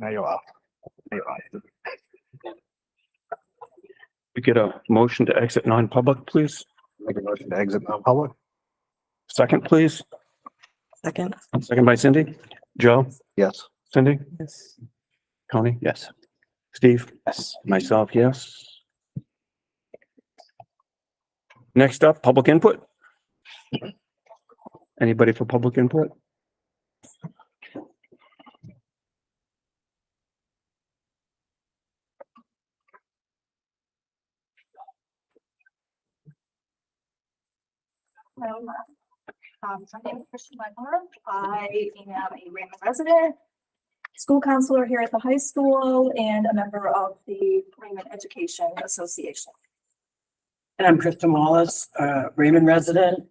Now you're off. Now you're off. We get a motion to exit non-public, please. Make a motion to exit non-public. Second, please. Second. Second by Cindy. Joe, Yes. Cindy, Yes. Tony? Yes. Steve? Yes. Myself, yes. Next up, public input. Anybody for public input? My name is Christian Wagner. I am a Raymond resident, school counselor here at the high school, and a member of the Raymond Education Association. And I'm Krista Wallace, Raymond resident,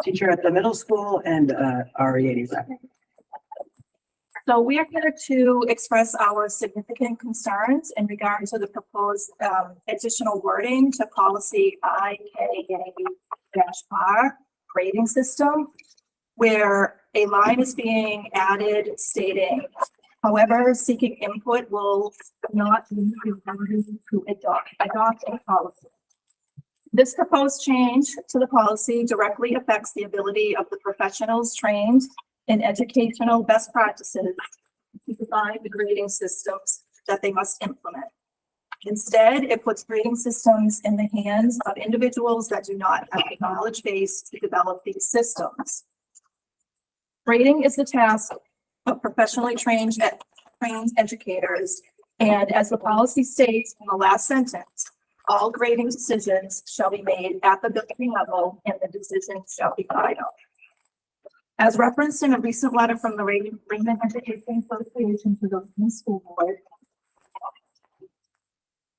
teacher at the middle school and RE 87. So we are here to express our significant concerns in regard to the proposed additional wording to policy IKA-R grading system, where a line is being added stating, however, seeking input will not be required to adopt a policy. This proposed change to the policy directly affects the ability of the professionals trained in educational best practices to define the grading systems that they must implement. Instead, it puts grading systems in the hands of individuals that do not have the knowledge base to develop these systems. Grading is the task of professionally trained educators, and as the policy states in the last sentence, all grading decisions shall be made at the building level and the decisions shall be final. As referenced in a recent letter from the Raymond Education Association to the New School Board,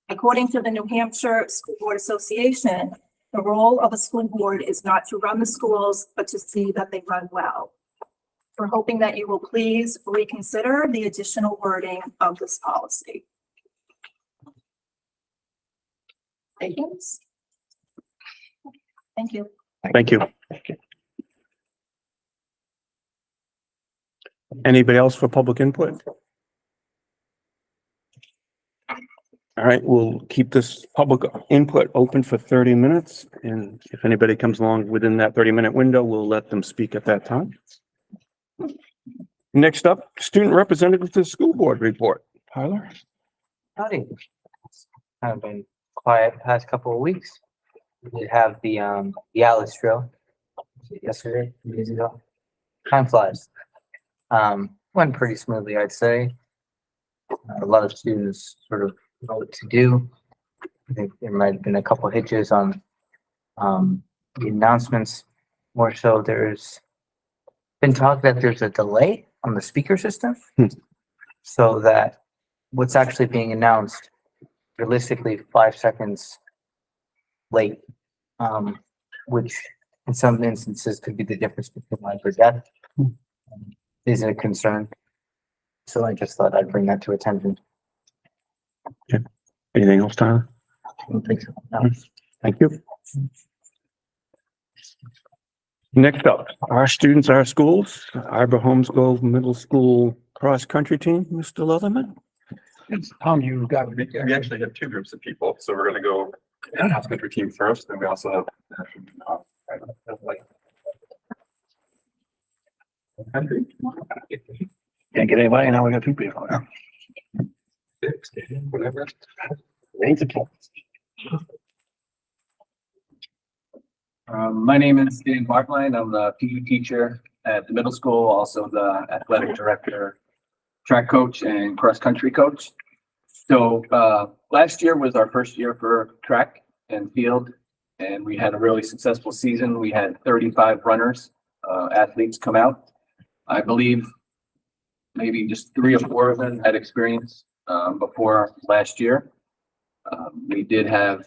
according to the New Hampshire School Board Association, the role of a school board is not to run the schools, but to see that they run well. We're hoping that you will please reconsider the additional wording of this policy. Thank you. Thank you. Thank you. Anybody else for public input? All right, we'll keep this public input open for 30 minutes. And if anybody comes along within that 30-minute window, we'll let them speak at that time. Next up, student representative to the school board report. Tyler? Howdy. Kind of been quiet past couple of weeks. We did have the Alice drill yesterday, 2 days ago. Time flies. Went pretty smoothly, I'd say. A lot of students sort of know what to do. I think there might have been a couple hitches on the announcements. More so, there's been talk that there's a delay on the speaker system, so that what's actually being announced realistically 5 seconds late, which in some instances could be the difference between life or death. Is a concern. So I just thought I'd bring that to attention. Anything else, Tyler? I don't think so. No. Thank you. Next up, our students, our schools, Arbor Holmesgrove Middle School cross-country team, Mr. Leatherman. Tom, you got it. We actually have two groups of people, so we're going to go cross country team first, and we also have country. Can't get anybody, now we got two people now. Whatever. My name is Dan Bartline. I'm the PE teacher at the middle school, also the athletic director, track coach, and cross-country coach. So last year was our first year for track and field, and we had a really successful season. We had 35 runners, athletes come out. I believe maybe just 3 or 4 of them had experience before last year. We did have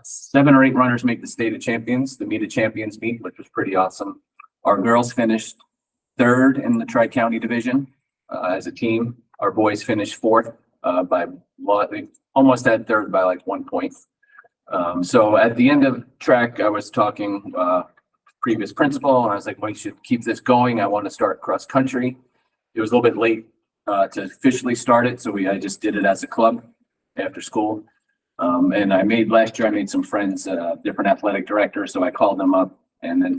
7 or 8 runners make the state of champions, the meet of champions meet, which was pretty awesome. Our girls finished 3rd in the Tri-County division as a team. Our boys finished 4th by almost at 3rd by like 1 point. So at the end of track, I was talking previous principal, and I was like, well, you should keep this going. I want to start cross country it was a little bit late to officially start it, so I just did it as a club after school. And last year I made some friends, different athletic directors, so I called them up and then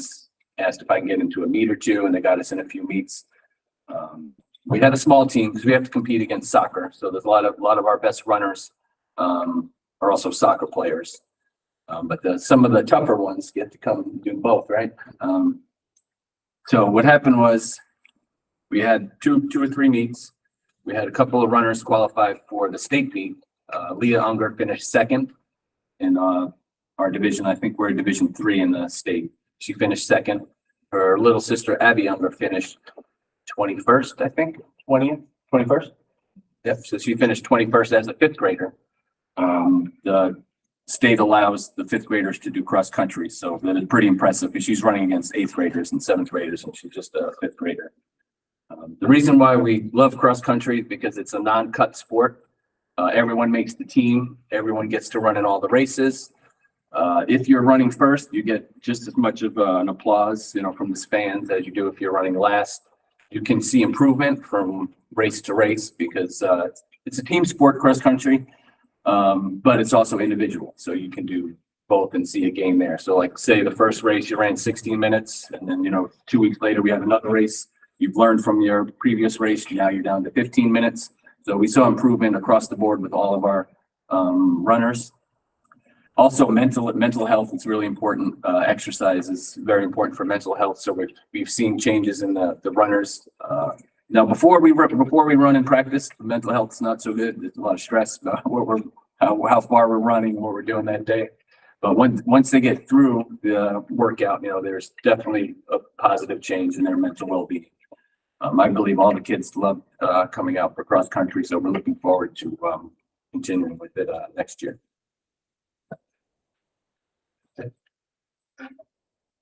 asked if I can get into a meet or two, and they got us in a few meets. We had a small team because we have to compete against soccer, so there's a lot of our best runners are also soccer players. But some of the tougher ones get to come do both, right? So what happened was we had two or three meets. We had a couple of runners qualify for the state meet. Leah Unger finished second in our division. I think we're Division 3 in the state. She finished second. Her little sister Abby Unger finished 21st, I think, 21st. Yep, so she finished 21st as a fifth grader. The state allows the fifth graders to do cross country, so that is pretty impressive because she's running against eighth graders and seventh graders, and she's just a fifth grader. The reason why we love cross country is because it's a non-cut sport. Everyone makes the team. Everyone gets to run in all the races. If you're running first, you get just as much of an applause, from the fans as you do if you're running last. You can see improvement from race to race because it's a team sport, cross country, but it's also individual. So you can do both and see a gain there. So like say the first race, you ran 16 minutes and then, 2 weeks later, we have another race. You've learned from your previous race. Now you're down to 15 minutes. So we saw improvement across the board with all of our runners. Also, mental health is really important. Exercise is very important for mental health. So we've seen changes in the runners. Now, before we run in practice, mental health is not so good. There's a lot of stress about how far we're running, what we're doing that day. But once they get through the workout, there's definitely a positive change in their mental well-being. I believe all the kids love coming out for cross country, so we're looking forward to continuing with it next year.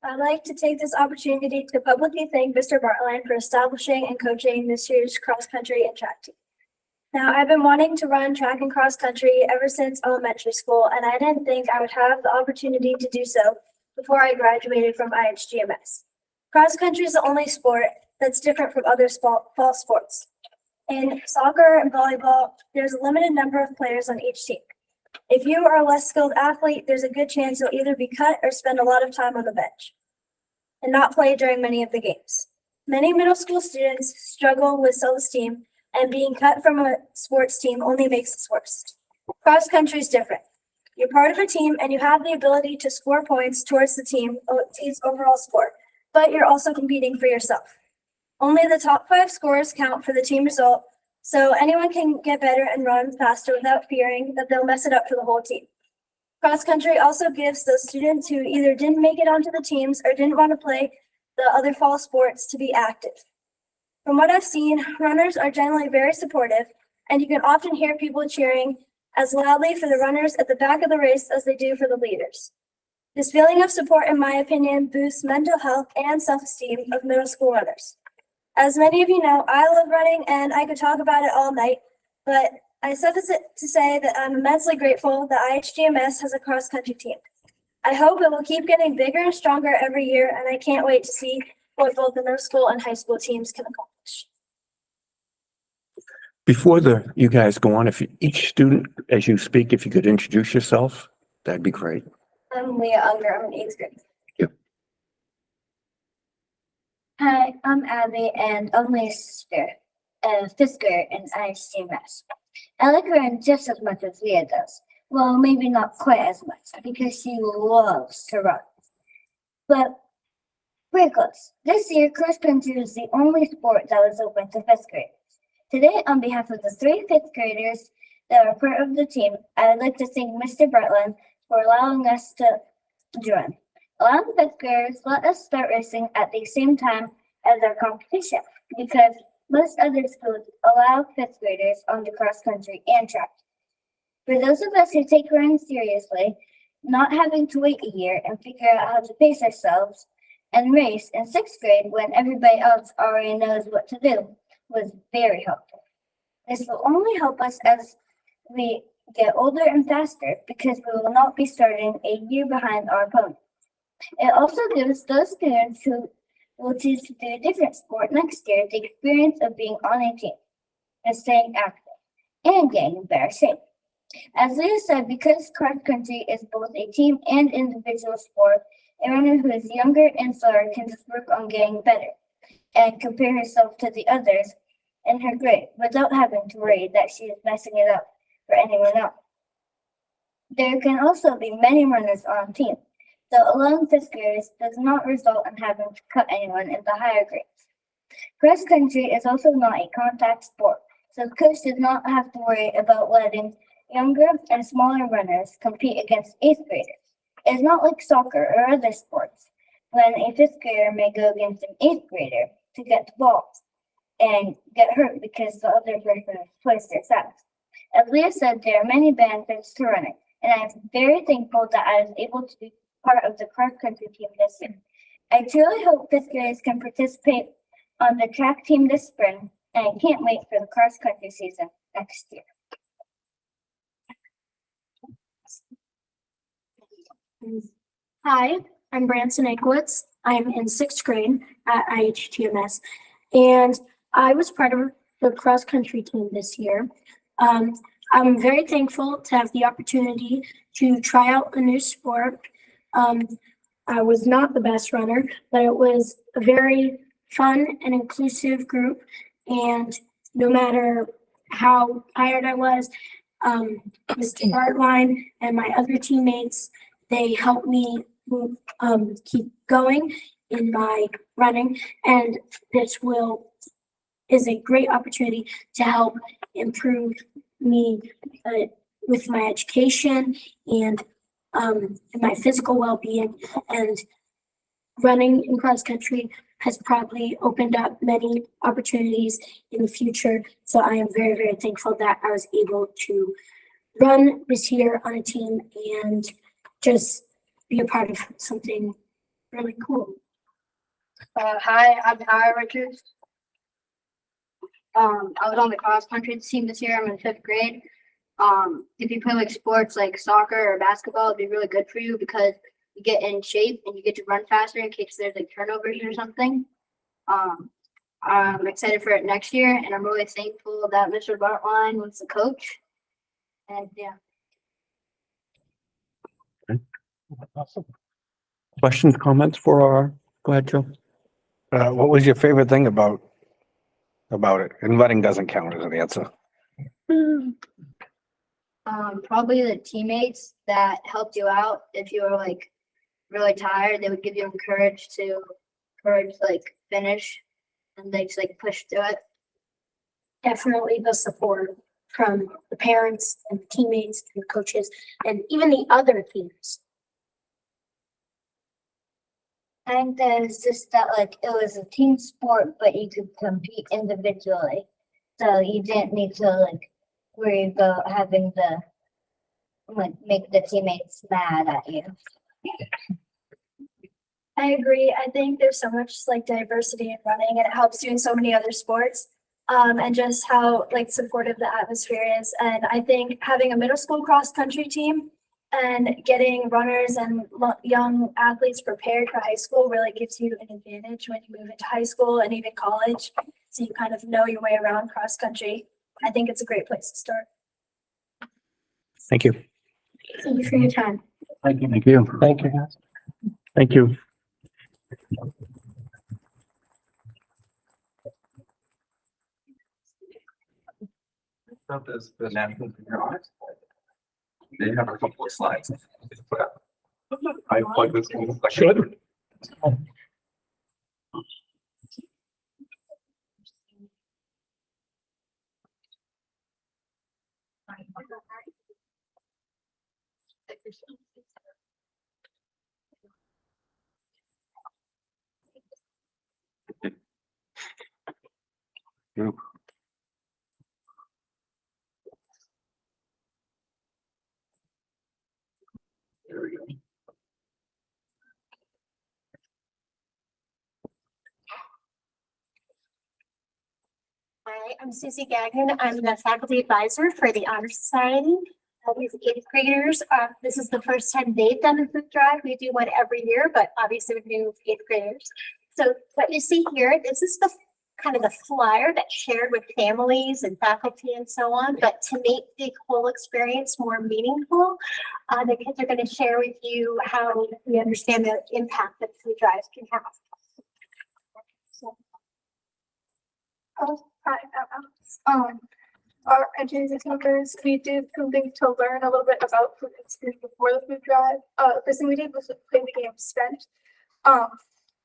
I'd like to take this opportunity to publicly thank Mr. Bartline for establishing and coaching this year's cross country and track team. Now, I've been wanting to run track and cross country ever since elementary school, and I didn't think I would have the opportunity to do so before I graduated from IHGMS. Cross country is the only sport that's different from other fall sports. In soccer and volleyball, there's a limited number of players on each team. If you are a less skilled athlete, there's a good chance you'll either be cut or spend a lot of time on the bench and not play during many of the games. Many middle school students struggle with self-esteem, and being cut from a sports team only makes this worse. Cross country is different. You're part of a team and you have the ability to score points towards the team's overall score, but you're also competing for yourself. Only the top 5 scores count for the team result, so anyone can get better and run faster without fearing that they'll mess it up for the whole team. Cross country also gives those students who either didn't make it onto the teams or didn't want to play the other fall sports to be active. From what I've seen, runners are generally very supportive, and you can often hear people cheering as loudly for the runners at the back of the race as they do for the leaders. This feeling of support, in my opinion, boosts mental health and self-esteem of middle school runners. As many of you know, I love running and I could talk about it all night, but I suffice it to say that I'm immensely grateful that IHGMS has a cross-country team. I hope it will keep getting bigger and stronger every year, and I can't wait to see what both the middle school and high school teams can accomplish. Before you guys go on, if each student, as you speak, if you could introduce yourself, that'd be great. I'm Leah Unger, I'm in 8th grade. Yep. Hi, I'm Abby, and I'm Leah's sister, 5th grade in IHGMS. I like her just as much as Leah does. Well, maybe not quite as much, because she loves to run. But regardless, this year cross country was the only sport that was open to 5th graders. Today, on behalf of the 3 5th graders that are part of the team, I would like to thank Mr. Bartland for allowing us to join. Allowing 5th graders let us start racing at the same time as our competition, because most other schools allow 5th graders on the cross country and track. For those of us who take running seriously, not having to wait a year and figure out how to pace ourselves and race in 6th grade when everybody else already knows what to do was very helpful. This will only help us as we get older and faster, because we will not be starting a year behind our opponents. It also gives those students who will choose to do a different sport next year the experience of being on a team and staying active and getting in better shape. As Leah said, because cross country is both a team and individual sport, a runner who is younger and slower can just work on getting better and compare herself to the others in her grade without having to worry that she is messing it up for anyone else. There can also be many runners on a team, so allowing fifth graders does not result in having to cut anyone in the higher grades. Cross country is also not a contact sport, so the coach does not have to worry about letting younger and smaller runners compete against eighth graders. It's not like soccer or other sports, when a fifth grader may go against an eighth grader to get the ball and get hurt because the other person twice their size. As Leah said, there are many benefits to running, and I am very thankful that I was able to be part of the cross country team this year. I truly hope fifth graders can participate on the track team this spring, and I can't wait for the cross country season next year. Hi, I'm Branson Akewitz. I'm in sixth grade at IHTMS, and I was part of the cross country team this year. I'm very thankful to have the opportunity to try out a new sport. I was not the best runner, but it was a very fun and inclusive group, and no matter how tired I was, Mr. Bartline and my other teammates, they helped me keep going in my running, and this is a great opportunity to help improve me with my education and my physical well-being. And running in cross country has probably opened up many opportunities in the future. So I am very, very thankful that I was able to run this year on a team and just be a part of something really cool. Hi, I'm Howard Richards. I was on the cross country team this year. I'm in fifth grade. If you play like sports like soccer or basketball, it'd be really good for you because you get in shape and you get to run faster in case there's like turnovers or something. I'm excited for it next year, and I'm really thankful that Mr. Bartline was the coach. And yeah. Awesome. Questions, comments go ahead, Joe. What was your favorite thing about it? And letting doesn't count as an answer. Probably the teammates that helped you out. If you were like really tired, they would give you courage to like finish, and they just like push through it. Definitely the support from the parents and the teammates and the coaches and even the other teams. I think that it's just that like it was a team sport, but you could compete individually. So you didn't need to like worry about having to like make the teammates mad at you. I agree. I think there's so much like diversity in running, and it helps you in so many other sports. And just how like supportive the atmosphere is. And I think having a middle school cross country team and getting runners and young athletes prepared for high school really gives you an advantage when you move into high school and even college. So you kind of know your way around cross country. I think it's a great place to start. Thank you. Thank you for your time. Thank you. Thank you. Thank you, guys. Thank you. There's the napkins in your eyes. They have a couple of slides. I plug this in. Should. Group. There we go. Hi, I'm Susie Gagnon. I'm the faculty advisor for the Honor Society. These eighth graders, this is the first time they've done a food drive. We do one every year, but obviously with new eighth graders. So what you see here, this is the kind of the flyer that's shared with families and faculty and so on. But to make the whole experience more meaningful, the kids are going to share with you how we understand the impact that food drives can have. So, hi, our education members, we did something to learn a little bit about food insecurity before the food drive. First thing we did was play the game Spent.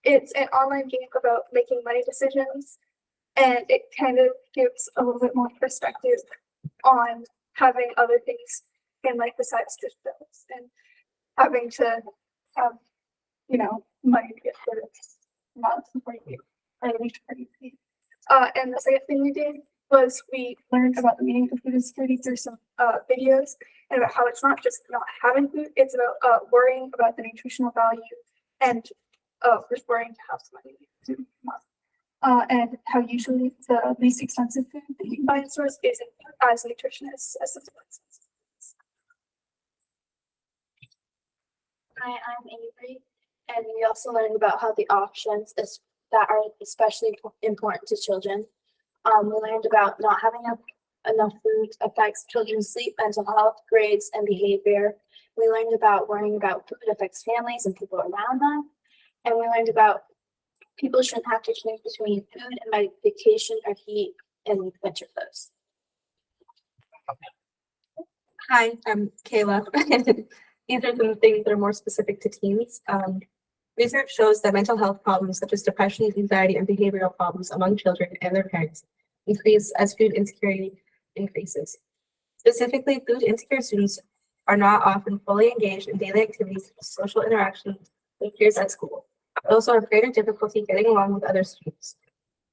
It's an online game about making money decisions, and it kind of gives a little bit more perspective on having other things in life besides just bills and having to have, you know, money to get through months before you or at least before you pay. And the second thing we did was we learned about the meaning of food insecurity through some videos and about how it's not just not having food, it's about worrying about the nutritional value and just worrying to have some money to and how usually the least expensive food that you can buy in stores isn't as nutritious as some expensive. Hi, I'm Avery, and we also learned about how the options that are especially important to children. We learned about not having enough food affects children's sleep, mental health, grades, and behavior. We learned about worrying about food affects families and people around them. And we learned about people shouldn't have to choose between food and medication or heat and winter clothes. Hi, I'm Kayla. These are some things that are more specific to teens. Research shows that mental health problems such as depression, anxiety, and behavioral problems among children and their parents increase as food insecurity increases. Specifically, food insecure students are not often fully engaged in daily activities such as social interactions with peers at school. They also have greater difficulty getting along with other students.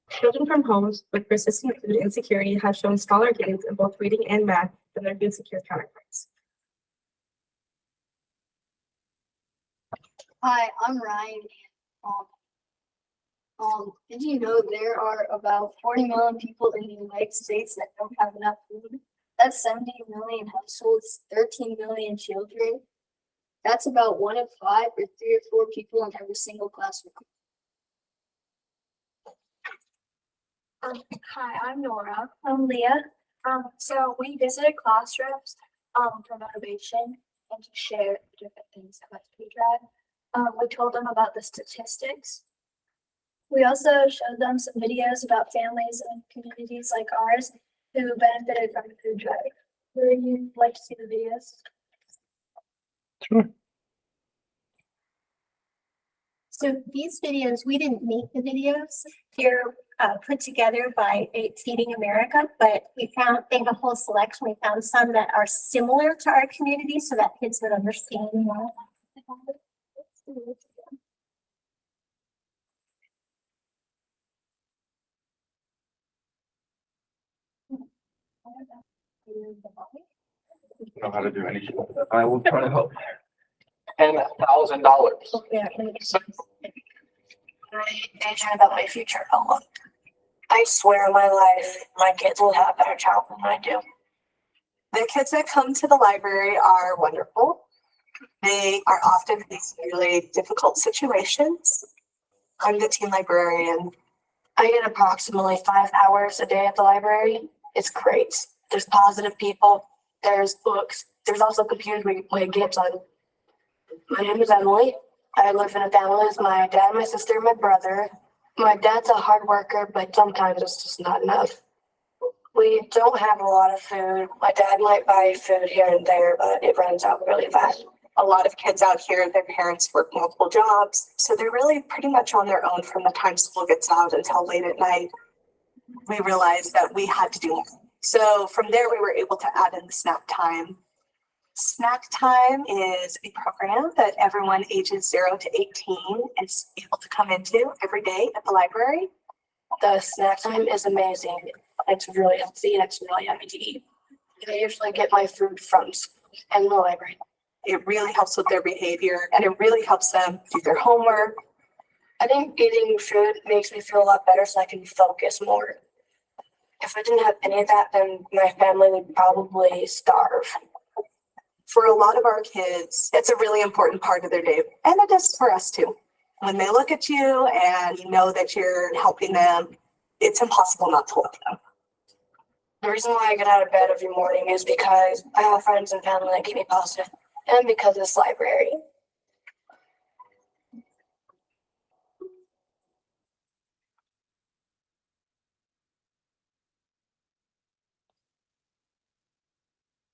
Children from homes with persistent food insecurity have shown smaller gains in both reading and math than their food secure counterparts. Hi, I'm Ryan. Did you know there are about 40 million people in the United States that don't have enough food? That's 70 million households, 13 million children. That's about 1 in 5 or 3 or 4 people in every single classroom. Hi, I'm Nora. I'm Leah. So we visited classrooms for motivation and to share different things about the food drive. We told them about the statistics. We also showed them some videos about families and communities like ours who benefited from the food drive. Would you like to see the videos? Sure. So these videos, we didn't make the videos. They're put together by Feeding America, but we found they have a whole selection. We found some that are similar to our community so that kids would understand more. Know how to do anything. I will try to help. $10,000. Yeah, I had about my future outlook. I swear on my life, my kids will have a better childhood than I do. The kids that come to the library are wonderful. They are often facing really difficult situations. I'm the teen librarian. I get approximately 5 hours a day at the library. It's great. There's positive people. There's books. There's also computers we play games on. My name is Emily. I live in a family with my dad, my sister, and my brother. My dad's a hard worker, but sometimes it's just not enough. We don't have a lot of food. My dad might buy food here and there, but it runs out really fast. A lot of kids out here, their parents work multiple jobs, so they're really pretty much on their own from the time school gets out until late at night. We realized that we had to do more. So from there, we were able to add in the snack time. Snack time is a program that everyone ages 0 to 18 is able to come into every day at the library. The snack time is amazing. It's really healthy and it's really yummy to eat. I usually get my food from school and the library. It really helps with their behavior and it really helps them do their homework. I think eating food makes me feel a lot better so I can focus more. If I didn't have any of that, then my family would probably starve. For a lot of our kids, it's a really important part of their day, and it is for us too. when they look at you and you know that you're helping them, it's impossible not to love them. The reason why I get out of bed every morning is because I have friends and family that keep me positive, and because of this library.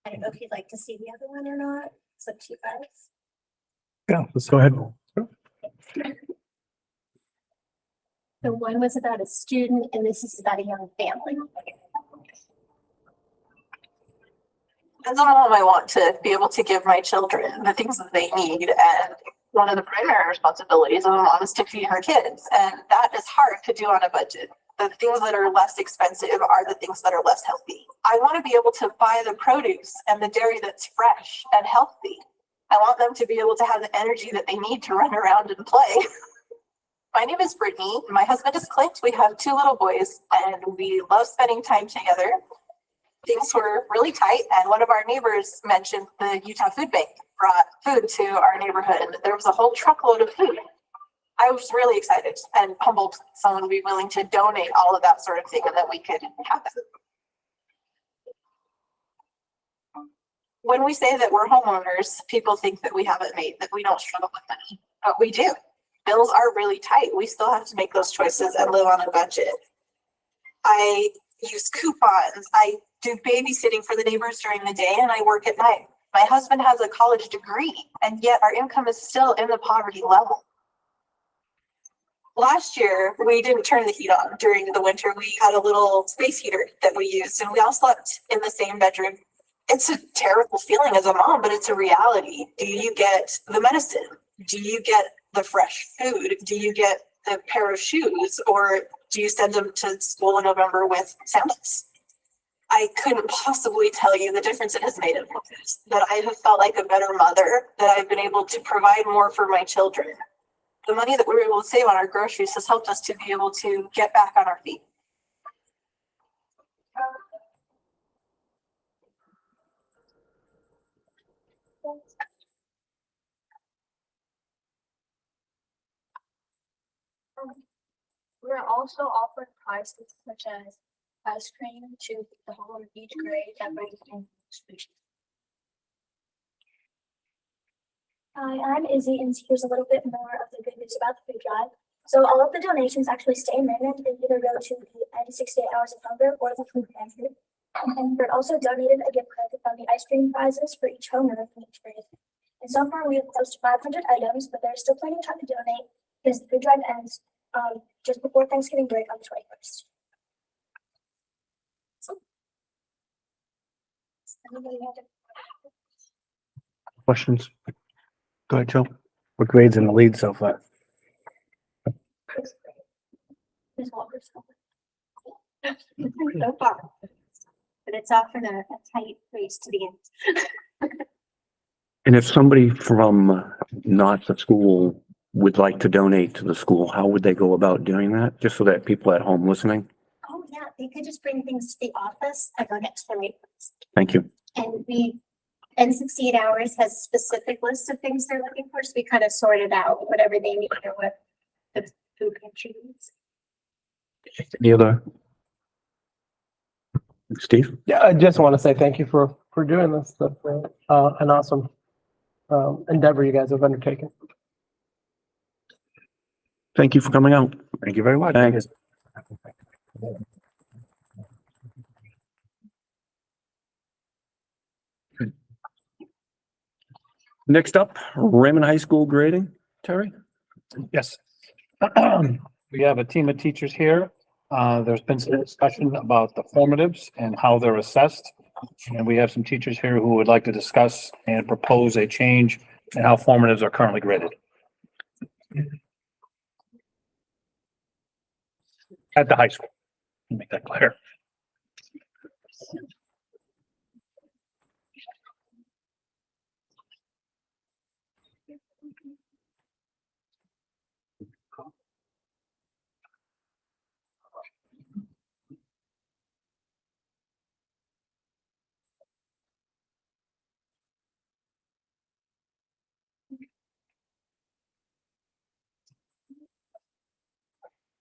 I don't know if you'd like to see the other one or not. It's up to you guys. Yeah, let's go ahead. So one was about a student and this is about a young family. As a mom, I want to be able to give my children the things that they need. And one of the primary responsibilities of a mom is to feed her kids. And that is hard to do on a budget. The things that are less expensive are the things that are less healthy. I want to be able to buy the produce and the dairy that's fresh and healthy. I want them to be able to have the energy that they need to run around and play. My name is Brittany. My husband is Clint. We have 2 little boys and we love spending time together. Things were really tight, and one of our neighbors mentioned the Utah Food Bank brought food to our neighborhood, and there was a whole truckload of food. I was really excited and humbled someone would be willing to donate all of that sort of thing and that we could have it. When we say that we're homeowners, people think that we haven't made, that we don't struggle with money, but we do. Bills are really tight. We still have to make those choices and live on a budget. I use coupons. I do babysitting for the neighbors during the day and I work at night. My husband has a college degree and yet our income is still in the poverty level. Last year, we didn't turn the heat on during the winter. We had a little space heater that we used and we all slept in the same bedroom. It's a terrible feeling as a mom, but it's a reality. Do you get the medicine? Do you get the fresh food? Do you get the pair of shoes, or do you send them to school in November with sandals? I couldn't possibly tell you the difference it has made in this, that I have felt like a better mother, that I've been able to provide more for my children. The money that we were able to save on our groceries has helped us to be able to get back on our feet. We're also offering prizes such as ice cream to the whole of each grade that brings in food. Hi, I'm Izzy, and here's a little bit more of the good news about the food drive. So all of the donations actually stay in Raymond and either go to the 68 Hours of Hunger or the food pantry. And we're also donated a gift card to fund the ice cream prizes for each homeowner from each grade. And so far we have close to 500 items, but there's still plenty of time to donate because the food drive ends just before Thanksgiving break on the 21st. Anybody have any- Questions? Go ahead, Joe. What grade's in the lead so far? Ms. Walker's. So far. But it's often a tight race to the end. And if somebody from not the school would like to donate to the school, how would they go about doing that? Just so that people at home listening? Oh, yeah, they could just bring things to the office. I go next to me. Thank you. And and 68 Hours has a specific list of things they're looking for. So we kind of sorted out whatever they need or what the food pantry needs. Any other? Steve? Yeah, I just want to say thank you for doing this. That's an awesome endeavor you guys have undertaken. Thank you for coming out. Thank you very much. Thanks. Next up, Raymond High School grading. Terry? Yes. We have a team of teachers here. There's been some discussion about the formatives and how they're assessed. And we have some teachers here who would like to discuss and propose a change in how formatives are currently graded. At the high school. Let me make that clear.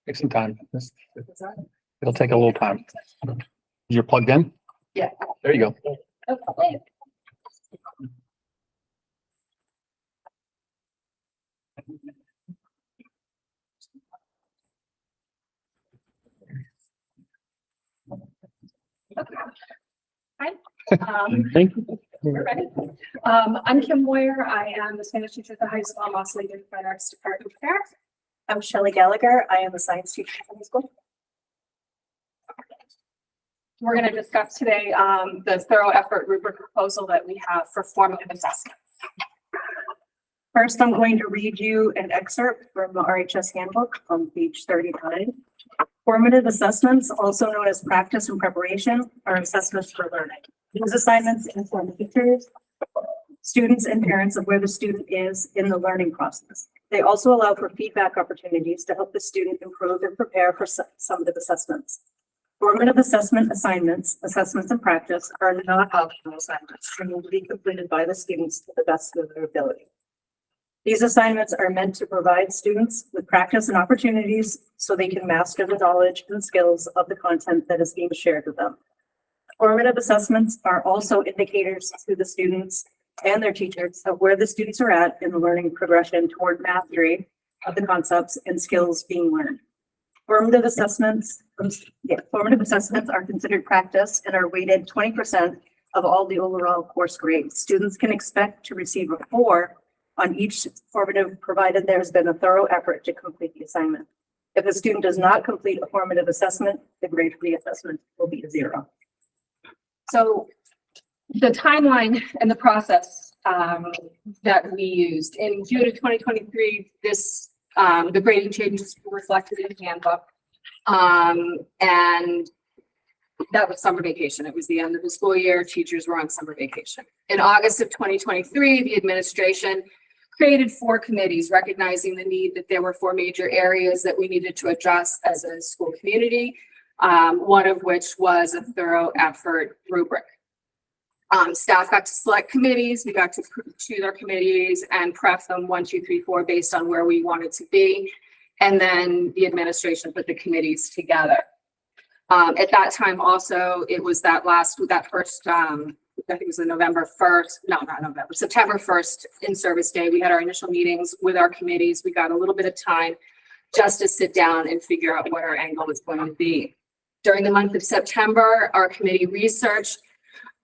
Take some time. It'll take a little time. You're plugged in? Yeah. There you go. Okay. Hi. Thank you. We're ready. I'm Kim Moyer. I am the Spanish teacher at the high school. I'm also leading the fine arts department there. I'm Shelley Gallagher. I am a science teacher at the school. We're going to discuss today the thorough effort rubric proposal that we have for formative assessment. First, I'm going to read you an excerpt from the RHS handbook on page 39. Formative assessments, also known as practice and preparation, are assessments for learning. These assignments inform teachers, students, and parents of where the student is in the learning process. They also allow for feedback opportunities to help the student improve and prepare for summative assessments. Formative assessment assignments, assessments in practice, are not optional assignments and will be completed by the students to the best of their ability. These assignments are meant to provide students with practice and opportunities so they can master the knowledge and skills of the content that is being shared with them. Formative assessments are also indicators to the students and their teachers of where the students are at in the learning progression toward mastery of the concepts and skills being learned. Formative assessments are considered practice and are weighted 20% of all the overall course grades. Students can expect to receive a 4 on each formative, provided there's been a thorough effort to complete the assignment. If a student does not complete a formative assessment, the grade for the assessment will be a 0. So the timeline and the process that we used in June of 2023, the grading changes were reflected in the handbook. And that was summer vacation. It was the end of the school year. Teachers were on summer vacation. In August of 2023, the administration created 4 committees, recognizing the need that there were 4 major areas that we needed to address as a school community, one of which was a thorough effort rubric. Staff got to select committees. We got to choose our committees and prep them 1, 2, 3, 4 based on where we wanted to be. And then the administration put the committees together. At that time also, it was that first, I think it was the September 1st in-service day. We had our initial meetings with our committees. We got a little bit of time just to sit down and figure out what our angle was going to be. During the month of September, our committee researched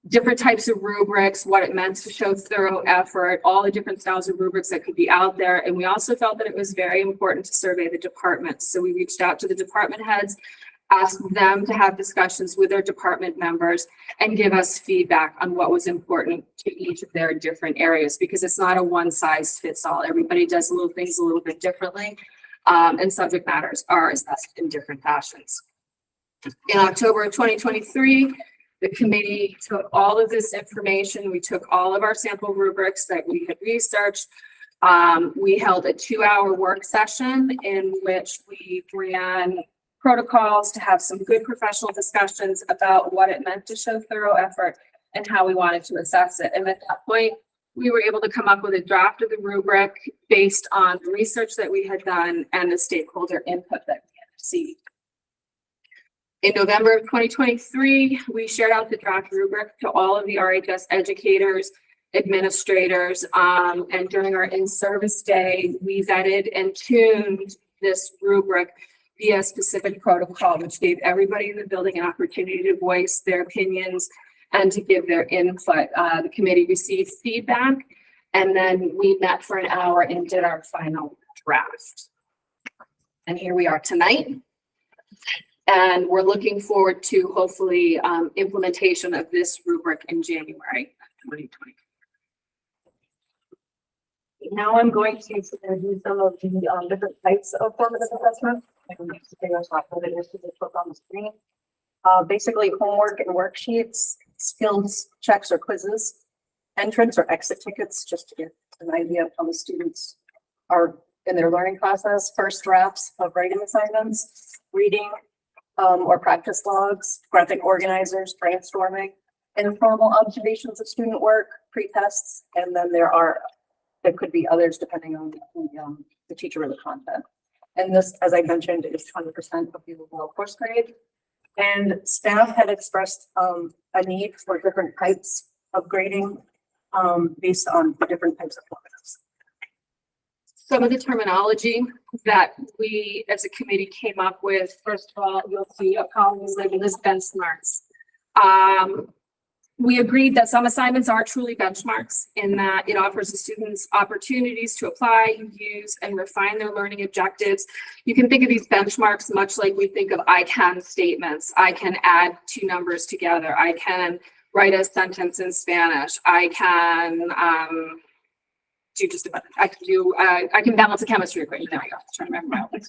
different types of rubrics, what it meant to show thorough effort, all the different styles of rubrics that could be out there. And we also felt that it was very important to survey the departments. So we reached out to the department heads, asked them to have discussions with their department members and give us feedback on what was important to each of their different areas, because it's not a one size fits all. Everybody does little things a little bit differently, and subject matters are assessed in different fashions. In October of 2023, the committee took all of this information. We took all of our sample rubrics that we had researched. We held a 2-hour work session in which we ran protocols to have some good professional discussions about what it meant to show thorough effort and how we wanted to assess it. And at that point, we were able to come up with a draft of the rubric based on the research that we had done and the stakeholder input that we had received. In November of 2023, we shared out the draft rubric to all of the RHS educators, administrators, and during our in-service day, we vetted and tuned this rubric via specific protocol, which gave everybody in the building an opportunity to voice their opinions and to give their input. The committee received feedback, and then we met for an hour and did our final draft. And here we are tonight. And we're looking forward to hopefully implementation of this rubric in January 2020. Now I'm going to do some of the different types of formative assessment. I can just figure out what it is to put on the screen. Basically homework and worksheets, skills checks or quizzes, entrance or exit tickets, just to get an idea of how the students are in their learning process, first drafts of writing assignments, reading or practice logs, graphic organizers, brainstorming, informal observations of student work, pre-tests, and then there could be others depending on the teacher or the content. And this, as I mentioned, is 20% of the overall course grade. And staff had expressed a need for different types of grading based on the different types of formatives. Some of the terminology that we as a committee came up with, first of all, you'll see a column is labeled as benchmarks. We agreed that some assignments are truly benchmarks in that it offers the students opportunities to apply, use, and refine their learning objectives. You can think of these benchmarks much like we think of I can statements. I can add two numbers together. I can write a sentence in Spanish. I can do just about, I can balance a chemistry equation. There we go. I'm trying to remember my own.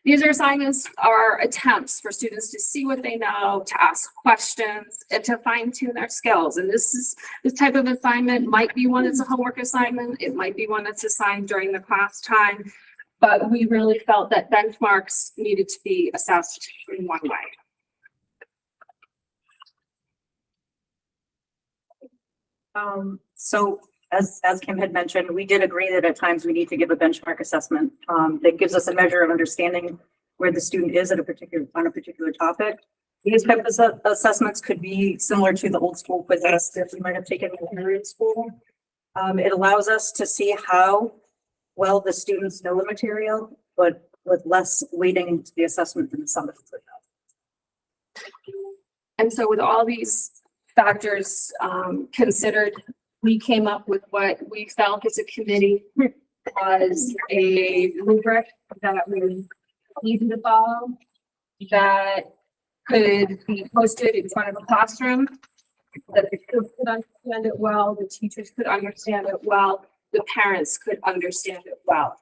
These are assignments are attempts for students to see what they know, to ask questions, and to fine tune their skills. And this type of assignment might be one that's a homework assignment. It might be one that's assigned during the class time, but we really felt that benchmarks needed to be assessed in one way. So as Kim had mentioned, we did agree that at times we need to give a benchmark assessment that gives us a measure of understanding where the student is on a particular topic. These type of assessments could be similar to the old school quizzes that we might have taken in school. It allows us to see how well the students know the material, but with less weighting to the assessment than some of it. And so with all these factors considered, we came up with what we felt as a committee was a rubric that was easy to follow, that could be posted in front of a classroom, that the kids could understand it well, the teachers could understand it well, the parents could understand it well.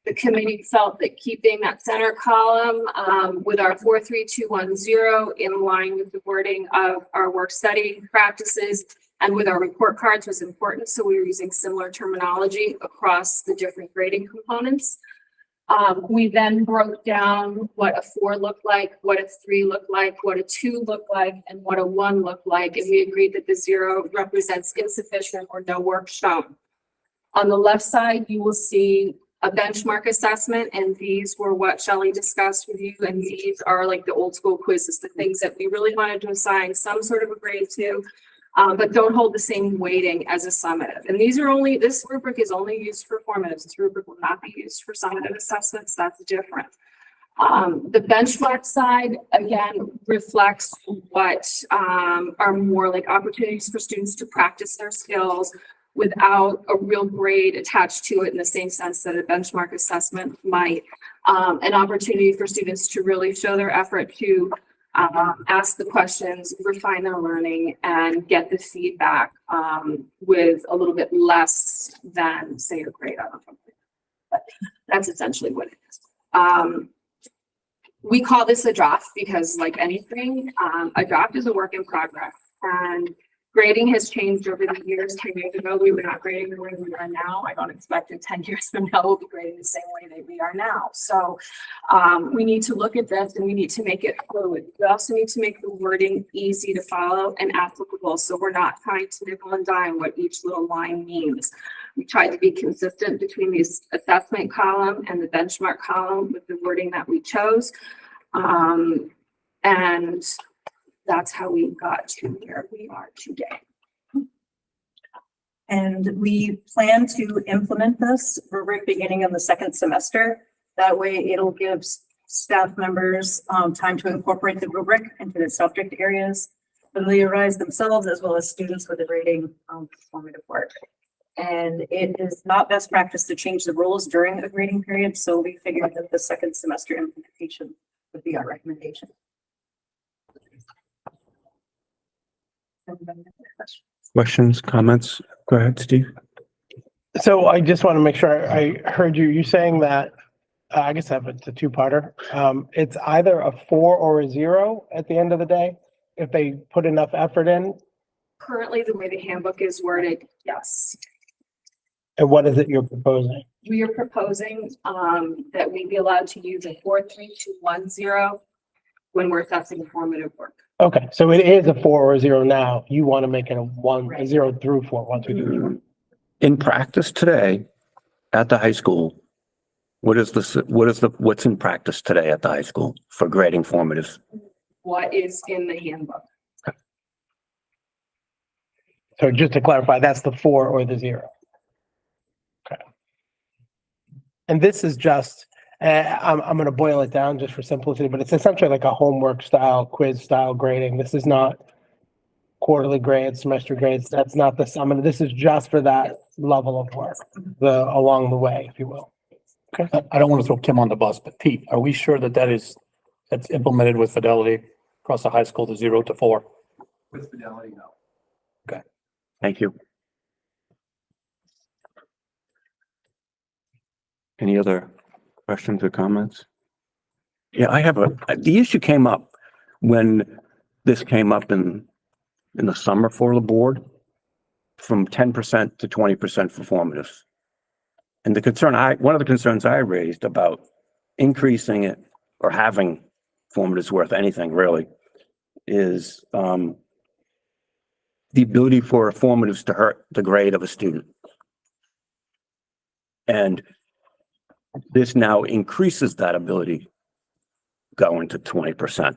The committee felt that keeping that center column with our 43210 in line with the wording of our work study practices and with our report cards was important. So we were using similar terminology across the different grading components. We then broke down what a 4 looked like, what a 3 looked like, what a 2 looked like, and what a 1 looked like. And we agreed that the 0 represents insufficient or no work shown. On the left side, you will see a benchmark assessment, and these were what Shelley discussed with you. And these are like the old school quizzes, the things that we really wanted to assign some sort of a grade to, but don't hold the same weighting as a summative. And these are only, this rubric is only used for formatives. This rubric will not be used for summative assessments. That's different. The benchmark side, again, reflects what are more like opportunities for students to practice their skills without a real grade attached to it in the same sense that a benchmark assessment might. An opportunity for students to really show their effort to ask the questions, refine their learning, and get the feedback with a little bit less than, say, a grade out of something. But that's essentially what it is. We call this a draft because, like anything, a draft is a work in progress. And grading has changed over the years. 10 years ago, we were not grading the way we are now. I don't expect in 10 years from now we'll be grading the same way that we are now. So we need to look at this and we need to make it fluid. We also need to make the wording easy to follow and applicable. So we're not trying to nickel and dime what each little line means. We tried to be consistent between the assessment column and the benchmark column with the wording that we chose. And that's how we got to where we are today. And we plan to implement this rubric beginning of the second semester. That way it'll give staff members time to incorporate the rubric into the subject areas, familiarize themselves as well as students with the grading formative work. And it is not best practice to change the rules during a grading period. So we figured that the second semester implementation would be our recommendation. Questions, comments? Go ahead, Steve. So I just want to make sure I heard you. You saying that, I guess it's a two-parter. It's either a 4 or a 0 at the end of the day, if they put enough effort in. Currently, the way the handbook is worded, yes. And what is it you're proposing? We are proposing that we be allowed to use a 43210 when we're assessing formative work. Okay, so it is a 4 or a 0 now. You want to make it a 1, a 0 through 4, 1, 2, 3. In practice today, at the high school, what's in practice today at the high school for grading formatives? What is in the handbook? So just to clarify, that's the 4 or the 0. Okay. And this is just, I'm going to boil it down just for simplicity, but it's essentially like a homework style, quiz style grading. This is not quarterly grades, semester grades. That's not the sum. This is just for that level of work, along the way, if you will. Okay. I don't want to throw Kim on the bus, but Pete, are we sure that that's implemented with fidelity across the high school to 0 to 4? With fidelity, no. Okay, thank you. Any other questions or comments? Yeah, I have the issue came up when this came up in the summer for the board, from 10% to 20% for formatives. And one of the concerns I raised about increasing it or having formatives worth anything really is the ability for formatives to hurt the grade of a student. And this now increases that ability going to 20%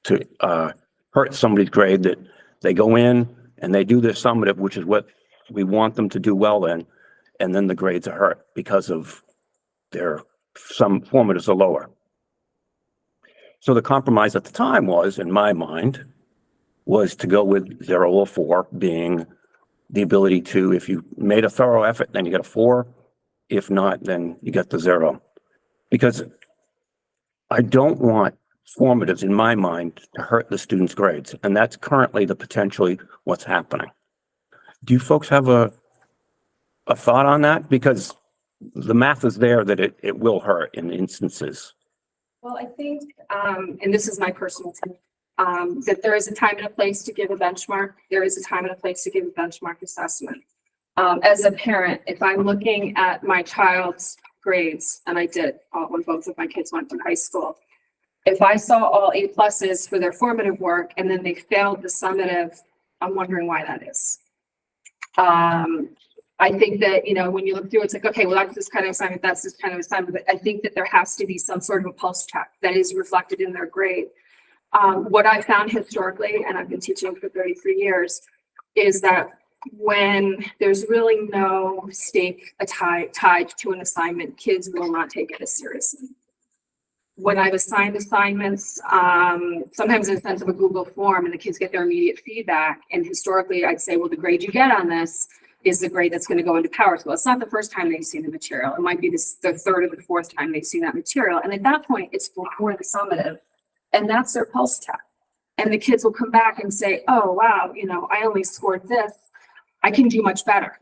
to hurt somebody's grade, that they go in and they do their summative, which is what we want them to do well in, and then the grades are hurt because of some formatives are lower. So the compromise at the time was, in my mind, was to go with 0 or 4 being the ability to, if you made a thorough effort, then you get a 4. If not, then you get the 0. Because I don't want formatives, in my mind, to hurt the students' grades. And that's currently potentially what's happening. Do you folks have a thought on that? Because the math is there that it will hurt in instances. Well, I think, and this is my personal opinion, that there is a time and a place to give a benchmark. There is a time and a place to give a benchmark assessment. As a parent, if I'm looking at my child's grades, and I did when both of my kids went through high school, if I saw all A+ for their formative work and then they failed the summative, I'm wondering why that is. I think that, when you look through, it's like, okay, well, that's this kind of assignment, that's this kind of assignment, but I think that there has to be some sort of a pulse check that is reflected in their grade. What I found historically, and I've been teaching for 33 years, is that when there's really no stake tied to an assignment, kids will not take it as seriously. When I've assigned assignments, sometimes in the sense of a Google form, and the kids get their immediate feedback, and historically I'd say, well, the grade you get on this is the grade that's going to go into Power School. It's not the first time they've seen the material. It might be the 3rd or the 4th time they've seen that material. And at that point, it's before the summative, and that's their pulse check. And the kids will come back and say, oh, wow, I only scored this. I can do much better.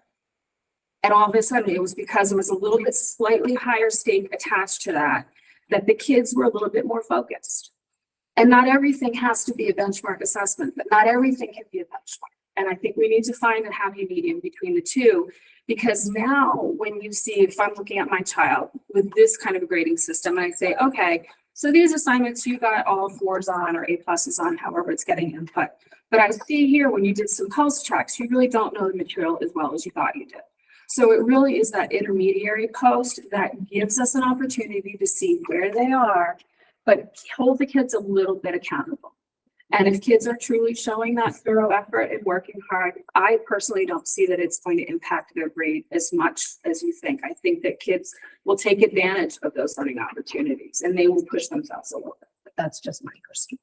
And all of a sudden, it was because there was a little bit slightly higher stake attached to that the kids were a little bit more focused. And not everything has to be a benchmark assessment, but not everything can be a benchmark. And I think we need to find a happy medium between the two, because now when you see, if I'm looking at my child with this kind of a grading system, and I say, okay, so these assignments you got all 4s on or A+ on, however it's getting input. But I see here when you did some pulse checks, you really don't know the material as well as you thought you did. So it really is that intermediary post that gives us an opportunity to see where they are, but hold the kids a little bit accountable. And if kids are truly showing that thorough effort and working hard, I personally don't see that it's going to impact their grade as much as you think. I think that kids will take advantage of those learning opportunities and they will push themselves a little bit. But that's just my personal.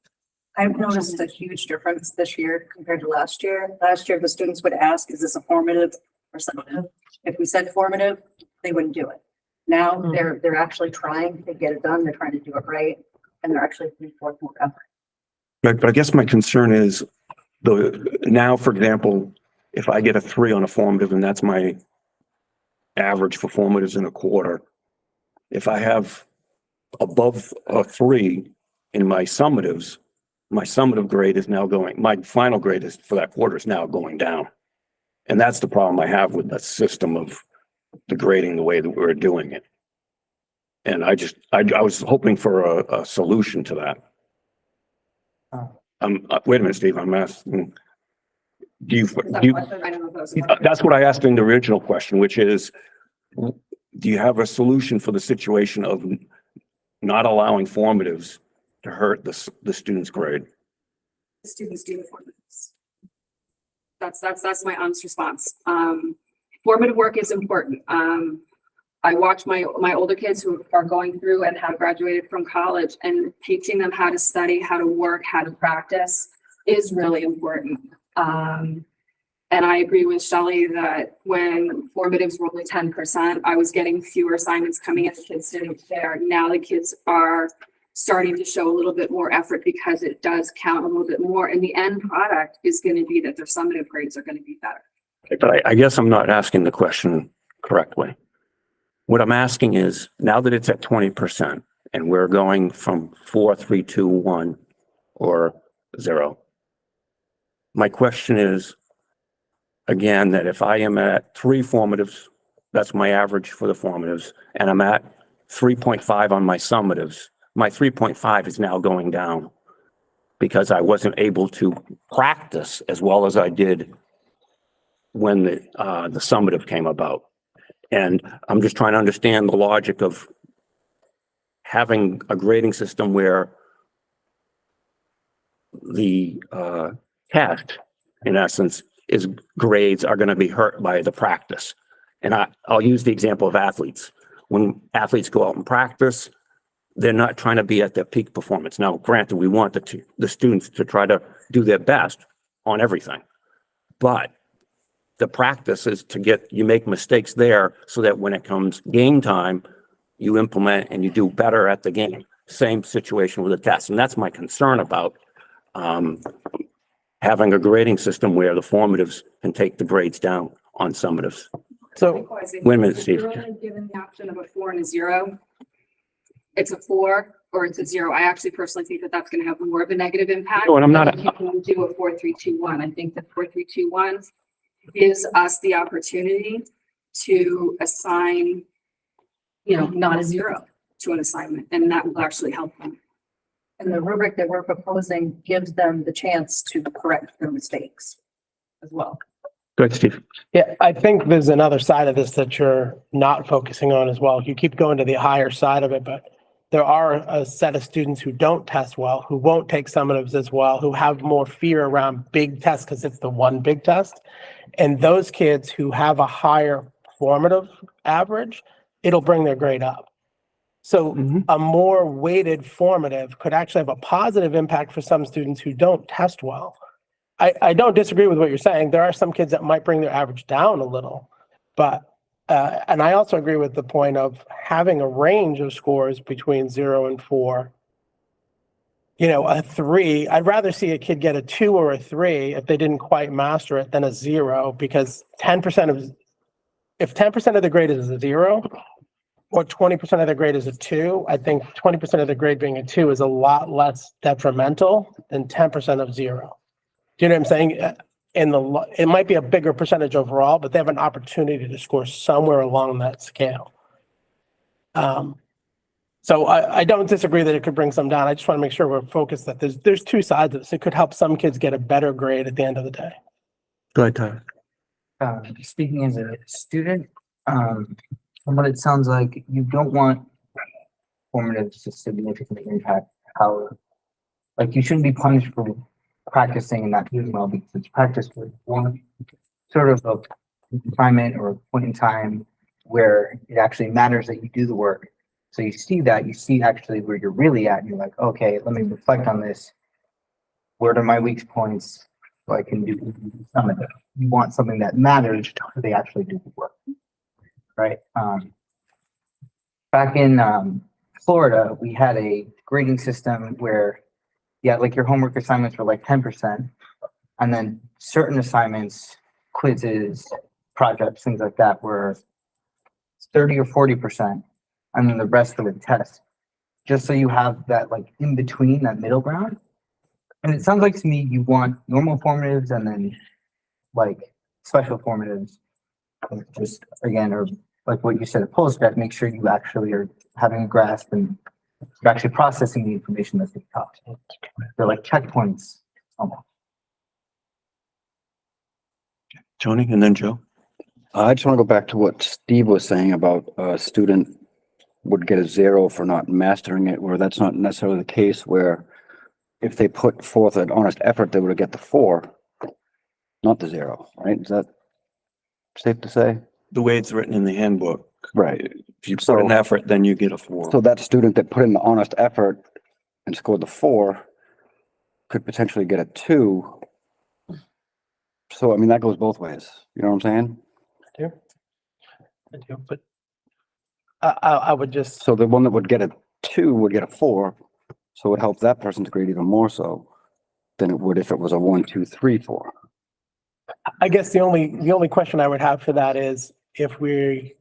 I've noticed a huge difference this year compared to last year. Last year, the students would ask, is this a formative or summative? If we said formative, they wouldn't do it. Now they're actually trying to get it done. They're trying to do it right. And they're actually putting forth more effort. But I guess my concern is now, for example, if I get a 3 on a formative and that's my average for formatives in a quarter, if I have above a 3 in my summatives, my summative grade is now my final grade is for that quarter is now going down. And that's the problem I have with the system of the grading the way that we're doing it. And I was hoping for a solution to that. Wait a minute, Steve, I'm asking, that's what I asked in the original question, which is, do you have a solution for the situation of not allowing formatives to hurt the student's grade? The students do the formatives. That's my honest response. Formative work is important. I watch my older kids who are going through and have graduated from college, and teaching them how to study, how to work, how to practice is really important. And I agree with Shelley that when formatives were only 10%, I was getting fewer assignments coming in. The kids didn't care. Now the kids are starting to show a little bit more effort because it does count a little bit more. And the end product is going to be that their summative grades are going to be better. But I guess I'm not asking the question correctly. What I'm asking is, now that it's at 20% and we're going from 4, 3, 2, 1 or 0, my question is, again, that if I am at 3 formatives, that's my average for the formatives, and I'm at 3.5 on my summatives, my 3.5 is now going down because I wasn't able to practice as well as I did when the summative came about. And I'm just trying to understand the logic of having a grading system where the test, in essence, is grades are going to be hurt by the practice. And I'll use the example of athletes. When athletes go out and practice, they're not trying to be at their peak performance. Now, granted, we want the students to try to do their best on everything, but the practice is you make mistakes there so that when it comes game time, you implement and you do better at the game. Same situation with the test. And that's my concern about having a grading system where the formatives can take the grades down on summatives. So, wait a minute, Steve. You're only given the option of a 4 and a 0. It's a 4 or it's a 0. I actually personally think that that's going to have more of a negative impact. No, and I'm not- than if you do a 4, 3, 2, 1. I think that 4, 3, 2, 1 gives us the opportunity to assign, not a 0 to an assignment, and that will actually help them. And the rubric that we're proposing gives them the chance to correct their mistakes as well. Go ahead, Steve. yeah, I think there's another side of this that you're not focusing on as well. You keep going to the higher side of it, but there are a set of students who don't test well, who won't take summatives as well, who have more fear around big tests because it's the one big test. And those kids who have a higher formative average, it'll bring their grade up. So a more weighted formative could actually have a positive impact for some students who don't test well. I don't disagree with what you're saying. There are some kids that might bring their average down a little, but, and I also agree with the point of having a range of scores between 0 and 4. A 3, I'd rather see a kid get a 2 or a 3 if they didn't quite master it than a 0, because if 10% of the grade is a 0 or 20% of the grade is a 2, I think 20% of the grade being a 2 is a lot less detrimental than 10% of 0. Do you know what I'm saying? It might be a bigger percentage overall, but they have an opportunity to score somewhere along that scale. So I don't disagree that it could bring some down. I just want to make sure we're focused that there's two sides of this. It could help some kids get a better grade at the end of the day. Go ahead, Tyler. Speaking as a student, from what it sounds like, you don't want formatives to significantly impact how, you shouldn't be punished for practicing and not doing well because it's practice with one sort of a assignment or a point in time where it actually matters that you do the work. So you see actually where you're really at, and you're like, okay, let me reflect on this. Where are my weak points so I can do some of it? You want something that matters so they actually do the work, right? Back in Florida, we had a grading system where, your homework assignments were 10%, and then certain assignments, quizzes, projects, things like that were 30 or 40%. And then the rest of the test, just so you have that in between, that middle ground. And it sounds like to me you want normal formatives and then special formatives, just again, or what you said, a pull step, make sure you actually are having a grasp and you're actually processing the information that's being taught. They're like checkpoints. Tony and then Joe. I just want to go back to what Steve was saying about a student would get a 0 for not mastering it, where that's not necessarily the case, where if they put forth an honest effort, they would get the 4, not the 0, right? Is that safe to say? The way it's written in the handbook. Right. If you put an effort, then you get a 4. So that student that put in the honest effort and scored the 4 could potentially get a 2. So, I mean, that goes both ways. You know what I'm saying? I do, but I would just, So the one that would get a 2 would get a 4. So it would help that person's grade even more so than it would if it was a 1, 2, 3, 4. I guess the only question I would have for that is if we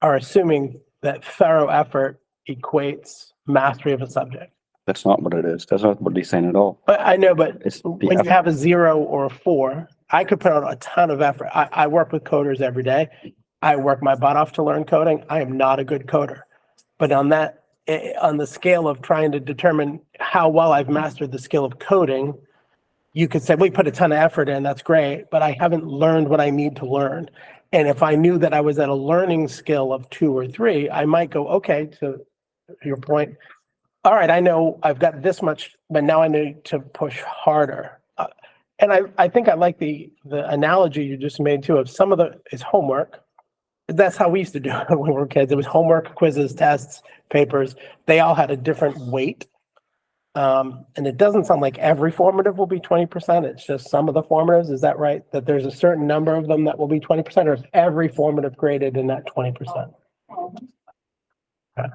are assuming that thorough effort equates mastery of a subject. That's not what it is. That's not what he's saying at all. But I know, but It's the when you effort. have a 0 or a 4, I could put out a ton of effort. I work with coders every day. I work my butt off to learn coding. I am not a good coder. But on that, on the scale of trying to determine how well I've mastered the skill of coding, you could say, we put a ton of effort in, that's great, but I haven't learned what I need to learn. And if I knew that I was at a learning skill of 2 or 3, I might go, okay, to your point, all right, I know I've got this much, but now I need to push harder. And I think I like the analogy you just made too, of some of the is homework. That's how we used to do it when we were kids. It was homework, quizzes, tests, papers. They all had a different weight. And it doesn't sound like every formative will be 20%. It's just some of the formatives. Is that right? That there's a certain number of them that will be 20%, or is every formative graded in that 20%? Okay.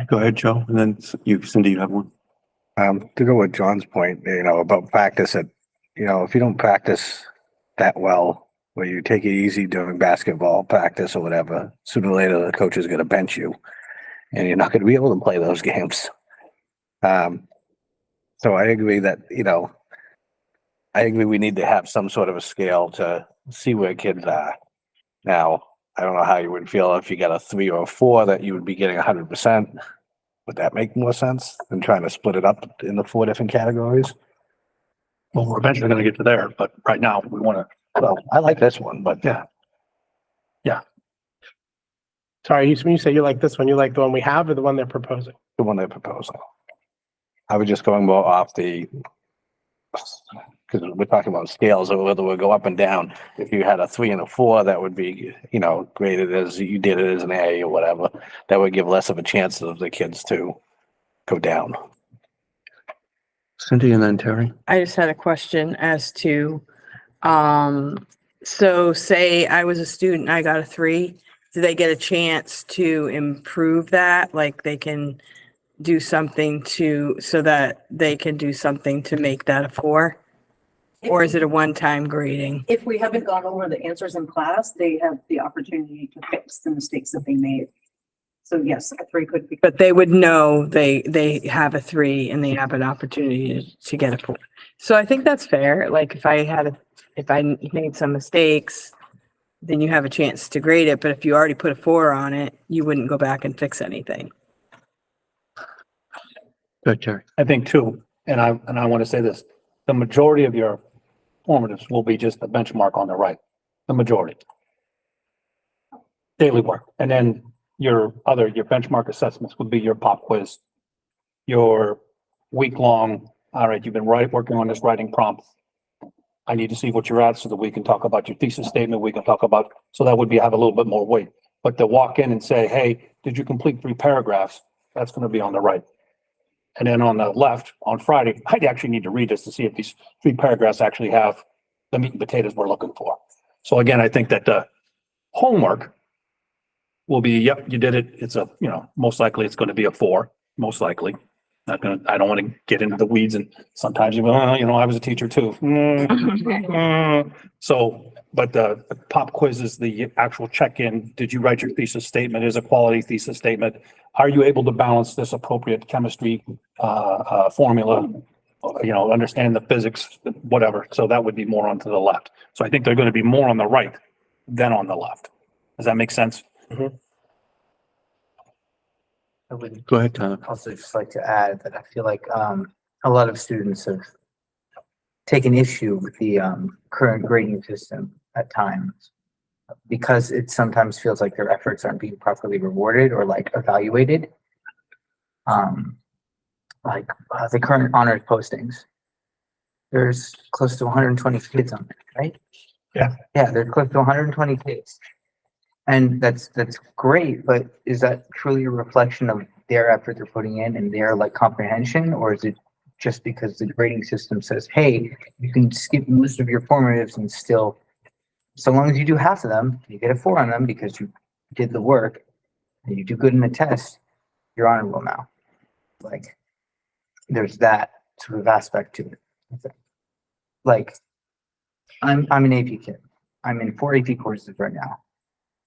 Go ahead, Joe. And then you, Cindy, you have one. To go with John's point, about practice if you don't practice that well, where you take it easy doing basketball practice or whatever, sooner or later the coach is going to bench you and you're not going to be able to play those games. So I agree that, I agree we need to have some sort of a scale to see where kids are. Now, I don't know how you would feel if you got a 3 or a 4 that you would be getting 100%. Would that make more sense than trying to split it up into 4 different categories? Well, we're eventually gonna get to there, but right now we wanna. Well, I like this one, but Yeah. Sorry, when you say you like this one, you like the one we have or the one they're proposing? the one they're proposing. I was just going more off because we're talking about scales of whether we'll go up and down. If you had a 3 and a 4, that would be, graded as you did it as an A or whatever. That would give less of a chance of the kids to go down. Cindy and then Terry. I just had a question as to, so say I was a student, I got a 3, do they get a chance to improve that? Like they can do something so that they can do something to make that a 4? Or is it a one-time grading? If we haven't gone over the answers in class, they have the opportunity to fix the mistakes that they made. So yes, a 3 could be. But they would know they have a 3 and they have an opportunity to get a 4. So I think that's fair. Like if I made some mistakes, then you have a chance to grade it. But if you already put a 4 on it, you wouldn't go back and fix anything. Good, Terry. I think too, and I want to say this, the majority of your formatives will be just a benchmark on the right, the majority. Daily work, and then your benchmark assessments would be your pop quiz, your week-long, all right, you've been working on this writing prompt. I need to see what you're at so that we can talk about your thesis statement, we can talk about, so that would have a little bit more weight. But to walk in and say, hey, did you complete 3 paragraphs? That's going to be on the right. And then on the left, on Friday, I actually need to read this to see if these 3 paragraphs actually have the meat and potatoes we're looking for. So again, I think that the homework will be, yep, you did it. It's most likely it's going to be a 4, most likely. I don't want to get into the weeds, and sometimes I was a teacher too. So, but the pop quiz is the actual check-in. Did you write your thesis statement? Is a quality thesis statement? Are you able to balance this appropriate chemistry formula? Understand the physics, whatever. So that would be more onto the left. So I think they're going to be more on the right than on the left. Does that make sense? Mm-hmm. I would Go ahead, Tyler. also just like to add that I feel like a lot of students have taken issue with the current grading system. at times because it sometimes feels like their efforts aren't being properly rewarded or like evaluated. The current honors postings, there's close to 120 kids on there, right? Yeah. Yeah, there's close to 120 kids. And that's great, but is that truly a reflection of their effort they're putting in and their like comprehension? Or is it just because the grading system says, hey, you can skip most of your formatives and still, so long as you do half of them, you get a 4 on them because you did the work and you do good in the test, you're honorable now. Like, there's that sort of aspect to it. Like, I'm an AP kid. I'm in 4 AP courses right now.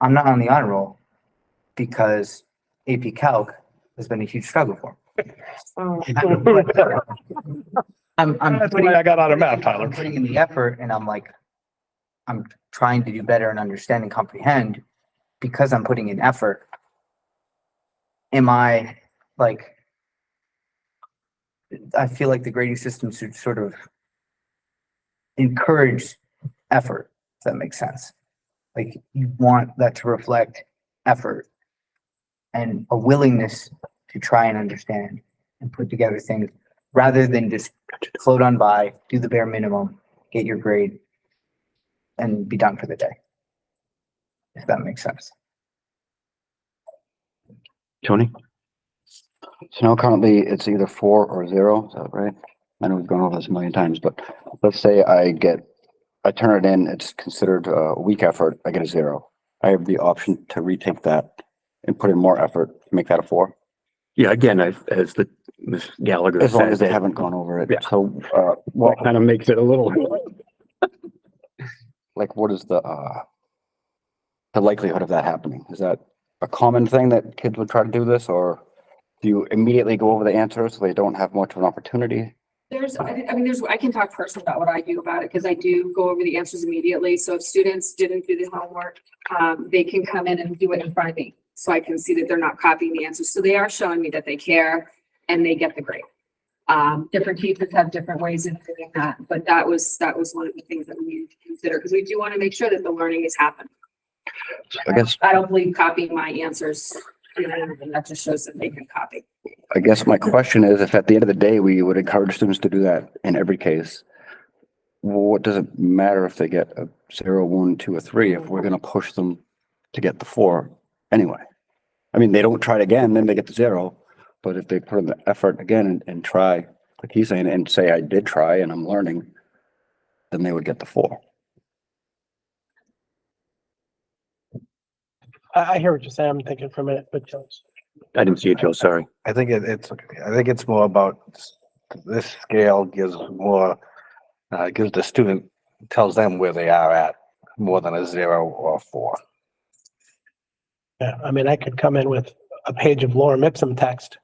I'm not on the honor roll because AP Calc has been a huge struggle for me. That's why I got out of math, Tyler. I'm putting in the effort and I'm trying to do better and understand and comprehend because I'm putting in effort. Am I like, I feel like the grading system should sort of encourage effort, if that makes sense. Like you want that to reflect effort and a willingness to try and understand and put together things rather than just float on by, do the bare minimum, get your grade and be done for the day. If that makes sense. Tony? So now currently it's either 4 or 0, is that right? I know we've gone over this a million times, but let's say I turn it in, it's considered a weak effort, I get a 0. I have the option to retake that and put in more effort, make that a 4. Yeah, again, as the Ms. Gallagher As long as said, they haven't gone over it. Yeah. So, what kind of makes it a little, like what is the likelihood of that happening? Is that a common thing that kids would try to do this, or do you immediately go over the answers so they don't have much of an opportunity? I can talk personally about what I do about it because I do go over the answers immediately. So if students didn't do the homework, they can come in and do it in front of me. So I can see that they're not copying the answers. So they are showing me that they care and they get the grade. Different teachers have different ways of doing that, but that was one of the things that we needed to consider because we do want to make sure that the learning is happening. I guess I don't believe copying my answers, and that just shows that they can copy. I guess my question is, if at the end of the day, we would encourage students to do that in every case, what does it matter if they get a 0, 1, 2, or 3, if we're going to push them to get the 4 anyway? I mean, they don't try it again, then they get the 0, but if they put in the effort again and try, like he's saying, and say, I did try and I'm learning, then they would get the 4. I hear what you're saying. I'm thinking for a minute, but I didn't see it, Joe, sorry. I think it's more about this scale gives more, gives the student, tells them where they are at more than a 0 or a 4. yeah, I mean, I could come in with a page of lorem ipsum text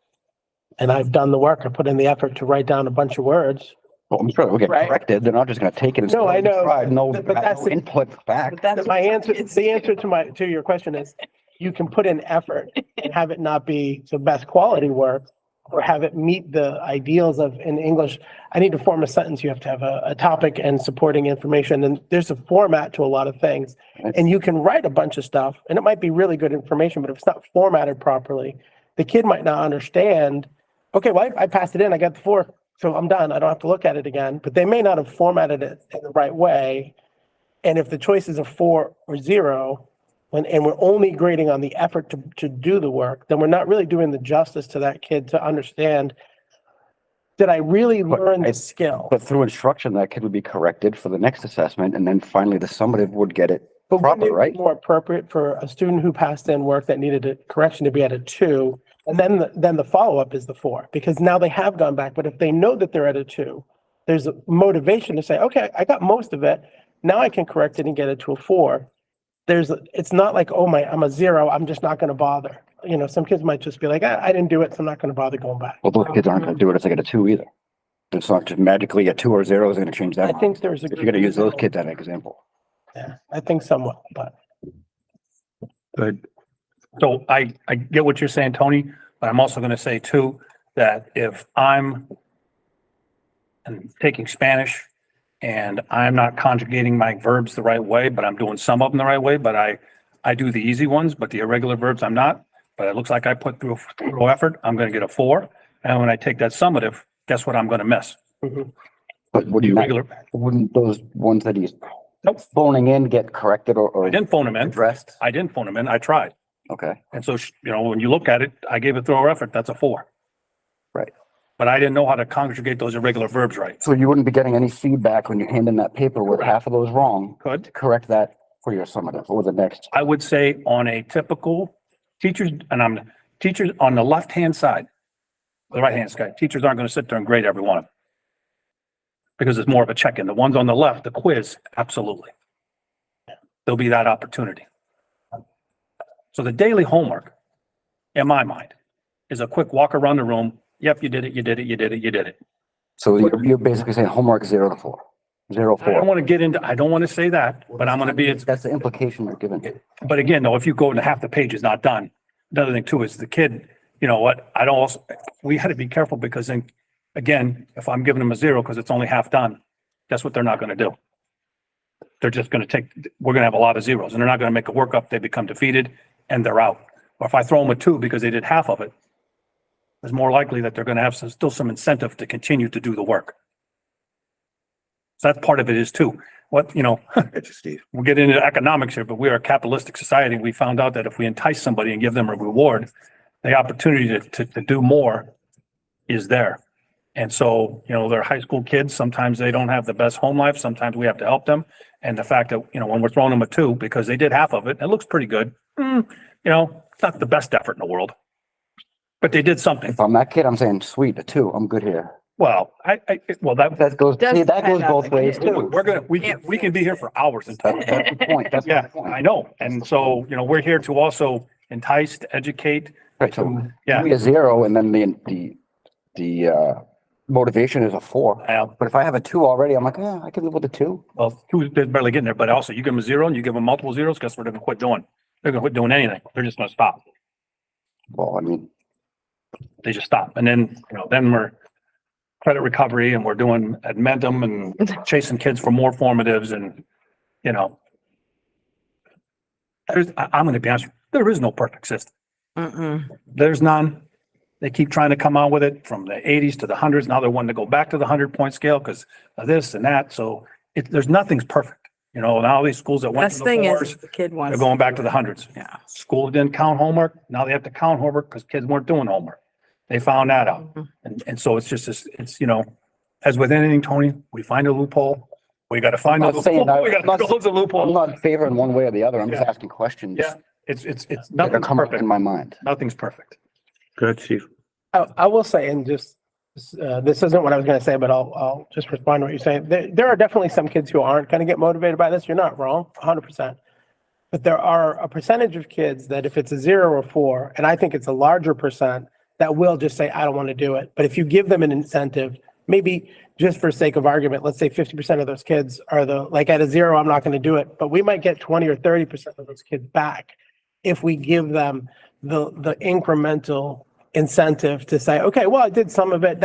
and I've done the work. I put in the effort to write down a bunch of words. Well, I'm sure they'll get Right. corrected. They're not just going to take it and No, I know. no, But that's the- input back. The answer to your question is you can put in effort and have it not be the best quality work or have it meet the ideals of in English. I need to form a sentence. You have to have a topic and supporting information. And there's a format to a lot of things. And you can write a bunch of stuff and it might be really good information, but if it's not formatted properly, the kid might not understand, okay, well, I passed it in, I got the 4. So I'm done. I don't have to look at it again, but they may not have formatted it in the right way. And if the choice is a 4 or 0, and we're only grading on the effort to do the work, then we're not really doing the justice to that kid to understand, did I really learn the skill? But through instruction, that kid would be corrected for the next assessment, and then finally the summative would get it But wouldn't proper, it right? be more appropriate for a student who passed in work that needed a correction to be at a 2, and then the follow-up is the 4, because now they have gone back. But if they know that they're at a 2, there's a motivation to say, okay, I got most of it. Now I can correct it and get it to a 4. It's not like, oh I'm a 0, I'm just not going to bother. You know, some kids might just be like, I didn't do it, so I'm not going to bother going back. Well, those kids aren't going to do it if they get a 2 either. It's not just magically a 2 or 0 is going to change that. I think there's If you're going to use those kids as an example. Yeah, I think somewhat, but. Good. So I get what you're saying, Tony, but I'm also gonna say too, that if I'm taking Spanish And I'm not conjugating my verbs the right way, but I'm doing some of them the right way, but I do the easy ones, but the irregular verbs I'm not. But it looks like I put through effort, I'm gonna get a 4. And when I take that summative, guess what I'm gonna miss? But would you, Regular. wouldn't those ones that he's phoning in get corrected or I didn't phone him in. addressed? I didn't phone him in. I tried. Okay, And so, you know, when you look at it, I gave it thorough effort. That's a 4. right. But I didn't know how to conjugate those irregular verbs right. So you wouldn't be getting any feedback when you hand in that paper with half of those wrong. Could. Correct that for your summative or the next. I would say on a typical teachers, and teachers on the left-hand side, the right-hand side, teachers aren't going to sit there and grade every one of them. Because it's more of a check-in. The ones on the left, the quiz, absolutely. There'll be that opportunity. So the daily homework, in my mind, is a quick walk around the room. Yep, you did it, you did it, you did it, you did it. So you're basically saying homework 0 to 4, 0, I don't 4. want to get into, I don't want to say that, but I'm going to be, That's the implication you're giving. but again, though, if you go into half the page is not done. Another thing too is the kid, you know what, I don't also, we had to be careful because then, again, if I'm giving them a 0 because it's only half done, guess what they're not going to do? They're just going to take, we're going to have a lot of zeros and they're not going to make a workup. They become defeated and they're out. Or if I throw them a 2 because they did half of it, it's more likely that they're going to have still some incentive to continue to do the work. So that's part of it is too. What, you know, we'll get into economics here, but we are a capitalistic society. We found out that if we entice somebody and give them a reward, the opportunity to do more is there. And so, you know, they're high school kids. Sometimes they don't have the best home life. Sometimes we have to help them. And the fact that, you know, when we're throwing them a 2 because they did half of it, it looks pretty good. You know, it's not the best effort in the world, but they did something. If I'm that kid, I'm saying, sweet, a 2, I'm good here. Well, that goes, Does see, that depend goes on both the ways kid. too. we can be here for hours and talk. That's the point. That's Yeah, the point. I know. And so, you know, we're here to also entice, to educate. Right, so Yeah. give me a 0 and then the motivation is a 4. Yeah. But if I have a 2 already, I'm like, I can live with a 2. Well, 2 is barely getting there, but also you give them a 0 and you give them multiple zeros, guess what they're gonna quit doing? They're gonna quit doing anything. They're just gonna stop. Well, I mean, They just stop. And then, you know, then we're credit recovery and we're doing Admentum and chasing kids for more formatives and, you know. I'm gonna be honest, with you, there is no perfect system. There's none. They keep trying to come out with it from the 80s to the 100s. Now they're wanting to go back to the 100-point scale because of this and that. So there's nothing's perfect. You know, now these schools that went to Best the thing fours, is the kid wants. they're going back to the hundreds. Yeah. School didn't count homework. Now they have to count homework because kids weren't doing homework. They found that out. And so it's just this, it's, you know, as with anything, Tony, we find a loophole. We got to find a I'm not saying loophole. We that- got to close the I'm loophole. not favoring one way or the other. I'm just Yeah. asking questions. Yeah, it's That are nothing's coming up perfect. in my mind. Nothing's perfect. Good, chief. I will say, and just, this isn't what I was gonna say, but I'll just respond to what you're saying. There are definitely some kids who aren't gonna get motivated by this. You're not wrong, 100%. But there are a percentage of kids that if it's a 0 or 4, and I think it's a larger percent, that will just say, I don't want to do it. But if you give them an incentive, maybe just for sake of argument, let's say 50% of those kids are like at a 0, I'm not going to do it. But we might get 20 or 30% of those kids back if we give them the incremental incentive to say, okay, well, I did some of it,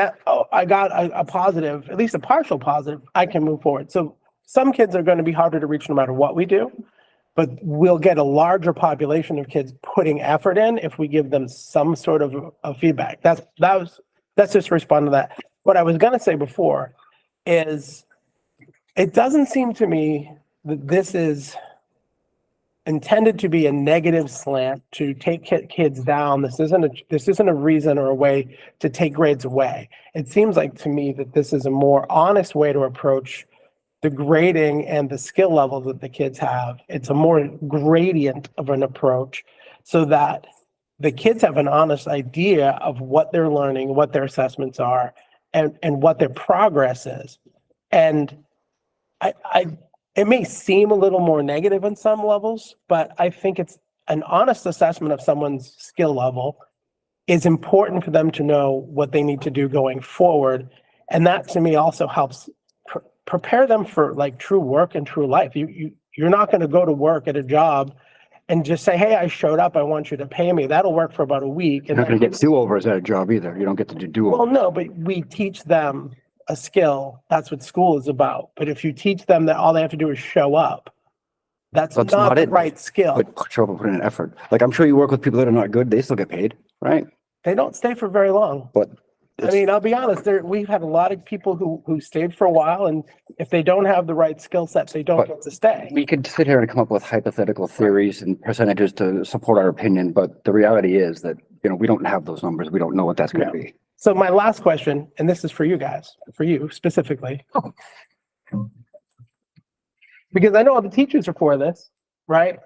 I got a positive, at least a partial positive, I can move forward. So some kids are going to be harder to reach no matter what we do, but we'll get a larger population of kids putting effort in if we give them some sort of feedback. That's just respond to that. What I was going to say before is it doesn't seem to me that this is intended to be a negative slant to take kids down. This isn't a reason or a way to take grades away. It seems like to me that this is a more honest way to approach the grading and the skill level that the kids have. It's a more gradient of an approach so that the kids have an honest idea of what they're learning, what their assessments are, and what their progress is. And it may seem a little more negative on some levels, but I think it's an honest assessment of someone's skill level is important for them to know what they need to do going forward. And that to me also helps prepare them for like true work and true life. You're not going to go to work at a job and just say, hey, I showed up, I want you to pay me. That'll work for about a week. You're not going to get do-overs at a job either. You don't get to do do-overs. Well, no, but we teach them a skill, that's what school is about. But if you teach them that all they have to do is show up, that's That's not not the it. right skill. But show up and put in an effort. Like, I'm sure you work with people that are not good, they still get paid, right? They don't stay for very long. But I mean, I'll be honest, we've had a lot of people who stayed for a while, and if they don't have the right skill set, they don't But- get to stay. we could sit here and come up with hypothetical theories and percentages to support our opinion, but the reality is that, we don't have those numbers. We don't know what that's gonna be. So my last question, and this is for you guys, for you specifically. Because I know all the teachers are for this, right?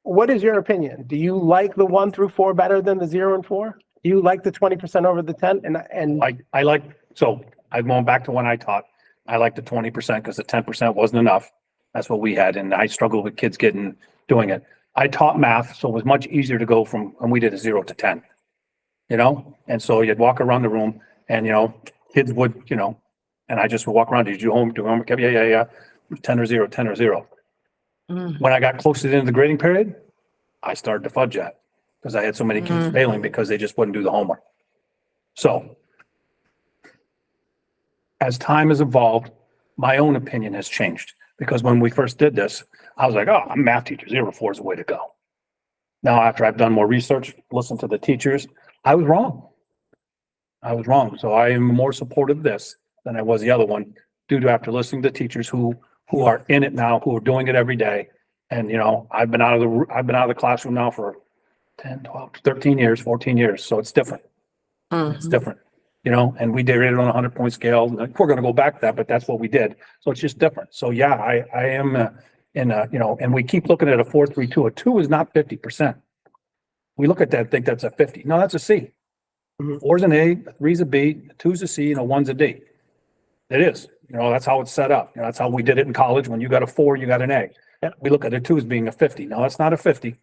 What is your opinion? Do you like the 1 through 4 better than the 0 and 4? Do you like the 20% over the 10? And I'm going back to when I taught. I like the 20% because the 10% wasn't enough. That's what we had. And I struggled with kids doing it. I taught math, so it was much easier to go from, when we did a 0 to 10. And so you'd walk around the room and, kids would, and I just would walk around. Did you do homework? Yeah. 10 or 0, 10 or 0. When I got close to the end of the grading period, I started to fudge that because I had so many kids failing because they just wouldn't do the homework. So as time has evolved, my own opinion has changed because when we first did this, I was like, oh, I'm a math teacher. 0 to 4 is the way to go. Now, after I've done more research, listened to the teachers, I was wrong. So I am more supportive of this than I was the other one due to after listening to teachers who are in it now, who are doing it every day. And, I've been out of the classroom now for 10, 12, 13 years, 14 years. So it's different. It's different, and we did it on a 100-point scale. We're going to go back to that, but that's what we did. So it's just different. So yeah, I am and we keep looking at a 4.32. A 2 is not 50%. We look at that, think that's a 50. No, that's a C. 4's an A, a 3's a B, a 2's a C, and a 1's a D. It is. That's how it's set up. That's how we did it in college. When you got a 4, you got an A. We look at a 2 as being a 50. No, that's not a 50.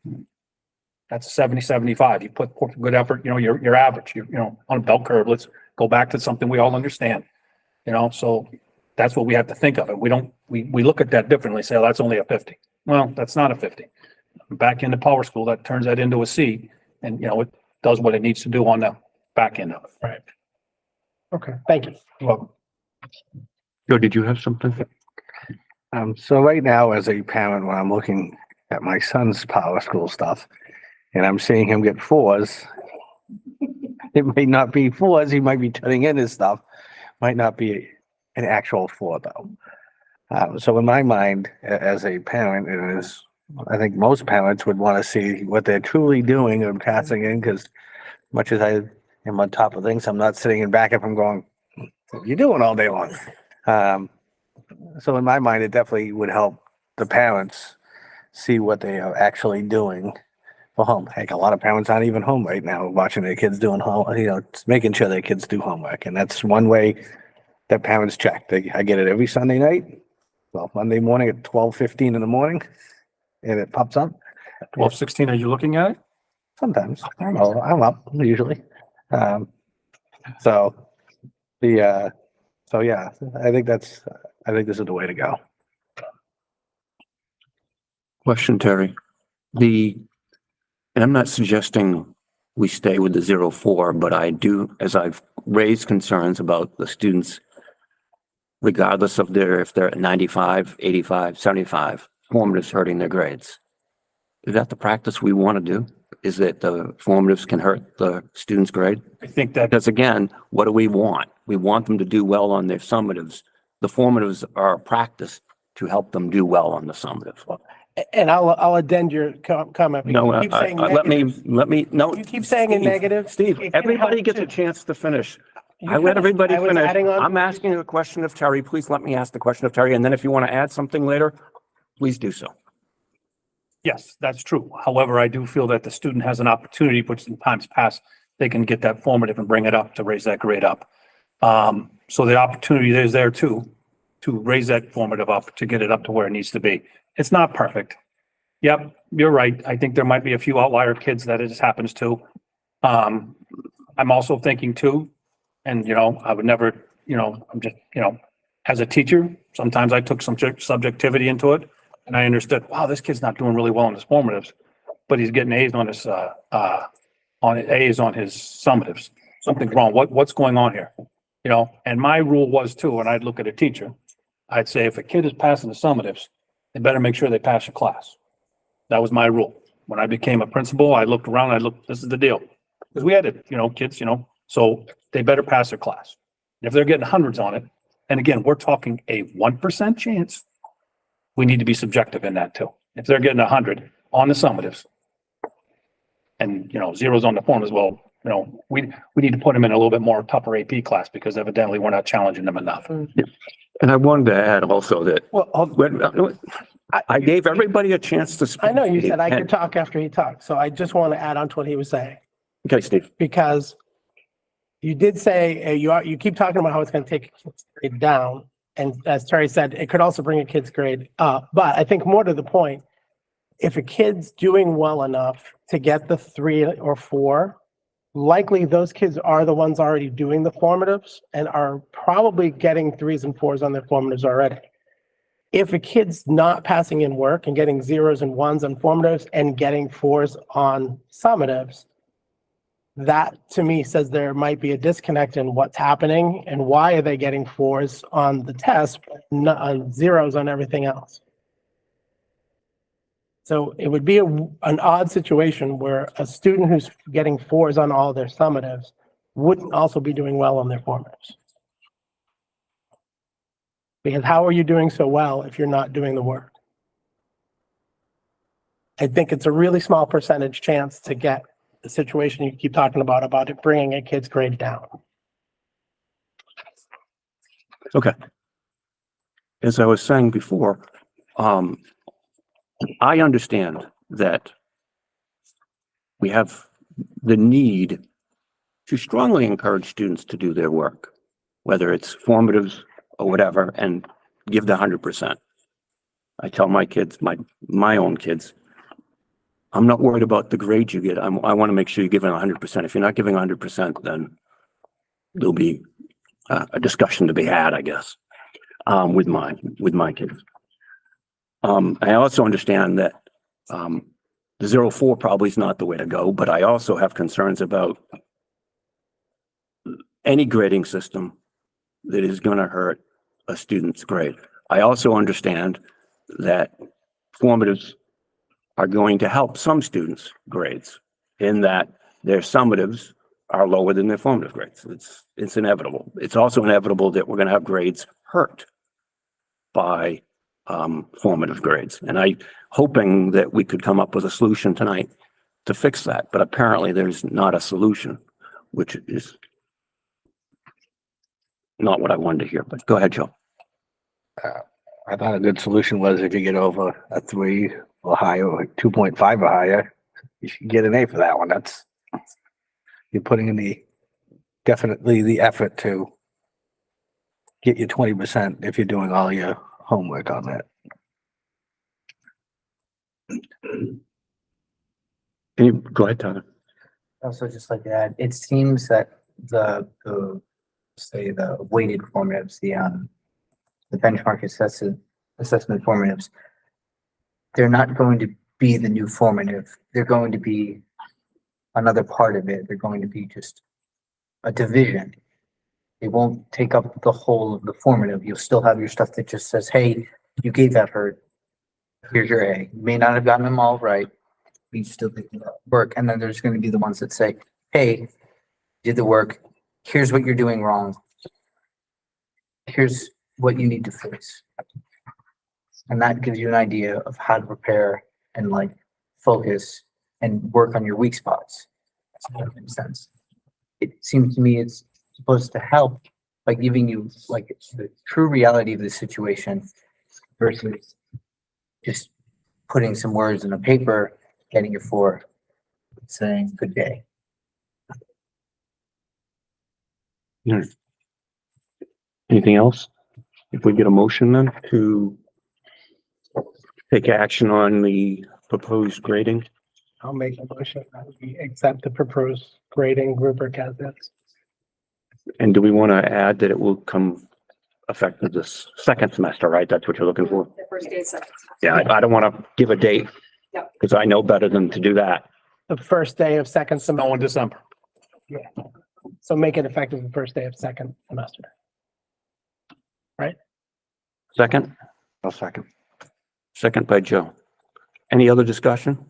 That's a 70, 75. You put good effort, you're average, on a bell curve. Let's go back to something we all understand, so that's what we have to think of it. We look at that differently, say, oh, that's only a 50. Well, that's not a 50. Back into power school, that turns that into a C and, it does what it needs to do on the back end of it. Right. Okay, thank you. Well, Joe, did you have something? So right now, as a parent, when I'm looking at my son's power school stuff, and I'm seeing him get 4s, it may not be 4s. He might be turning in his stuff. Might not be an actual 4 though. So in my mind, as a parent, it is, I think most parents would want to see what they're truly doing and passing in, because much as I am on top of things, I'm not sitting in back of him going, what are you doing all day long? So in my mind, it definitely would help the parents see what they are actually doing for home. Heck, a lot of parents aren't even home right now watching their kids doing home, making sure their kids do homework. And that's one way that parents check. I get it every Sunday night. Well, Monday morning at 12:15 in the morning, and it pops up. 12:16, are you looking at it? Sometimes. I'm up usually. So yeah, I think this is the way to go. Question, Terry. And I'm not suggesting we stay with the 0-4, but I do, as I've raised concerns about the students, regardless of if they're at 95, 85, 75, formatives hurting their grades. Is that the practice we want to do? Is that the formatives can hurt the student's grade? I think that, Because again, what do we want? We want them to do well on their summatives. The formatives are a practice to help them do well on the summatives. And I'll addend your comment. because No, you keep saying let negatives. me, You keep saying in negative. Steve, It can everybody help gets too. a chance to finish. You I let finished. everybody I was finish. adding on. I'm asking a question of Terry. Please let me ask the question of Terry. And then if you want to add something later, please do so. yes, that's true. However, I do feel that the student has an opportunity, which in times past, they can get that formative and bring it up to raise that grade up. So the opportunity is there too, to raise that formative up, to get it up to where it needs to be. It's not perfect. Yep, you're right. I think there might be a few outlier kids that it just happens to. I'm also thinking too, and I would never, I'm just, as a teacher, sometimes I took some subjectivity into it and I understood, wow, this kid's not doing really well in his formatives, but he's getting A's on his, A's on his summatives. Something's wrong. What's going on here? You know, and my rule was too, when I'd look at a teacher, I'd say if a kid is passing the summatives, they better make sure they pass your class. That was my rule. When I became a principal, I looked around, this is the deal. Because we had it, you know, kids, you know, so they better pass their class. If they're getting hundreds on it, and again, we're talking a 1% chance, we need to be subjective in that too. If they're getting 100 on the summatives and, you know, zeros on the form as well, you know, we need to put them in a little bit more tougher AP class because evidently we're not challenging them enough. And I wanted to add also that I gave everybody a chance to speak. I know you said I could talk after he talked, so I just want to add on to what he was saying. Okay, Steve. Because you did say, you keep talking about how it's going to take a kid's grade down. And as Terry said, it could also bring a kid's grade up. But I think more to the point, if a kid's doing well enough to get the 3 or 4, likely those kids are the ones already doing the formatives and are probably getting 3s and 4s on their formatives already. If a kid's not passing in work and getting 0s and 1s on formatives and getting 4s on summatives, that to me says there might be a disconnect in what's happening and why are they getting 4s on the test, but not on 0s on everything else. So it would be an odd situation where a student who's getting 4s on all their summatives wouldn't also be doing well on their formatives. Because how are you doing so well if you're not doing the work? I think it's a really small percentage chance to get the situation you keep talking about it bringing a kid's grade down. Okay. As I was saying before, I understand that we have the need to strongly encourage students to do their work, whether it's formatives or whatever, and give the 100%. I tell my kids, my own kids, I'm not worried about the grade you get. I want to make sure you're giving 100%. If you're not giving 100%, then there'll be a discussion to be had, I guess, with my kids. I also understand that the 0-4 probably is not the way to go, but I also have concerns about any grading system that is going to hurt a student's grade. I also understand that formatives are going to help some students' grades in that their summatives are lower than their formative grades. It's inevitable. It's also inevitable that we're going to have grades hurt by formative grades. And I'm hoping that we could come up with a solution tonight to fix that. But apparently there's not a solution, which is not what I wanted to hear. But go ahead, Joe. I thought a good solution was if you get over a 3 or higher, or 2.5 or higher, you should get an A for that one. That's, you're putting in definitely the effort to get your 20% if you're doing all your homework on that. Can you go ahead, Tyler? Also, just like to add, it seems that the weighted formatives, the benchmark assessment formatives, they're not going to be the new formative. They're going to be another part of it. They're going to be just a division. They won't take up the whole of the formative. You'll still have your stuff that just says, hey, you gave effort. Here's your A. You may not have gotten them all right, but you still did the work. And then there's going to be the ones that say, hey, you did the work. Here's what you're doing wrong. Here's what you need to fix. And that gives you an idea of how to prepare and like focus and work on your weak spots. That makes sense. It seems to me it's supposed to help by giving you like the true reality of the situation versus just putting some words in a paper, getting your 4, saying good day. Anything else? If we get a motion then to take action on the proposed grading? I'll make a motion that we accept the proposed grading rubric as is. And do we want to add that it will come effective this second semester, right? That's what you're looking for? The first day of second. Yeah, I don't want to give a date. Yep. Because I know better than to do that. The first day of second semester. No, in December. Yeah. So make it effective the first day of second semester. Second, I'll second. second by Joe. Any other discussion?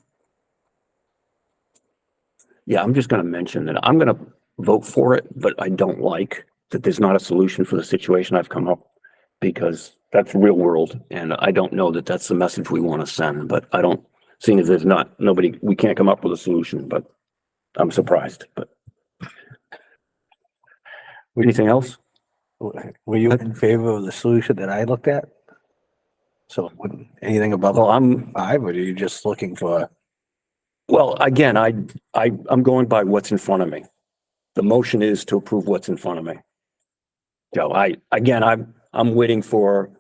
Yeah, I'm just gonna mention that I'm gonna vote for it, but I don't like that there's not a solution for the situation I've come up, because that's real world, and I don't know that that's the message we want to send, but I don't, seeing as there's not, nobody, we can't come up with a solution, but I'm surprised, but. Anything else? Were you in favor of the solution that I looked at? So wouldn't anything above Well, I'm, 5, or are you just looking for? well, again, I'm going by what's in front of me. The motion is to approve what's in front of me. Joe, I'm waiting for,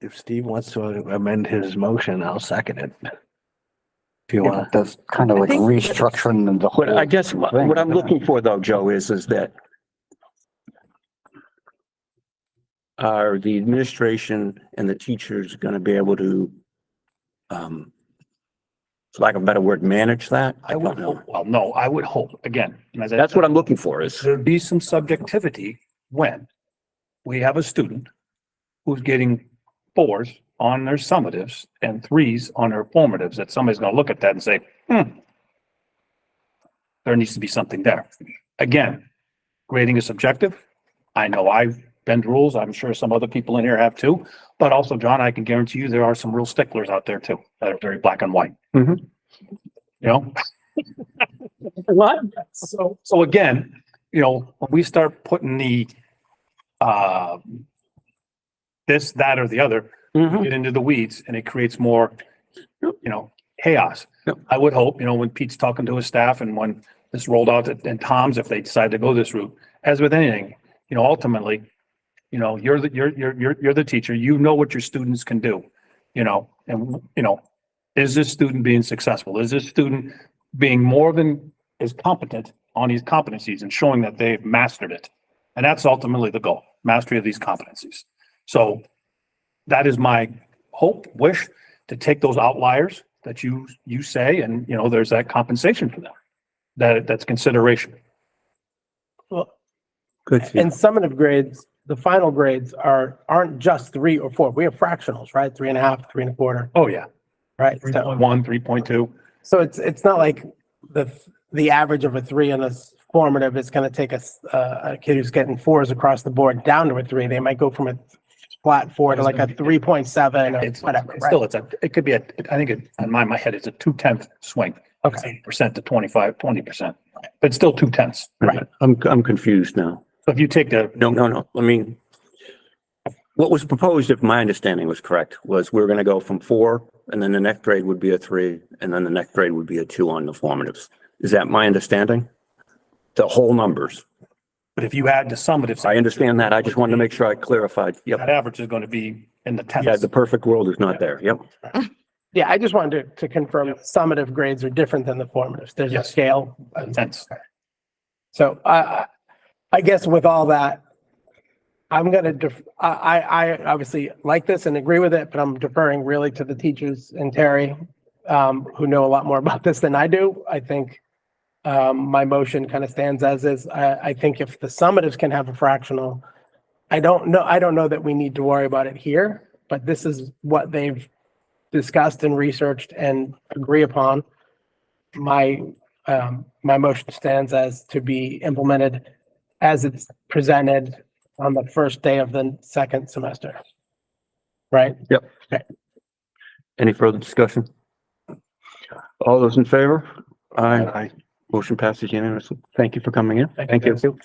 If Steve wants to amend his motion, I'll second it. If you Yeah, want. but that's kind of like restructuring the whole. but I guess what I'm looking for though, Joe, is that are the administration and the teachers going to be able to, for lack of a better word, manage that? I don't know. Well, no, I would hope, again. and as I That's said, what I'm looking for is, There'd be some subjectivity when we have a student who's getting 4s on their summatives and 3s on their formatives, that somebody's gonna look at that and say, there needs to be something there. Again, grading is subjective. I know I've bent rules. I'm sure some other people in here have too. But also, John, I can guarantee you there are some real sticklers out there too, that are very black and white. Mhm. You know? What? So again, you know, when we start putting the, this, that, or the other, Mhm. get into the weeds and it creates more, you know, chaos. Yep. I would hope, you know, when Pete's talking to his staff and when this rolled out and Tom's, if they decide to go this route, as with anything, you know, ultimately, you know, you're the teacher, you know what your students can do, you know, and, you know, is this student being successful? Is this student being more than is competent on these competencies and showing that they've mastered it? And that's ultimately the goal, mastery of these competencies. So that is my hope, wish, to take those outliers that you say, and, you know, there's that compensation for them. That's consideration. Well, good. and summative grades, the final grades aren't just 3 or 4. We have fractionals, right? 3.5, 3 1/4, Oh, yeah. right? 3.1, 3.2. So it's not like the average of a 3 in a formative is going to take a kid who's getting 4s across the board down to a 3. They might go from a flat 4 to like a 3.7 or It's whatever, right? still, it could be I think in my head, it's a 2/10 swing. Okay. 8% to 20%, but it's still 2/10. Right. I'm confused now. So if you take the, No. I mean, what was proposed, if my understanding was correct, was we were gonna go from 4, and then the next grade would be a 3, and then the next grade would be a 2 on the formatives. Is that my understanding? The whole numbers. but if you add the summatives. I understand that. I just wanted to make sure I clarified. That Yep. average is going to be in the Yeah, tens. the perfect world is not there. Yep. Yeah, I just wanted to confirm summative grades are different than the formatives. There's a Yes. scale. Tens. So I guess with all that, I'm gonna I obviously like this and agree with it, but I'm deferring really to the teachers and Terry, who know a lot more about this than I do. I think my motion kind of stands as is. I think if the summatives can have a fractional, I don't know that we need to worry about it here, but this is what they've discussed and researched and agree upon. My motion stands as to be implemented as it's presented on the first day of the second semester. Right? Yep. Okay. Any further discussion? All those in favor? Aye. Aye. Motion passes unanimously. Thank you for coming in. Thank you.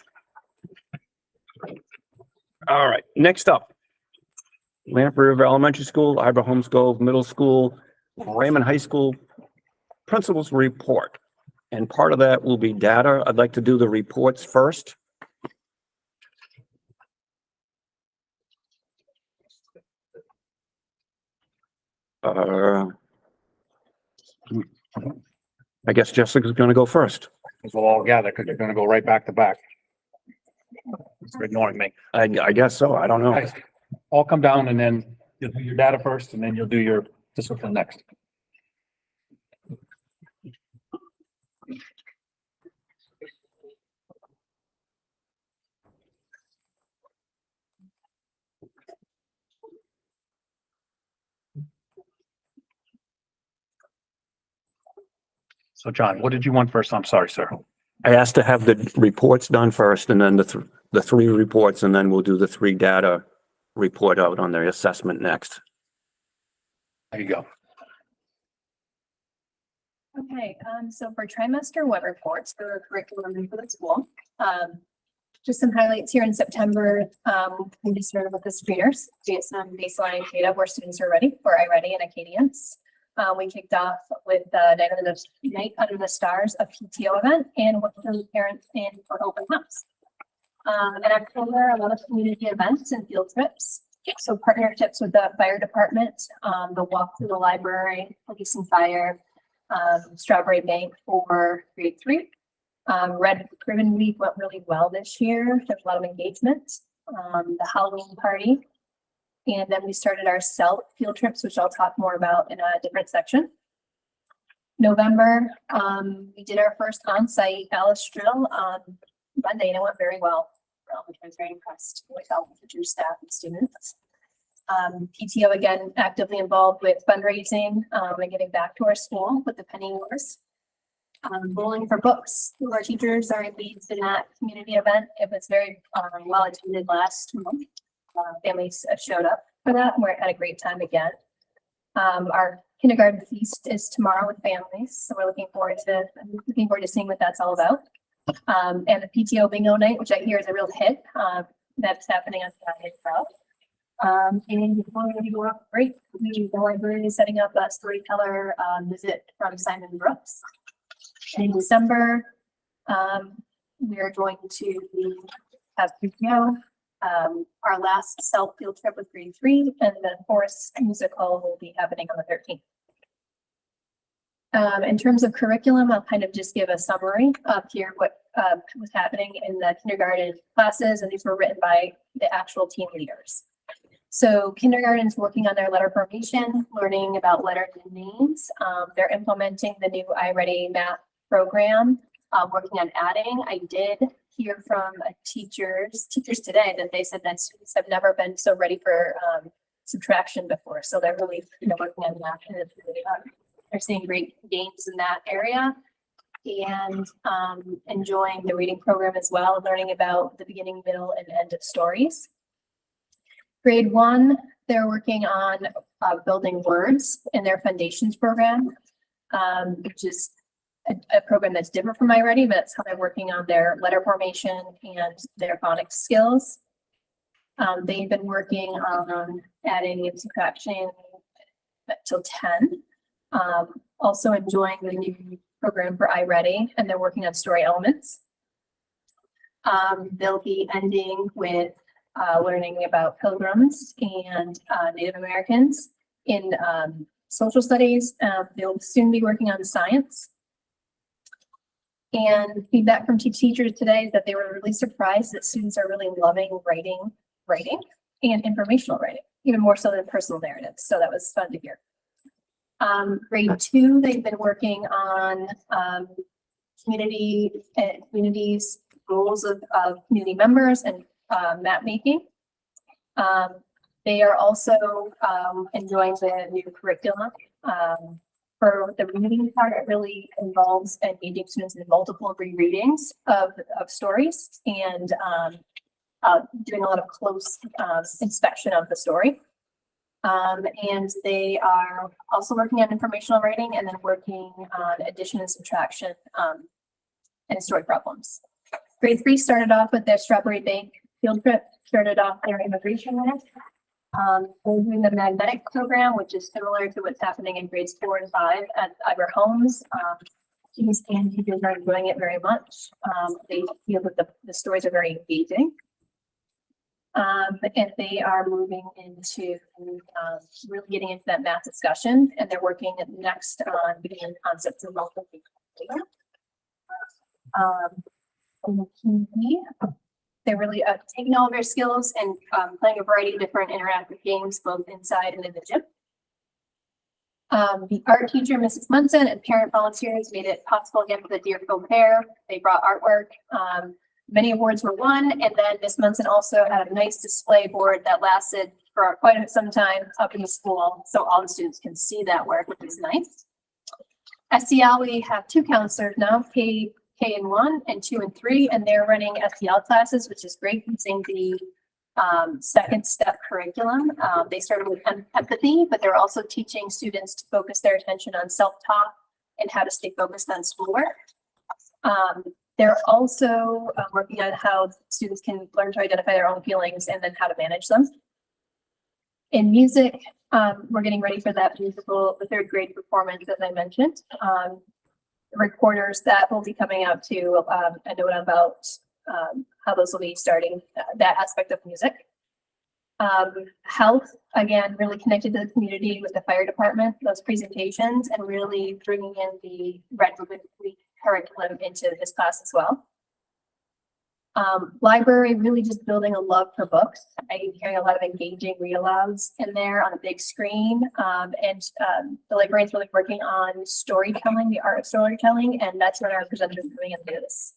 All right, next up. Lamprey River Elementary School, Ivor Holmes Grove Middle School, Raymond High School Principals Report. And part of that will be data. I'd like to do the reports first. I guess Jessica's gonna go first. Because we'll all gather, because you're going to go right back to back. You're ignoring me. I guess so. I don't know. Guys, all come down and then you'll do your data first and then you'll do your discipline next. So John, what did you want first? I'm sorry, sir. I asked to have the reports done first and then the three reports, and then we'll do the 3 data report out on the assessment next. There you go. Okay, so for trimester web reports for curriculum for the school, just some highlights here in September. We just started with the screeners, get some baseline data where students are ready for iReady and Acadians. We kicked off with the Night Under the Stars, a PTO event, and worked with parents in for open house. In October, a lot of community events and field trips. So partnerships with the fire department, the walk through the library, police and fire, Strawberry Bank for grade 3. Red Ribbon Week went really well this year. There's a lot of engagement. The Halloween party. And then we started our CELT field trips, which I'll talk more about in a different section. November, we did our first on-site Alice drill on Monday, and it went very well. I was very impressed with all the teachers, staff, and students. PTO again actively involved with fundraising and giving back to our school with the Penny Wars. Bowling for Books. Our teachers are engaged in that community event. It was very well attended last month. Families showed up for that, and we had a great time again. Our kindergarten feast is tomorrow with families, so we're looking forward to seeing what that's all about. And the PTO bingo night, which I hear is a real hit, that's happening on Friday as well. And before we go off break, the library is setting up a storyteller visit from Simon Brooks. In December, we are going to have PTO. Our last CELT field trip with grade 3, and the Forest musical will be happening on the 13th. In terms of curriculum, I'll kind of just give a summary up here what was happening in the kindergarten classes, and these were written by the actual team leaders. So kindergarten's working on their letter formation, learning about letters and names. They're implementing the new iReady math program, working on adding. I did hear from teachers today that they said that students have never been so ready for subtraction before. So they're really working on that, and it's really they're seeing great gains in that area, and enjoying the reading program as well, learning about the beginning, middle, and end of stories. Grade 1, they're working on building words in their foundations program, which is a program that's different from iReady, but it's how they're working on their letter formation and their phonics skills. They've been working on adding and subtraction till 10. Also enjoying the new program for iReady, and they're working on story elements. They'll be ending with learning about pilgrims and Native Americans in social studies. They'll soon be working on science. And feedback from teachers today is that they were really surprised that students are really loving writing and informational writing, even more so than personal narratives. So that was fun to hear. Grade 2, they've been working on communities, roles of community members and map making. They are also enjoying the new curriculum. For the reading part, it really involves engaging students in multiple rereadings of stories and doing a lot of close inspection of the story. And they are also working on informational writing and then working on addition and subtraction and story problems. Grade 3 started off with their Strawberry Bank field trip, started off their immigration with. We're doing the magnetic program, which is similar to what's happening in grades 4 and 5 at Iber Homes. Students and teachers are enjoying it very much. They feel that the stories are very engaging. And they are moving into really getting into that math discussion, and they're working next on beginning concepts of multiple data. They're really taking all of their skills and playing a variety of different interactive games, both inside and in the gym. The art teacher, Mrs. Munson, and parent volunteers made it possible again for the Deerfield Fair. They brought artwork. Many awards were won, and then Ms. Munson also had a nice display board that lasted for quite some time up in the school, so all the students can see that work, which is nice. SEL, we have two counselors now, K in 1 and 2 and 3, and they're running SEL classes, which is great using the second step curriculum. They started with empathy, but they're also teaching students to focus their attention on self-talk and how to stay focused on schoolwork. They're also working on how students can learn to identify their own feelings and then how to manage them. In music, we're getting ready for that musical, the 3rd grade performance, as I mentioned. Recorders that will be coming out to a note about how those will be starting that aspect of music. Health, again, really connected to the community with the fire department, those presentations, and really bringing in the Red Ribbon Week curriculum into this class as well. Library, really just building a love for books. I'm hearing a lot of engaging read alouds in there on a big screen. The librarian's really working on storytelling, the art of storytelling, and that's what our presenter is doing into this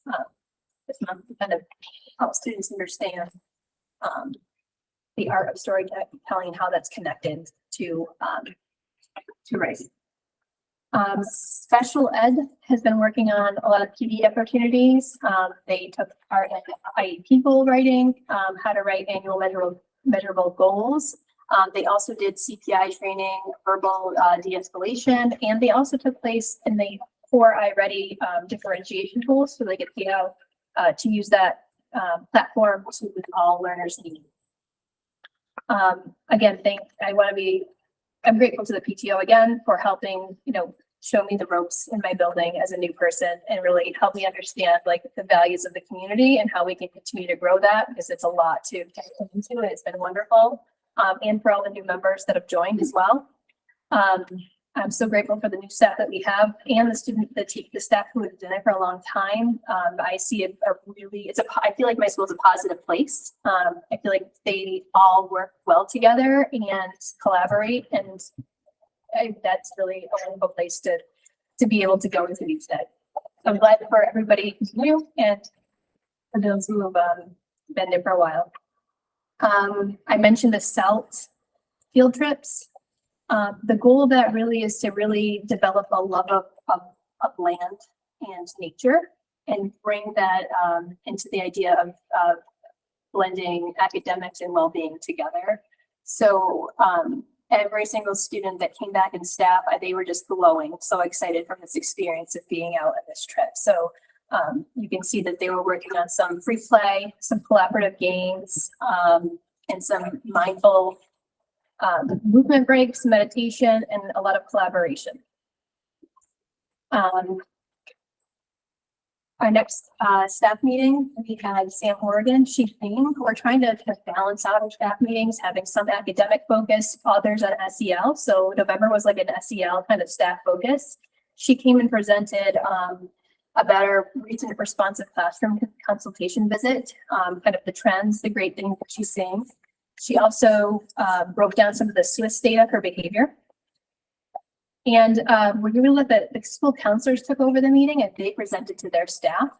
month to kind of help students understand the art of storytelling and how that's connected to writing. Special ed has been working on a lot of PD opportunities. They took part in IEP goal writing, how to write annual measurable goals. They also did CPI training, verbal de-escalation, and they also took place in the Core iReady differentiation tools, so they could see how to use that platform to all learners need. Again, I'm grateful to the PTO again for helping, show me the ropes in my building as a new person and really help me understand like the values of the community and how we can continue to grow that, because it's a lot to get into and it's been wonderful. And for all the new members that have joined as well. I'm so grateful for the new staff that we have and the staff who have been there for a long time. I see I feel like my school is a positive place. I feel like they all work well together and collaborate, and that's really a wonderful place to be able to go into each day. I'm glad for everybody who's new and for those who have been there for a while. I mentioned the SELT field trips. The goal of that really is to really develop a love of land and nature and bring that into the idea of blending academics and well-being together. So every single student that came back and staff, they were just glowing, so excited from this experience of being out on this trip. So you can see that they were working on some free play, some collaborative games, and some mindful movement breaks, meditation, and a lot of collaboration. Our next staff meeting, we had Sam Horgan. She came. We're trying to balance out our staff meetings, having some academic focus, others on SEL. So November was like an SEL kind of staff focus. She came and presented about our recent responsive classroom consultation visit, kind of the trends, the great things that she's seeing. She also broke down some of the Swiss data for behavior. And we're going to let the school counselors took over the meeting and they presented to their staff.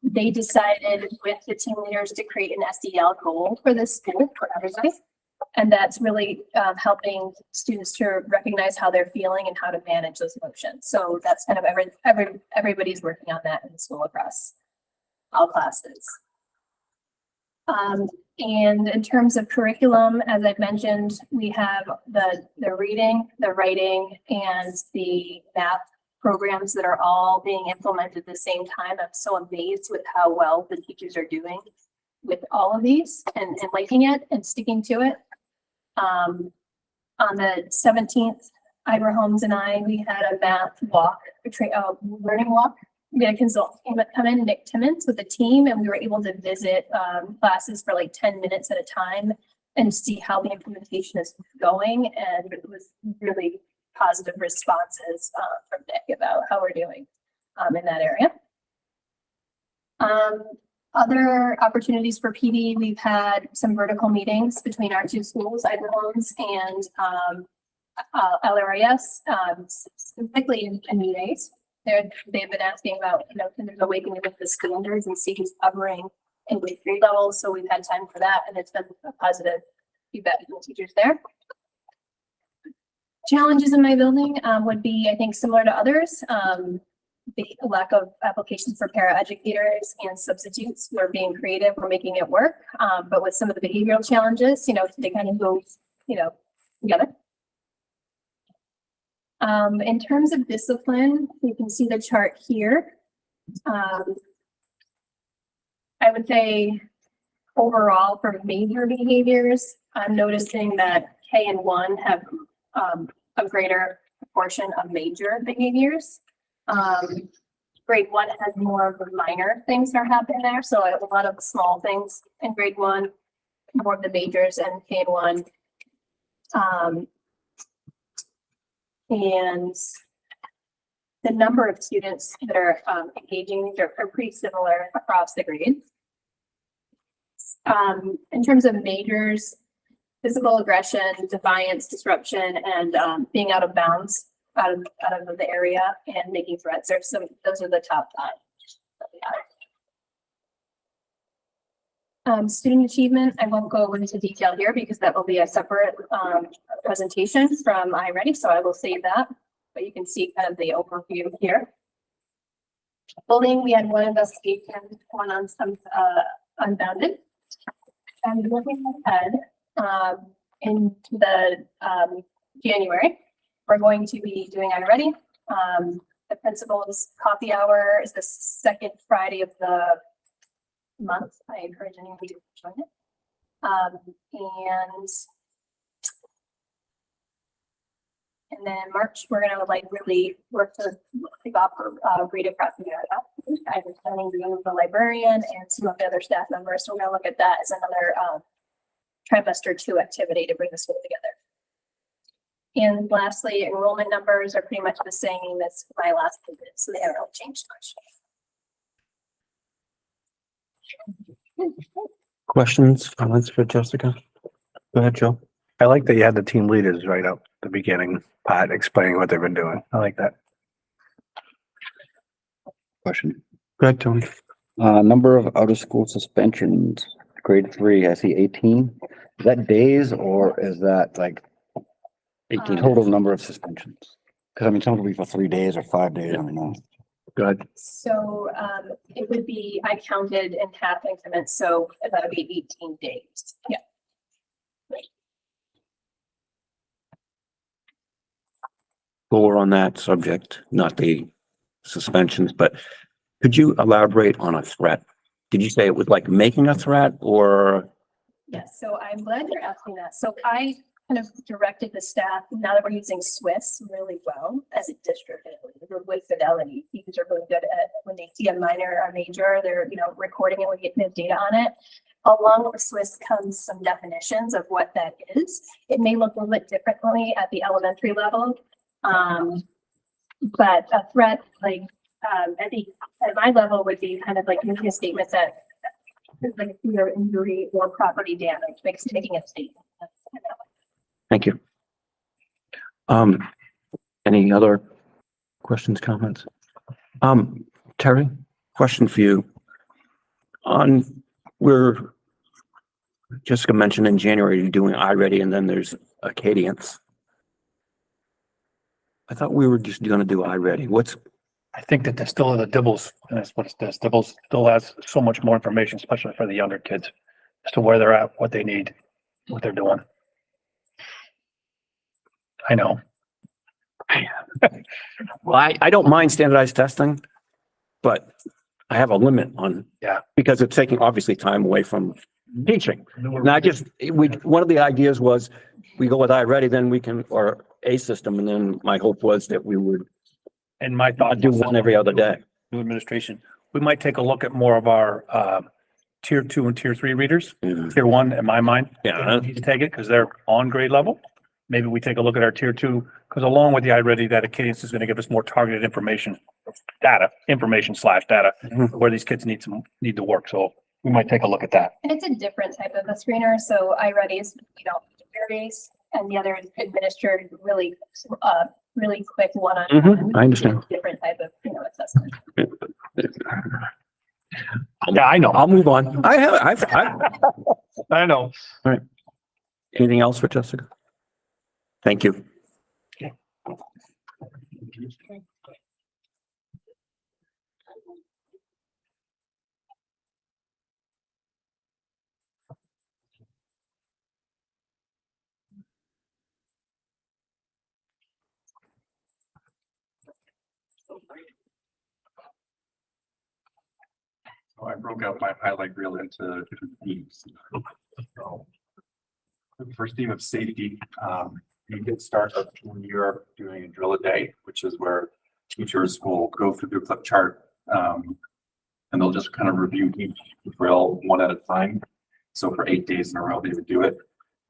They decided with the team leaders to create an SEL goal for this school for everybody. And that's really helping students to recognize how they're feeling and how to manage those emotions. So that's kind of everybody's working on that in the school across all classes. And in terms of curriculum, as I've mentioned, we have the reading, the writing, and the math programs that are all being implemented at the same time. I'm so amazed with how well the teachers are doing with all of these and liking it and sticking to it. On the 17th, Ira Holmes and we had a math walk, learning walk. We had a consultant come in, Nick Timmons, with the team, and we were able to visit classes for like 10 minutes at a time and see how the implementation is going. And it was really positive responses from Nick about how we're doing in that area. Other opportunities for PD, we've had some vertical meetings between our two schools, Ira Holmes and LRIS, specifically in new days. They've been asking about, can there's awakening with the standards and see who's covering in grade levels. So we've had time for that, and it's been a positive feedback from the teachers there. Challenges in my building would be, I think, similar to others. The lack of applications for paraeducators and substitutes. We're being creative, we're making it work. But with some of the behavioral challenges, they kind of go, together. In terms of discipline, you can see the chart here. I would say overall for major behaviors, I'm noticing that K and 1 have a greater proportion of major behaviors. Grade 1 has more of the minor things that are happening there. So a lot of small things in grade 1, more of the majors and K and 1. And the number of students that are engaging are pretty similar across the grades. In terms of majors, physical aggression, defiance, disruption, and being out of bounds, out of the area, and making threats. Those are the top 5 that we have. Student achievement, I won't go into detail here because that will be a separate presentation from iReady, so I will save that. But you can see kind of the overview here. Bullying, we had 1 investigation, 1 on some unbounded. And looking ahead into the January, we're going to be doing iReady. The principal's coffee hour is the 2nd Friday of the month. I encourage anyone to join it. And then March, we're gonna really work to kick off Read Across America. I'm planning to use the librarian and some of the other staff members. So we're gonna look at that as another trimester 2 activity to bring the school together. And lastly, enrollment numbers are pretty much the same as my last visit, so they haven't really changed much. Questions, comments for Jessica? Go ahead, Joe. I like that you had the team leaders right up the beginning part explaining what they've been doing. I like that. Question. Go ahead, Tony. Number of out of school suspensions, grade 3, I see 18. Is that days or is that like 18 total number of suspensions? Cause I mean, some will be for 3 days or 5 days, I don't know. Good. So it would be, I counted in half increments, so that would be 18 days. Yeah. More on that subject, not the suspensions, but could you elaborate on a threat? Did you say it was like making a threat or? Yes, so I'm glad you're asking that. So I kind of directed the staff, now that we're using Swiss really well as a district with Fidelity. Teachers are really good at when they see a minor or major, they're recording it, we're getting the data on it. Along with Swiss comes some definitions of what that is. It may look a little bit differently at the elementary level. But a threat at my level would be kind of like making a statement that like either injury or property damage, making a statement. Thank you. Any other questions, comments? Terry, question for you. Jessica mentioned in January you're doing iReady and then there's Acadience. I thought we were just gonna do iReady. I think that there's still the Dibbles, and that's what it does. Dibbles still has so much more information, especially for the younger kids, as to where they're at, what they need, what they're doing. I know. Well, I don't mind standardized testing, but I have a limit on, because it's taking obviously time away from teaching. Not just, one of the ideas was we go with iReady, then we can, or a system. And then my hope was that we would, and my thought, do one every other day. New administration, we might take a look at more of our tier 2 and tier 3 readers. Tier 1, in my mind, need to take it because they're on grade level. Maybe we take a look at our tier 2, because along with the iReady, that Acadience is going to give us more targeted information / data, where these kids need to work. So we might take a look at that. And it's a different type of a screener. So iReady is, based, and the other is administered really quick one-on-one. I understand. Different type of, assessment. Yeah, I know. I'll move on. I know. All right. Anything else for Jessica? Thank you. So I broke out my highlight reel into different themes. So, the first theme of safety, you get started when you're doing a drill a day, which is where teachers will go through the flip chart, and they'll just kind of review each drill one at a time. So for 8 days in a row, they would do it.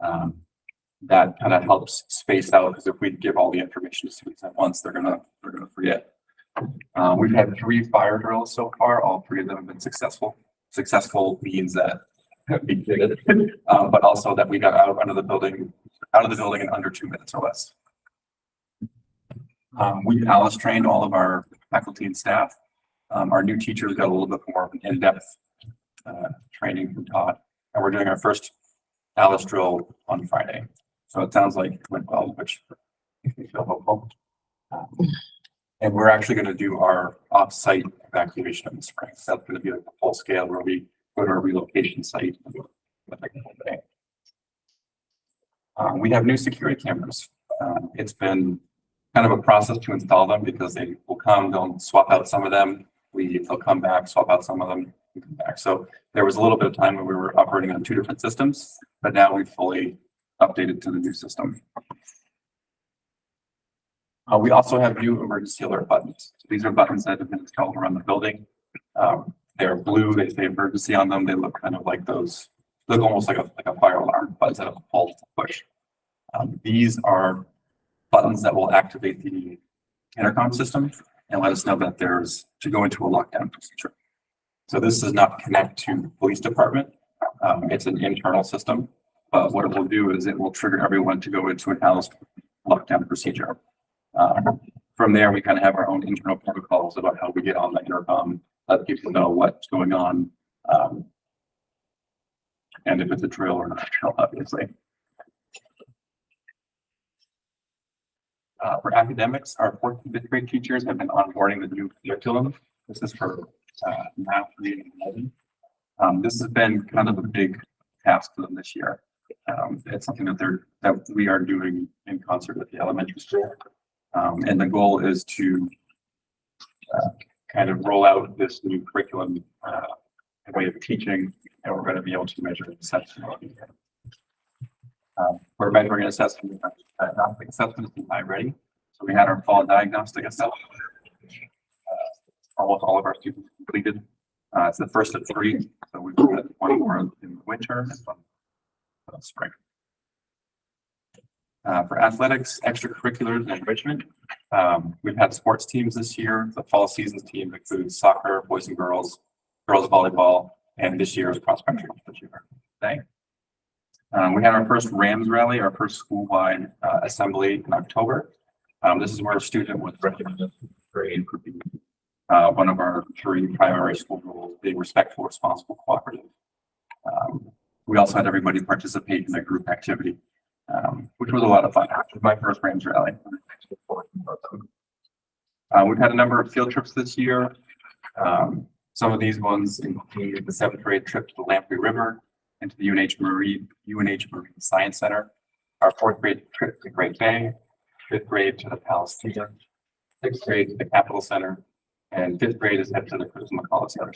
That kind of helps space out, because if we give all the information to students at once, they're gonna forget. We've had 3 fire drills so far. All 3 of them have been successful. Successful means that we did it, but also that we got out of the building in under 2 minutes or less. We've Alice trained all of our faculty and staff. Our new teachers got a little bit more of an in-depth training from Todd, and we're doing our first Alice drill on Friday. So it sounds like it went well, which makes me feel hopeful. And we're actually going to do our off-site evacuation in the spring. So that's going to be like a full scale where we go to a relocation site. We have new security cameras. It's been kind of a process to install them, because they will come, they'll swap out some of them. They'll come back, swap out some of them, and come back. So there was a little bit of time when we were operating on 2 different systems, but now we've fully updated to the new system. We also have new emergency alert buttons. So these are buttons that have been installed around the building. They're blue, they say emergency on them. They look kind of like those, look almost like a fire alarm, but instead of a pull, it's a push. These are buttons that will activate the intercom system and let us know that there's to go into a lockdown procedure. So this does not connect to the police department. It's an internal system, but what it will do is it will trigger everyone to go into an Alice lockdown procedure. From there, we kind of have our own internal protocols about how we get on the intercom, let people know what's going on, and if it's a drill or not a drill, obviously. For academics, our 4th and 5th grade teachers have been onboarding the new curriculum. This is for math, reading, and writing. This has been kind of a big task for them this year. It's something that we are doing in concert with the elementary school. And the goal is to kind of roll out this new curriculum way of teaching, and we're going to be able to measure assessment. We're measuring assessment, diagnostic assessment is ready. So we had our fall diagnostic assessment. Almost all of our students completed. It's the first of 3. So we've got 1 more in the winter and 1 in the spring. For athletics, extracurriculars, and enrichment, we've had sports teams this year. The fall season team includes soccer, boys and girls, girls volleyball, and this year's cross country, which you heard today. We had our first Rams rally, our first school-wide assembly in October. This is where a student was recommended grade for being one of our 3 primary school rules: being respectful, responsible, cooperative. We also had everybody participate in a group activity, which was a lot of fun. It was my first Rams rally. We've had a number of field trips this year. Some of these ones include the 7th grade trip to the Lamprey River and to the UNH Marine Science Center. Our 4th grade trip to Great Bay, 5th grade to the Palace Theater, 6th grade to the Capitol Center, and 5th grade is headed to the Crystal McCullough Center.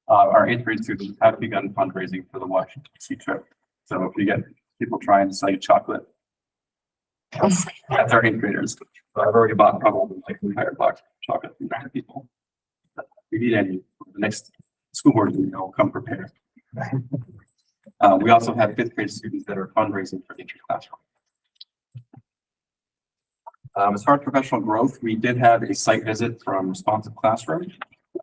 Our 8th grade students have begun fundraising for the Washington DC trip. So if you get people trying to sell you chocolate, that's our 8th graders. So I've already bought probably like an entire box of chocolate from other people. If you need any, the next school board meeting, will come prepared. We also have 5th grade students that are fundraising for each classroom. As far as professional growth, we did have a site visit from Responsive Classroom.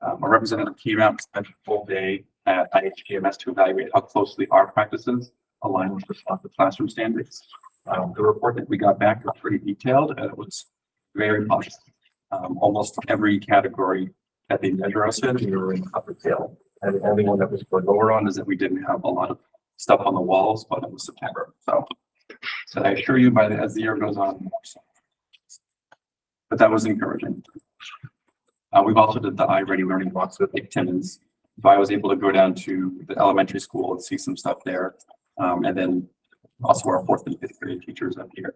A representative came out and spent a full day at IHTMS to evaluate how closely our practices align with Responsive Classroom standards. The report that we got back was pretty detailed, and it was very positive. Almost every category that they measure us in, we were in the upper tail. And the only one that was lower on is that we didn't have a lot of stuff on the walls, but it was September. So I assure you, as the year goes on, more so. but that was encouraging. We've also did the iReady learning walks with Nick Timmons. So I was able to go down to the elementary school and see some stuff there. And then also our 4th and 5th grade teachers up here,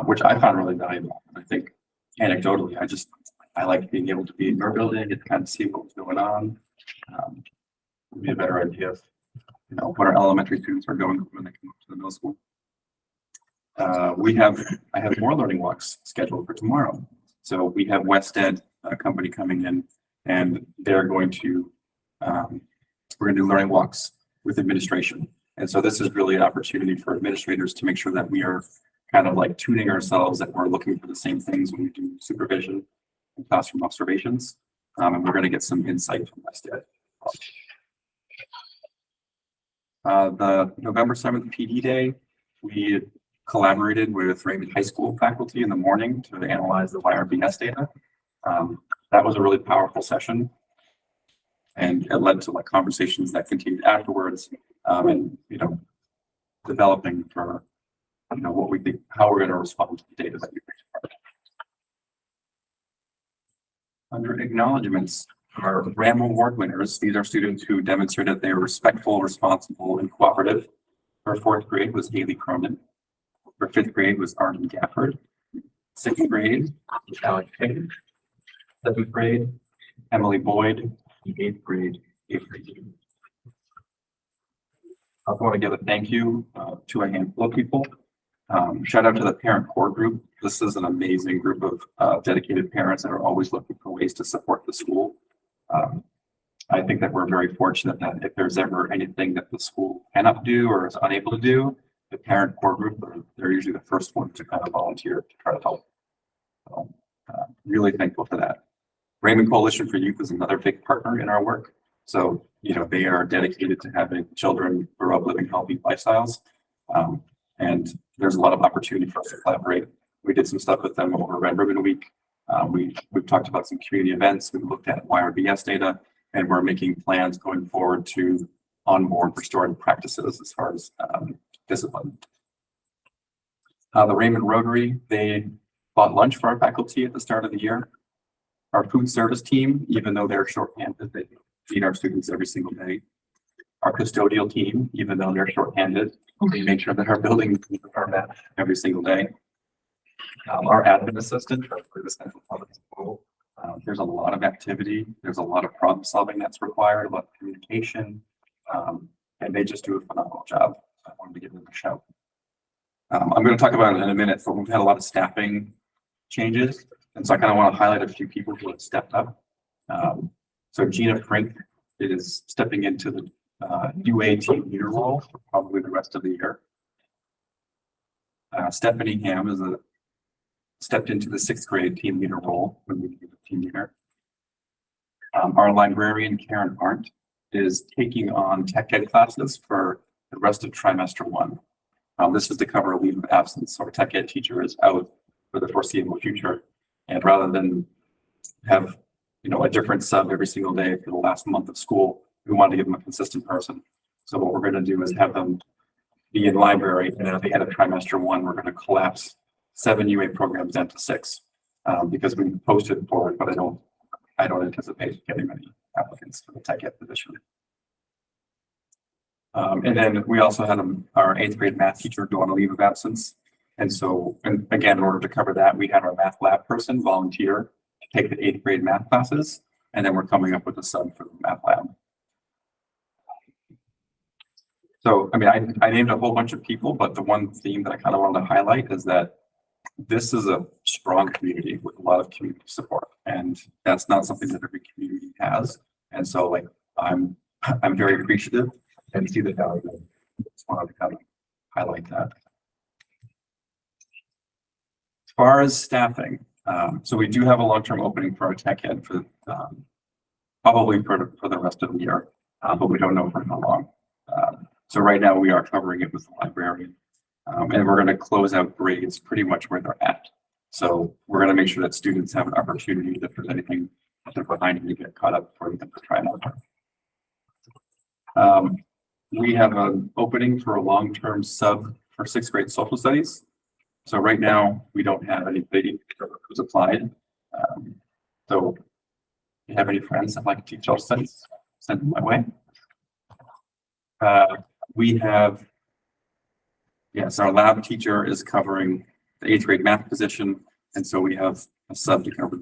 which I found really valuable. I think anecdotally, I like being able to be in our building and kind of see what was going on. Give me a better idea of, what our elementary students are going through when they come up to the middle school. I have more learning walks scheduled for tomorrow. So we have Wested company coming in, and they're going to, we're going to do learning walks with administration. And so this is really an opportunity for administrators to make sure that we are kind of like tuning ourselves, that we're looking for the same things when we do supervision and classroom observations. And we're going to get some insight from Wested. The November 7th PD Day, we collaborated with Raymond High School faculty in the morning to analyze the YRBS data. That was a really powerful session, and it led to like conversations that continued afterwards, and developing for what we think, how we're going to respond to the data that we bring. Under acknowledgements, our RAM Award winners, these are students who demonstrated they were respectful, responsible, and cooperative. Our 4th grade was Haley Cronin. Our 5th grade was Arden Gafford. 6th grade was Alex Payton. 7th grade, Emily Boyd. 8th grade, Avery Dean. I want to give a thank you to a handful of people. Shout out to the parent core group. This is an amazing group of dedicated parents that are always looking for ways to support the school. I think that we're very fortunate that if there's ever anything that the school cannot do or is unable to do, the parent core group, they're usually the first one to kind of volunteer to try to help. So, really thankful for that. Raymond Coalition for Youth is another big partner in our work. So, they are dedicated to having children grow up living healthy lifestyles. And there's a lot of opportunity for us to collaborate. We did some stuff with them over Red Ribbon Week. We've talked about some community events. We've looked at YRBS data, and we're making plans going forward to onboard restorative practices as far as discipline. The Raymond Rotary, they bought lunch for our faculty at the start of the year. Our food service team, even though they're shorthanded, they feed our students every single day. Our custodial team, even though they're shorthanded, they make sure that our buildings are met every single day. Our admin assistant for the Central Public School, there's a lot of activity. There's a lot of problem solving that's required, a lot of communication, and they just do a phenomenal job. I wanted to give them a shout. I'm going to talk about it in a minute, but we've had a lot of staffing changes. And so I kind of want to highlight a few people who have stepped up. So Gina Frink is stepping into the UA team leader role for probably the rest of the year. Stephanie Ham is stepped into the 6th grade team leader role when we became a team leader. Our librarian, Karen Arndt, is taking on tech ed classes for the rest of trimester 1. This is to cover a leave of absence. Our tech ed teacher is out for the foreseeable future. And rather than have, a different sub every single day for the last month of school, we want to give them a consistent person. So what we're going to do is have them be in library, and at the end of trimester 1, we're going to collapse 7 UA programs down to 6, because we posted for it, but I don't anticipate getting many applicants for the tech ed position. And then we also had our 8th grade math teacher go on a leave of absence. And so, and again, in order to cover that, we had our math lab person volunteer to take the 8th grade math classes, and then we're coming up with a sub for the math lab. So, I mean, I named a whole bunch of people, but the one theme that I kind of wanted to highlight is that this is a strong community with a lot of community support, and that's not something that every community has. And so, like, I'm very appreciative and see the value. Just wanted to kind of highlight that. As far as staffing, so we do have a long-term opening for our tech ed for probably for the rest of the year, but we don't know for how long. So right now we are covering it with the librarian, and we're going to close out grades pretty much where they're at. So we're going to make sure that students have an opportunity, if there's anything that they're behind, to get caught up for them to try out. We have an opening for a long-term sub for 6th grade social studies. So right now, we don't have anybody who's applied. So if you have any friends that like to teach health studies, send them my way. We have, yes, our lab teacher is covering the 8th grade math position, and so we have a sub to cover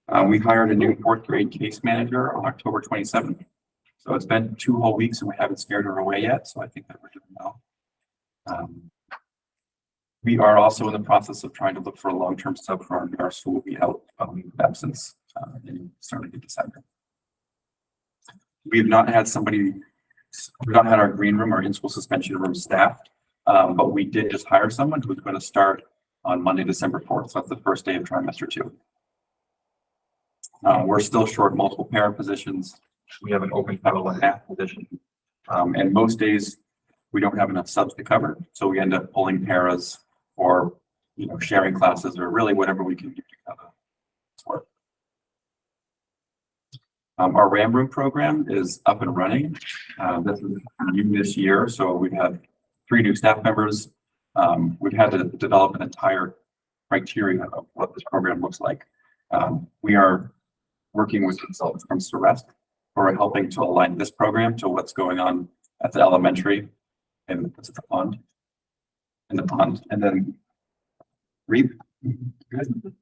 that. We hired a new 4th grade case manager on October 27th. So it's been 2 whole weeks and we haven't scared her away yet, so I think that we're doing well. We are also in the process of trying to look for a long-term sub for our school will be out of leave of absence in starting in December. We have not had our green room or in-school suspension room staffed, but we did just hire someone who's going to start on Monday, December 4th. So that's the first day of trimester 2. We're still short multiple para positions. We have an open pedal and half position. And most days we don't have enough subs to cover. So we end up pulling paras or, sharing classes or really whatever we can do to cover this work. Our RAM room program is up and running. This is new this year. So we've had 3 new staff members. We've had to develop an entire criteria of what this program looks like. We are working with consultants from Cerest who are helping to align this program to what's going on at the elementary and what's at the pond. In the pond, and then REAP. Good.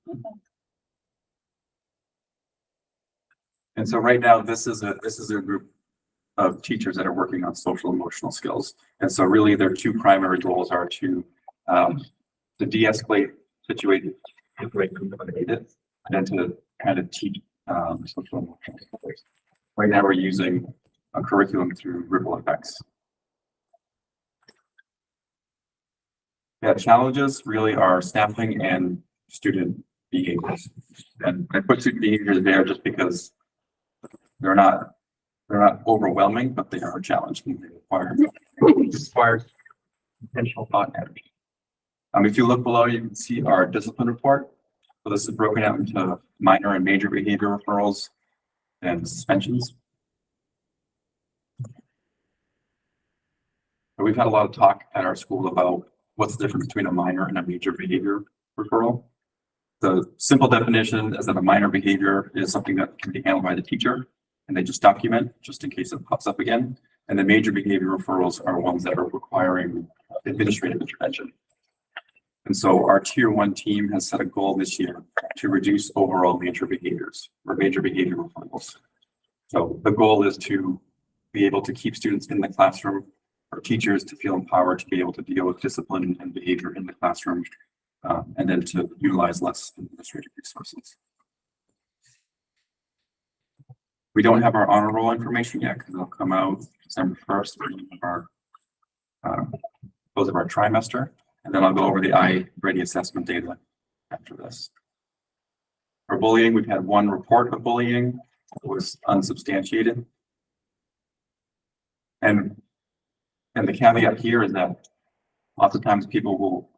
And so right now, this is a group of teachers that are working on social emotional skills. And so really their 2 primary goals are to de-escalate situations and to kind of teach social emotional skills. Right now we're using a curriculum through Ripple Effects. Yeah, challenges really are staffing and student behaviors. And I put student behaviors there just because they're not overwhelming, but they are challenging. They require intentional thought and energy. If you look below, you can see our discipline report. So this is broken out into minor and major behavior referrals and suspensions. But we've had a lot of talk at our school about what's the difference between a minor and a major behavior referral. The simple definition is that a minor behavior is something that can be handled by the teacher and they just document just in case it pops up again. And the major behavior referrals are ones that are requiring administrative intervention. And so our tier 1 team has set a goal this year to reduce overall major behaviors or major behavior referrals. So the goal is to be able to keep students in the classroom, for teachers to feel empowered to be able to deal with discipline and behavior in the classroom, and then to utilize less administrative resources. We don't have our honor roll information yet because it'll come out December 1st for our close of our trimester, and then I'll go over the iReady assessment data after this. For bullying, we've had 1 report of bullying. It was unsubstantiated. And the caveat here is that lots of times people will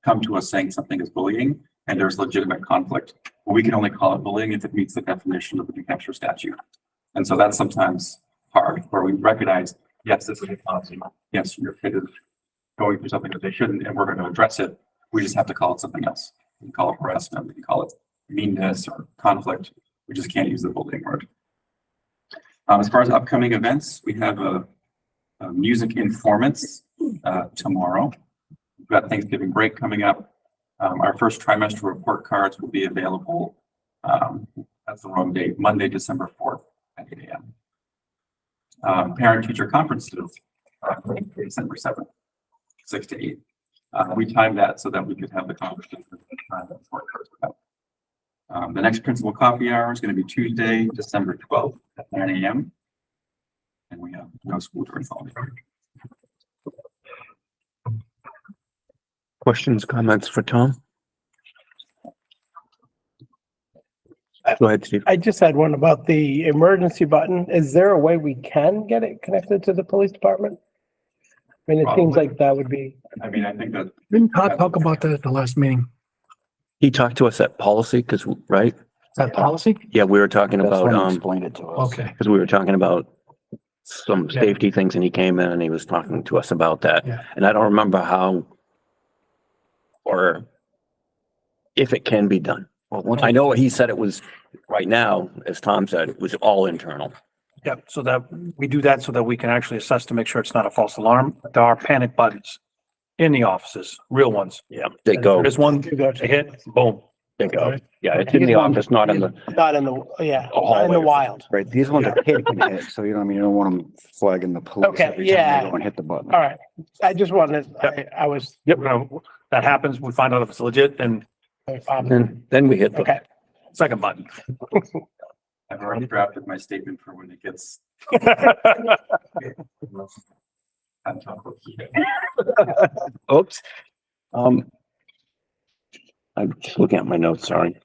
come to us saying something is bullying and there's legitimate conflict. But we can only call it bullying if it meets the definition of the New Hampshire statute. And so that's sometimes hard, where we recognize, yes, this is a policy. Yes, your kid is going through something that they shouldn't, and we're going to address it. We just have to call it something else. We can call it harassment, we can call it meanness or conflict. We just can't use the bullying word. As far as upcoming events, we have a music informants tomorrow. We've got Thanksgiving break coming up. Our first trimester report cards will be available. That's the wrong date, Monday, December 4th at 8 a.m. Parent teacher conferences, December 7th, 6 to 8. We timed that so that we could have the conferences at the report cards out. The next principal coffee hour is going to be Tuesday, December 12th at 9 a.m. And we have no school during holiday. Questions, comments for Tom? Go ahead, Steve. I just had one about the emergency button. Is there a way we can get it connected to the police department? I mean, it seems Probably. like that would be. I mean, I think that Didn't Todd talk about that at the last meeting? He talked to us at policy, because, right? Is that policy? Yeah, we were talking That's about, when he explained it to us. Okay. because we were talking about some Yeah. safety things and he came in and he was talking to us about that. Yeah. And I don't remember how or if it can be done. I know he said it was, right now, as Tom said, it was all internal. Yep, so that we do that so that we can actually assess to make sure it's not a false alarm. There are panic buttons in the offices, real ones. Yeah, they go, There's one, they hit, boom. they go. Yeah, it's in the office, not in the, Not in the, yeah, A not in the hallway. wild. Right, these ones are kid can hit, so you know, what I mean, you don't want them flagging the police Okay, every time yeah. they go and hit the button. All right. I just wanted, I was, Yep, no, that happens. We find out if it's legit and then we hit the, okay. second button. I've already drafted my statement for when it gets. on top of it. oops. I'm just looking at my notes, sorry.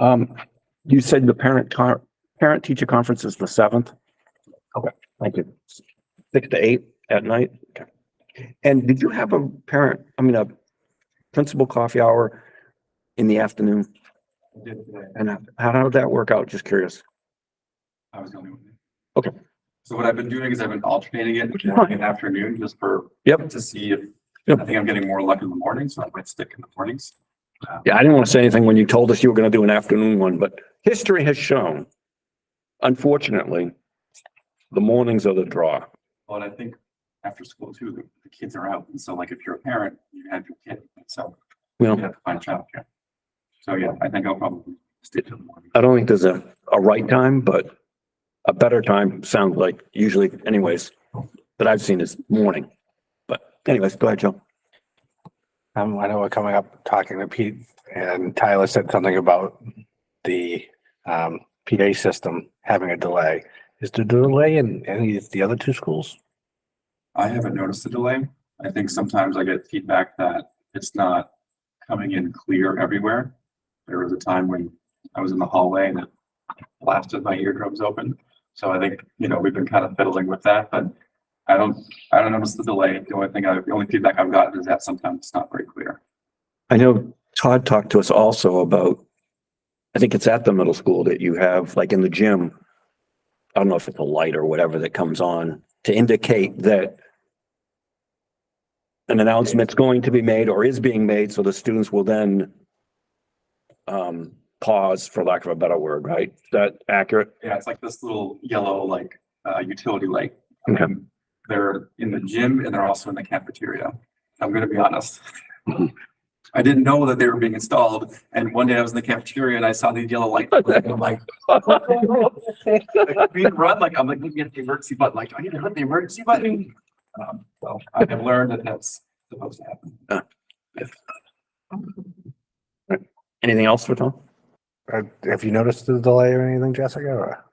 You said the parent teacher conference is the 7th? Okay, thank you. 6 to 8 at night? Okay. And did you have a a principal coffee hour in the afternoon? I did today. And how did that work out? Just curious. I was the only one. Okay. So what I've been doing is I've been alternating it is morning and afternoon just for, Yep. to see if, Yep. I think I'm getting more luck in the morning, so I might stick in the mornings. Yeah, I didn't want to say anything when you told us you were going to do an afternoon one, but history has shown, unfortunately, the mornings are the draw. Well, and I think after school too, the kids are out. And so like if you're a parent, you have your kid, so You you know, have to find childcare. So yeah, I think I'll probably stay till the morning. I don't think there's a right time, but a better time sounds like usually anyways, that I've seen is morning. But anyways, go ahead, Joe. I know we're coming up talking to Pete, and Tyler said something about the PA system having a delay. Is the delay in any of the other two schools? I haven't noticed a delay. I think sometimes I get feedback that it's not coming in clear everywhere. There was a time when I was in the hallway and it blasted my eardrums open. So I think, we've been kind of fiddling with that, but I don't notice the delay. The only feedback I've gotten is that sometimes it's not very clear. I know Todd talked to us also about, I think it's at the middle school that you have, like in the gym, I don't know if it's a light or whatever that comes on to indicate that an announcement's going to be made or is being made, so the students will then pause, for lack of a better word, right? Is that accurate? Yeah, it's like this little yellow, utility light. Okay. They're in the gym and they're also in the cafeteria. I'm gonna be honest. I didn't know that they were being installed, and one day I was in the cafeteria and I saw these yellow lights. And I'm like, we run, I'm like looking at the emergency button, like, do I need to hit the emergency button? So I have learned that that's supposed to happen. Anything else for Tom? Have you noticed the delay or anything, Jessica, or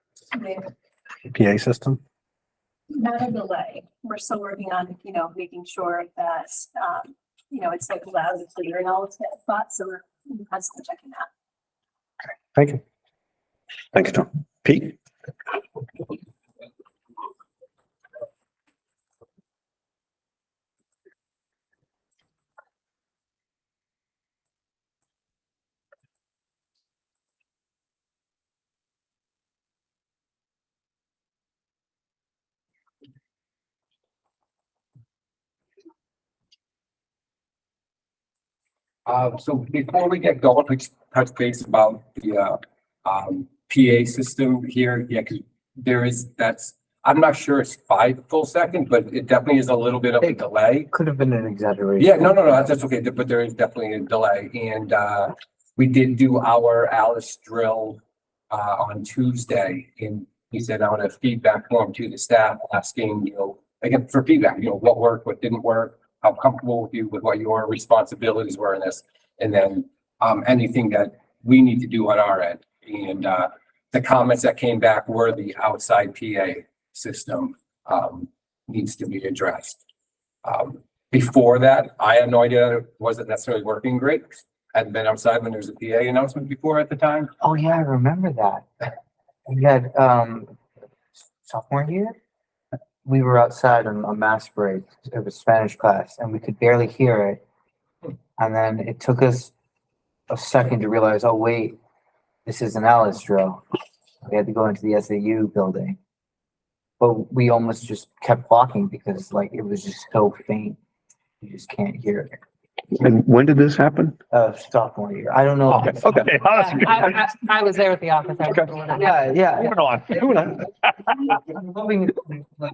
PA system? Not a delay. We're still working on, making sure that, it's like loud and clear in all of the spots. So we're constantly checking that. Thank you. Thanks, Tom. Pete? So before we get going, let's touch base about the PA system here. Yeah, because I'm not sure it's 5 full seconds, but it definitely is a little bit of a delay. Could have been an exaggeration. Yeah, no, that's okay, but there is definitely a delay. And we did do our Alice drill on Tuesday, and he sent out a feedback form to the staff asking, again, for feedback, what worked, what didn't work, how comfortable with you with what your responsibilities were in this, and then anything that we need to do on our end. And the comments that came back were the outside PA system needs to be addressed. Before that, I had no idea it wasn't necessarily working great. Hadn't been outside when there was a PA announcement before at the time. Oh yeah, I remember that. We had sophomore year, we were outside on a mass break. It was Spanish class, and we could barely hear it. And then it took us a second to realize, oh wait, this is an Alice drill. We had to go into the SAU building, but we almost just kept walking because it was just so faint. You just can't hear it. And when did this happen? Sophomore year. I don't know. Okay. I was there at the office. Yeah. Moving on. I'm hoping, like,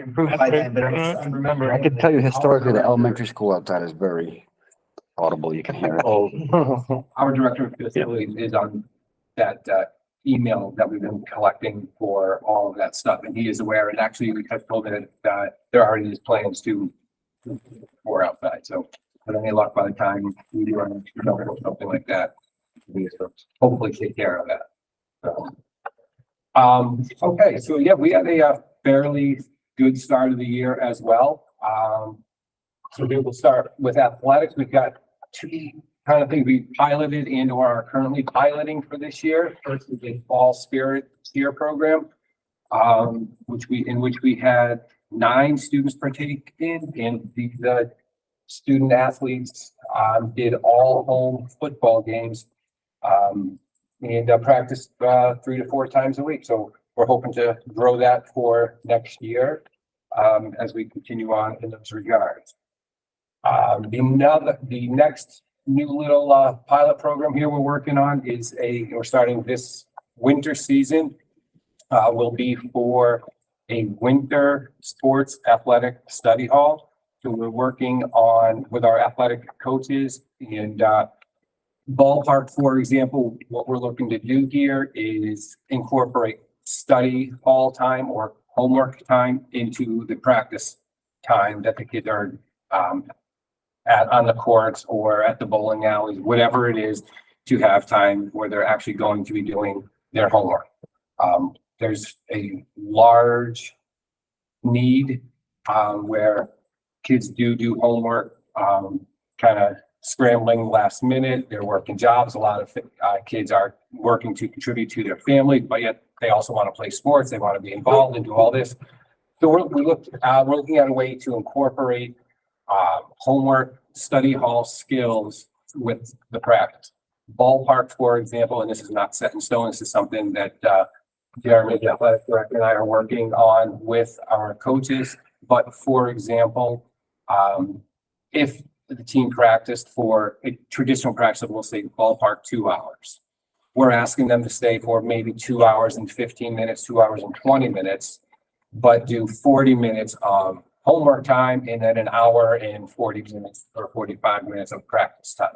improve by then, but I'm remembering. I can tell you historically, the elementary school outside is very audible. You can hear it. Oh. Our director of facilities is on that, email that we've been collecting for all of that stuff, and he is aware, and actually we have told him that there already is plans to for outside, so with any luck by the time we do run or something like that, we hopefully take care of that. So, okay, so yeah, we had a fairly good start of the year as well. So we will start with athletics. We've got two kind of things we piloted and or are currently piloting for this year. First is a fall spirit cheer program, in which we had 9 students partake in, and the student athletes did all home football games and practiced 3 to 4 times a week. So we're hoping to grow that for next year as we continue on in those regards. The next new little pilot program here we're working on is we're starting this winter season, will be for a winter sports athletic study hall. So we're working on with our athletic coaches and ballpark, for example. What we're looking to do here is incorporate study hall time or homework time into the practice time that the kids are on the courts or at the bowling alleys, whatever it is, to have time where they're actually going to be doing their homework. There's a large need where kids do homework, kind of scrambling last minute. They're working jobs. A lot of kids are working to contribute to their family, but yet they also want to play sports. They want to be involved and do all this. So we're looking at a way to incorporate homework, study hall skills with the practice. Ballpark, for example, and this is not set in stone. This is something that Jeremy, the athletic director, and I are working on with our coaches. But for example, if the team practiced for a traditional practice of, we'll say, ballpark 2 hours, we're asking them to stay for maybe 2 hours and 15 minutes, 2 hours and 20 minutes, but do 40 minutes of homework time and then an hour and 40 minutes or 45 minutes of practice time.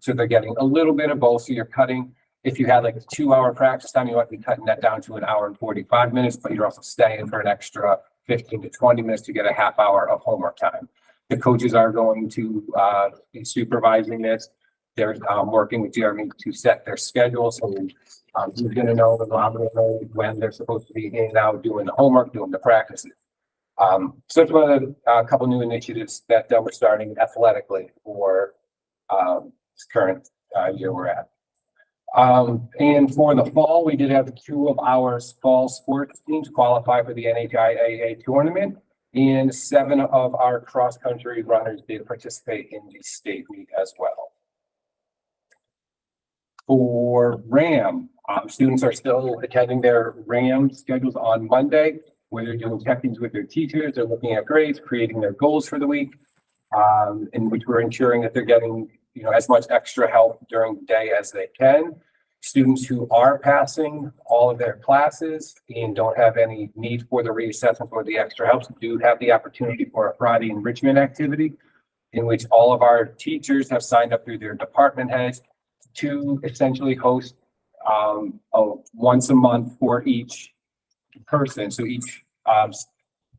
So they're getting a little bit of both. So you're cutting, if you had like a 2 hour practice time, you might be cutting that down to an hour and 45 minutes, but you're also staying for an extra 15 to 20 minutes to get a half hour of homework time. The coaches are going to be supervising this. They're working with Jeremy to set their schedule. So he's going to know when they're supposed to be in and out doing the homework, doing the practices. So it's one of the couple new initiatives that we're starting athletically for this current year we're at. And for the fall, we did have 2 of our fall sports teams qualify for the NHIAA tournament, and 7 of our cross-country runners did participate in the state meet as well. For RAM, students are still attending their RAM schedules on Monday, where they're doing check-ins with their teachers. They're looking at grades, creating their goals for the week, in which we're ensuring that they're getting, as much extra help during the day as they can. Students who are passing all of their classes and don't have any need for the reassessment or the extra help do have the opportunity for a Friday enrichment activity, in which all of our teachers have signed up through their department heads to essentially host once a month for each person. So each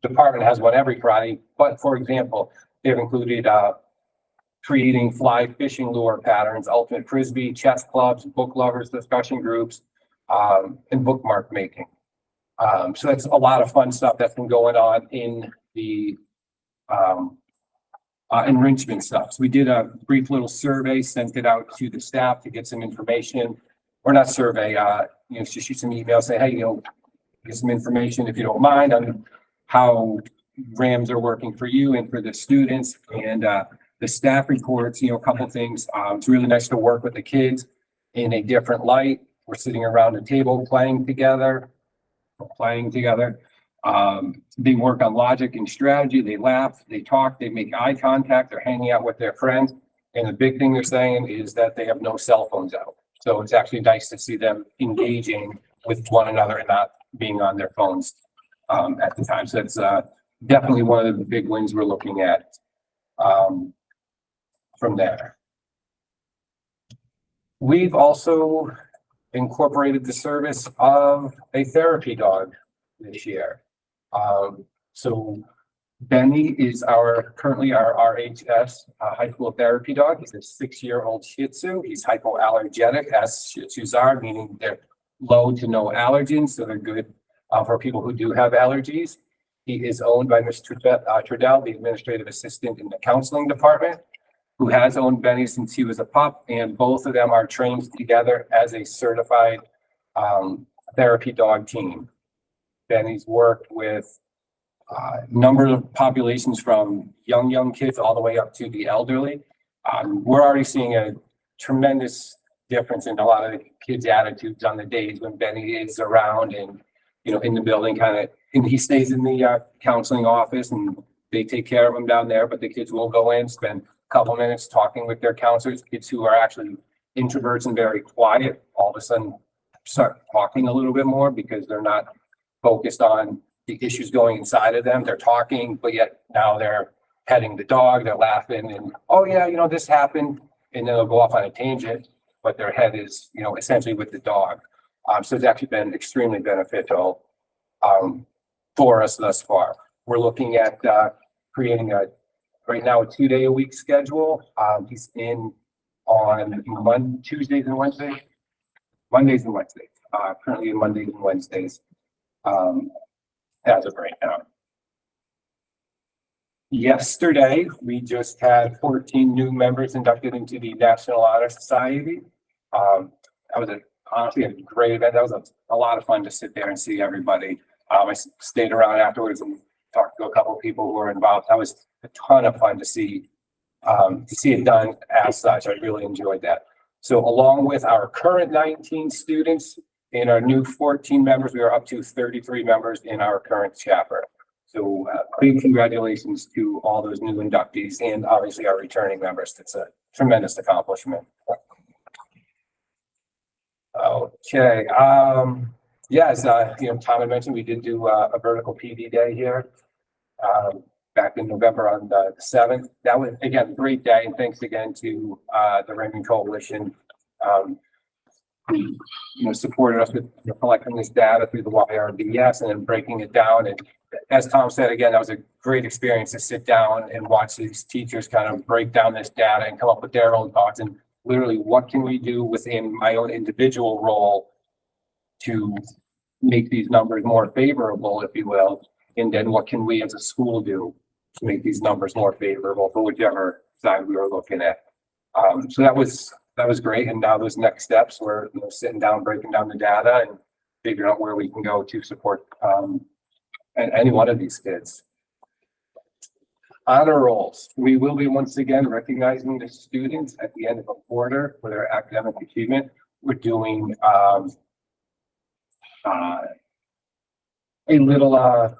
department has one every Friday, but for example, they've included creating fly fishing lure patterns, ultimate frisbee, chess clubs, book lovers, discussion groups, and bookmark making. So that's a lot of fun stuff that's been going on in the enrichment stuff. So we did a brief little survey, sent it out to the staff to get some information, or not survey, just shoot some emails, say, hey, get some information if you don't mind on how RAMs are working for you and for the students. And the staff reports, a couple things. It's really nice to work with the kids in a different light. We're sitting around a table playing together. They work on logic and strategy. They laugh, they talk, they make eye contact, they're hanging out with their friends. And the big thing they're saying is that they have no cell phones out. So it's actually nice to see them engaging with one another and not being on their phones at the time. So that's definitely one of the big wins we're looking at from there. We've also incorporated the service of a therapy dog this year. So Benny is currently our RHS high school therapy dog. He's a 6-year-old Shih Tzu. He's hypoallergenic, as Shih Tzus are, meaning they're low to no allergens, so they're good for people who do have allergies. He is owned by Ms. Trudell, the administrative assistant in the counseling department, who has owned Benny since he was a pup, and both of them are trained together as a certified therapy dog team. Benny's worked with a number of populations from young kids all the way up to the elderly. We're already seeing a tremendous difference in a lot of the kids' attitudes on the days when Benny is around and, you know, in the building and he stays in the counseling office and they take care of him down there, but the kids will go in, spend a couple minutes talking with their counselors. Kids who are actually introverts and very quiet, all of a sudden start talking a little bit more because they're not focused on the issues going inside of them. They're talking, but yet now they're petting the dog, they're laughing and, oh yeah, you know, this happened. And then they'll go off on a tangent, but their head is, you know, essentially with the dog. So it's actually been extremely beneficial for us thus far. We're looking at creating right now a 2-day-a-week schedule. He's in on Tuesdays and Wednesdays, Mondays and Wednesdays, currently in Mondays and Wednesdays as of right now. Yesterday, we just had 14 new members inducted into the National Honor Society. That was honestly a great event. That was a lot of fun to sit there and see everybody. I stayed around afterwards and talked to a couple of people who were involved. That was a ton of fun to see it done as such. I really enjoyed that. So along with our current 19 students and our new 14 members, we are up to 33 members in our current chapter. So big congratulations to all those new inductees and obviously our returning members. It's a tremendous accomplishment. Okay. Yes, you know, Tom had mentioned we did do a vertical PD day here back in November on the 7th. That was, again, a great day. And thanks again to the Raymond Coalition who, you know, supported us with collecting this data through the YRBS and then breaking it down. And as Tom said, again, that was a great experience to sit down and watch these teachers kind of break down this data and come up with their own thoughts and literally what can we do within my own individual role to make these numbers more favorable, if you will, and then what can we as a school do to make these numbers more favorable for whichever side we were looking at. So that was great. And now those next steps were, you know, sitting down, breaking down the data and figuring out where we can go to support any one of these kids. Honor rolls. We will be once again recognizing the students at the end of a quarter for their academic achievement. We're doing a little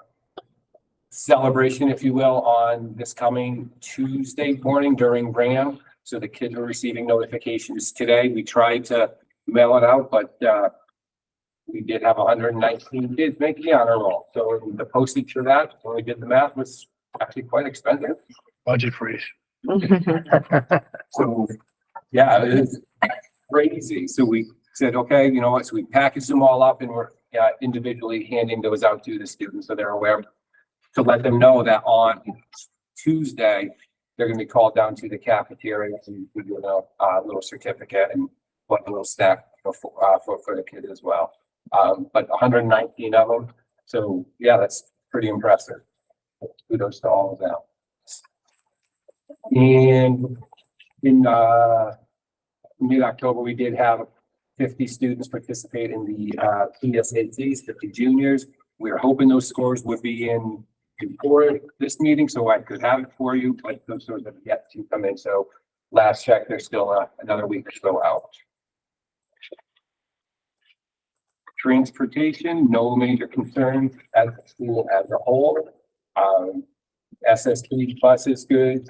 celebration, if you will, on this coming Tuesday morning during RAM. So the kids are receiving notifications today. We tried to mail it out, but we did have 119 kids make the honor roll. So the postage for that, when we did the math, was actually quite expensive. Budget freeze. So yeah, it is crazy. So we said, okay, you know what? So we packaged them all up and we're individually handing those out to the students so they're aware, to let them know that on Tuesday they're going to be called down to the cafeteria and we do a little certificate and put a little snack for the kids as well. But 119 of them. So yeah, that's pretty impressive. Kudos to all of them. And in mid-October, we did have 50 students participate in the PSATs, 50 juniors. We were hoping those scores would be in before this meeting, so I could have it for you, but those scores have yet to come in. So last check, there's still another week or so out. Transportation, no major concerns at the school as a whole. SSP bus is good.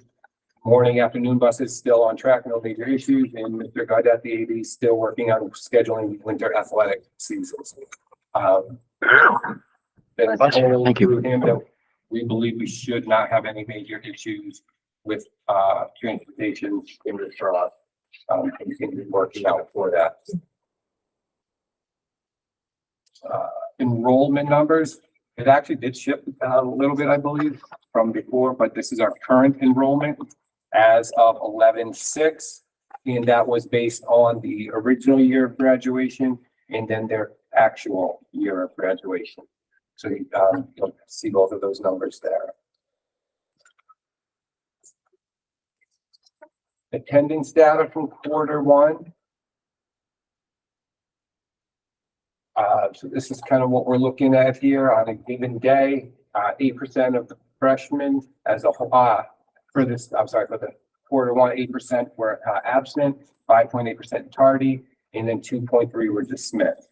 Morning, afternoon buses still on track, no major issues, and Mr. Gaudet, the AD, is still working on scheduling winter athletic seasons. Then Thank you. through him that we believe we should not have any major issues with transportation in the truck. Continue working out for that. Enrollment numbers, it actually did shift a little bit, I believe, from before, but this is our current enrollment as of 11/6, and that was based on the original year of graduation and then their actual year of graduation. So you'll see both of those numbers there. Attendance data from Q1. So this is kind of what we're looking at here on a given day. 8% of the freshmen as a whole, for the Q1, 8% were absent, 5.8% tardy, and then 2.3 were dismissed.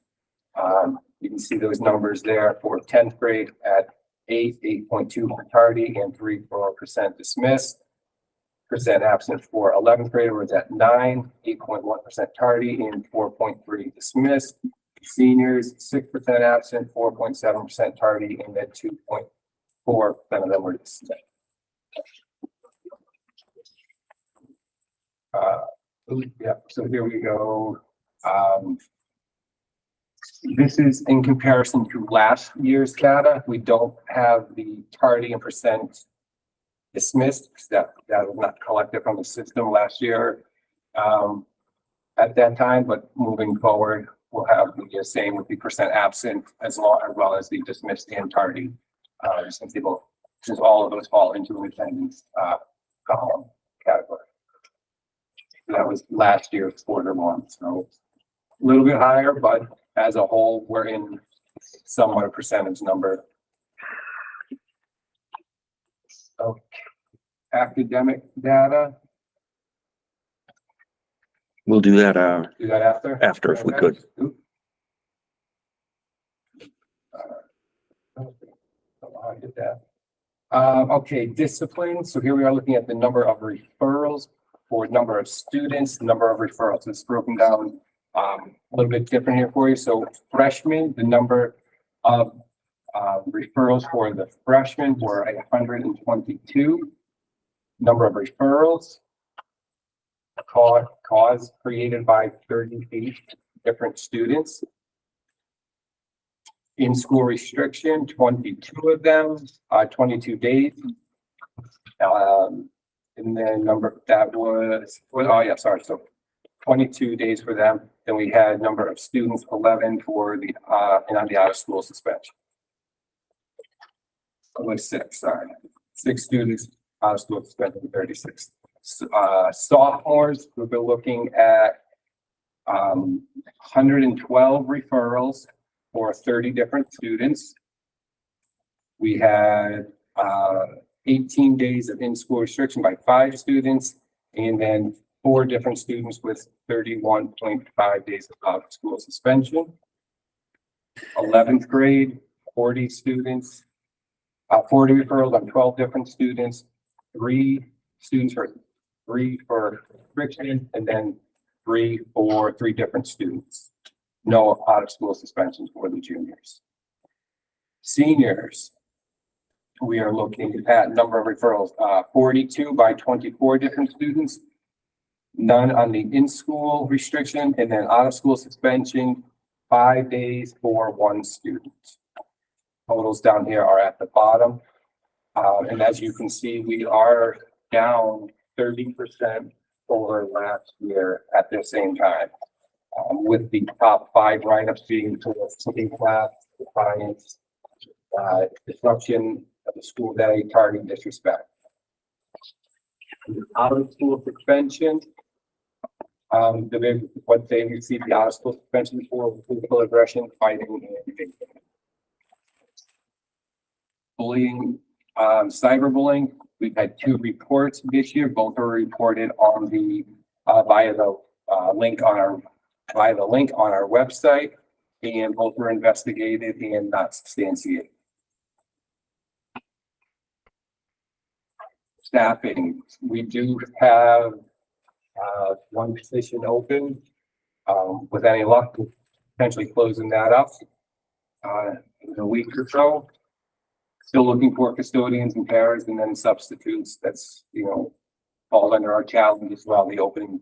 You can see those numbers there for 10th grade at 8.2 for tardy, and 3% dismissed. Percent absent for 11th grade was at 9, 8.1% tardy, and 4.3 dismissed. Seniors, 6% absent, 4.7% tardy, and then 2.4% of them were dismissed. Yeah, so here we go. This is in comparison to last year's data. We don't have the tardy and percent dismissed, because that was not collected from the system last year at that time, but moving forward, we'll have the same with the percent absent as well as the dismissed and tardy, since all of those fall into an attendance column category. That was last year's Q1, so a little bit higher, but as a whole, we're in somewhat a percentage number. Okay. Academic data. We'll do that, Do that after? after if we could. I did that. Okay, discipline. So here we are looking at the number of referrals for number of students, number of referrals. It's broken down a little bit different here for you. So freshmen, the number of referrals for the freshmen were 122. Number of referrals, cause created by 38 different students. In-school restriction, 22 of them, 22 days. And then number that was, so 22 days for them. Then we had number of students, 11 for the, and on the out of school suspension. It was 6, sorry. 6 students out of school suspension, 36. Sophomores, we've been looking at 112 referrals for 30 different students. We had 18 days of in-school restriction by 5 students, and then 4 different students with 31.5 days of out-of-school suspension. 11th grade, 40 students, 40 referrals on 12 different students, 3 students for 3 for restriction, and then 3 for 3 different students. No out-of-school suspensions for the juniors. Seniors, we are looking at number of referrals, 42 by 24 different students, none on the in-school restriction, and then out-of-school suspension, 5 days for 1 student. Totals down here are at the bottom. And as you can see, we are down 30% over last year at the same time. With the top 5 write-ups being towards cooking class, defiance, disruption of the school day, targeting disrespect. Out of school suspension, what they received the out of school suspension for physical aggression, fighting, and bullying, cyberbullying. We've had 2 reports this year. Both are reported on the via the link on our website, and both were investigated and not substantiated. Staffing, we do have one position open. With any luck, potentially closing that up in a week or so. Still looking for custodians and paras and then substitutes. That's, you know, fall under our challenge as well, the open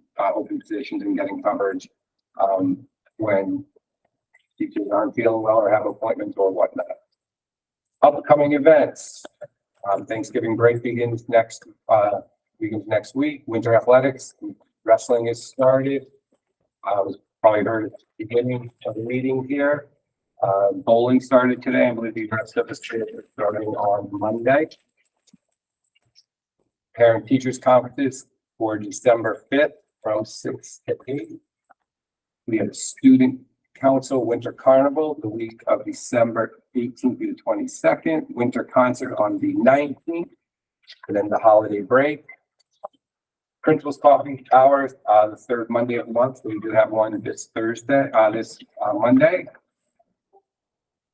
positions and getting coverage when teachers aren't feeling well or have appointments or whatnot. Upcoming events. Thanksgiving break begins next week. Winter athletics, wrestling is started. Was probably heard at the beginning of the meeting here. Bowling started today. I believe the rest of us are starting on Monday. Parent teachers conferences for December 5th from 6 to 8. We have student council winter carnival the week of December 18th through the 22nd. Winter concert on the 19th, and then the holiday break. Principal's coffee hours, the third Monday of the month. We do have one this Thursday, Monday.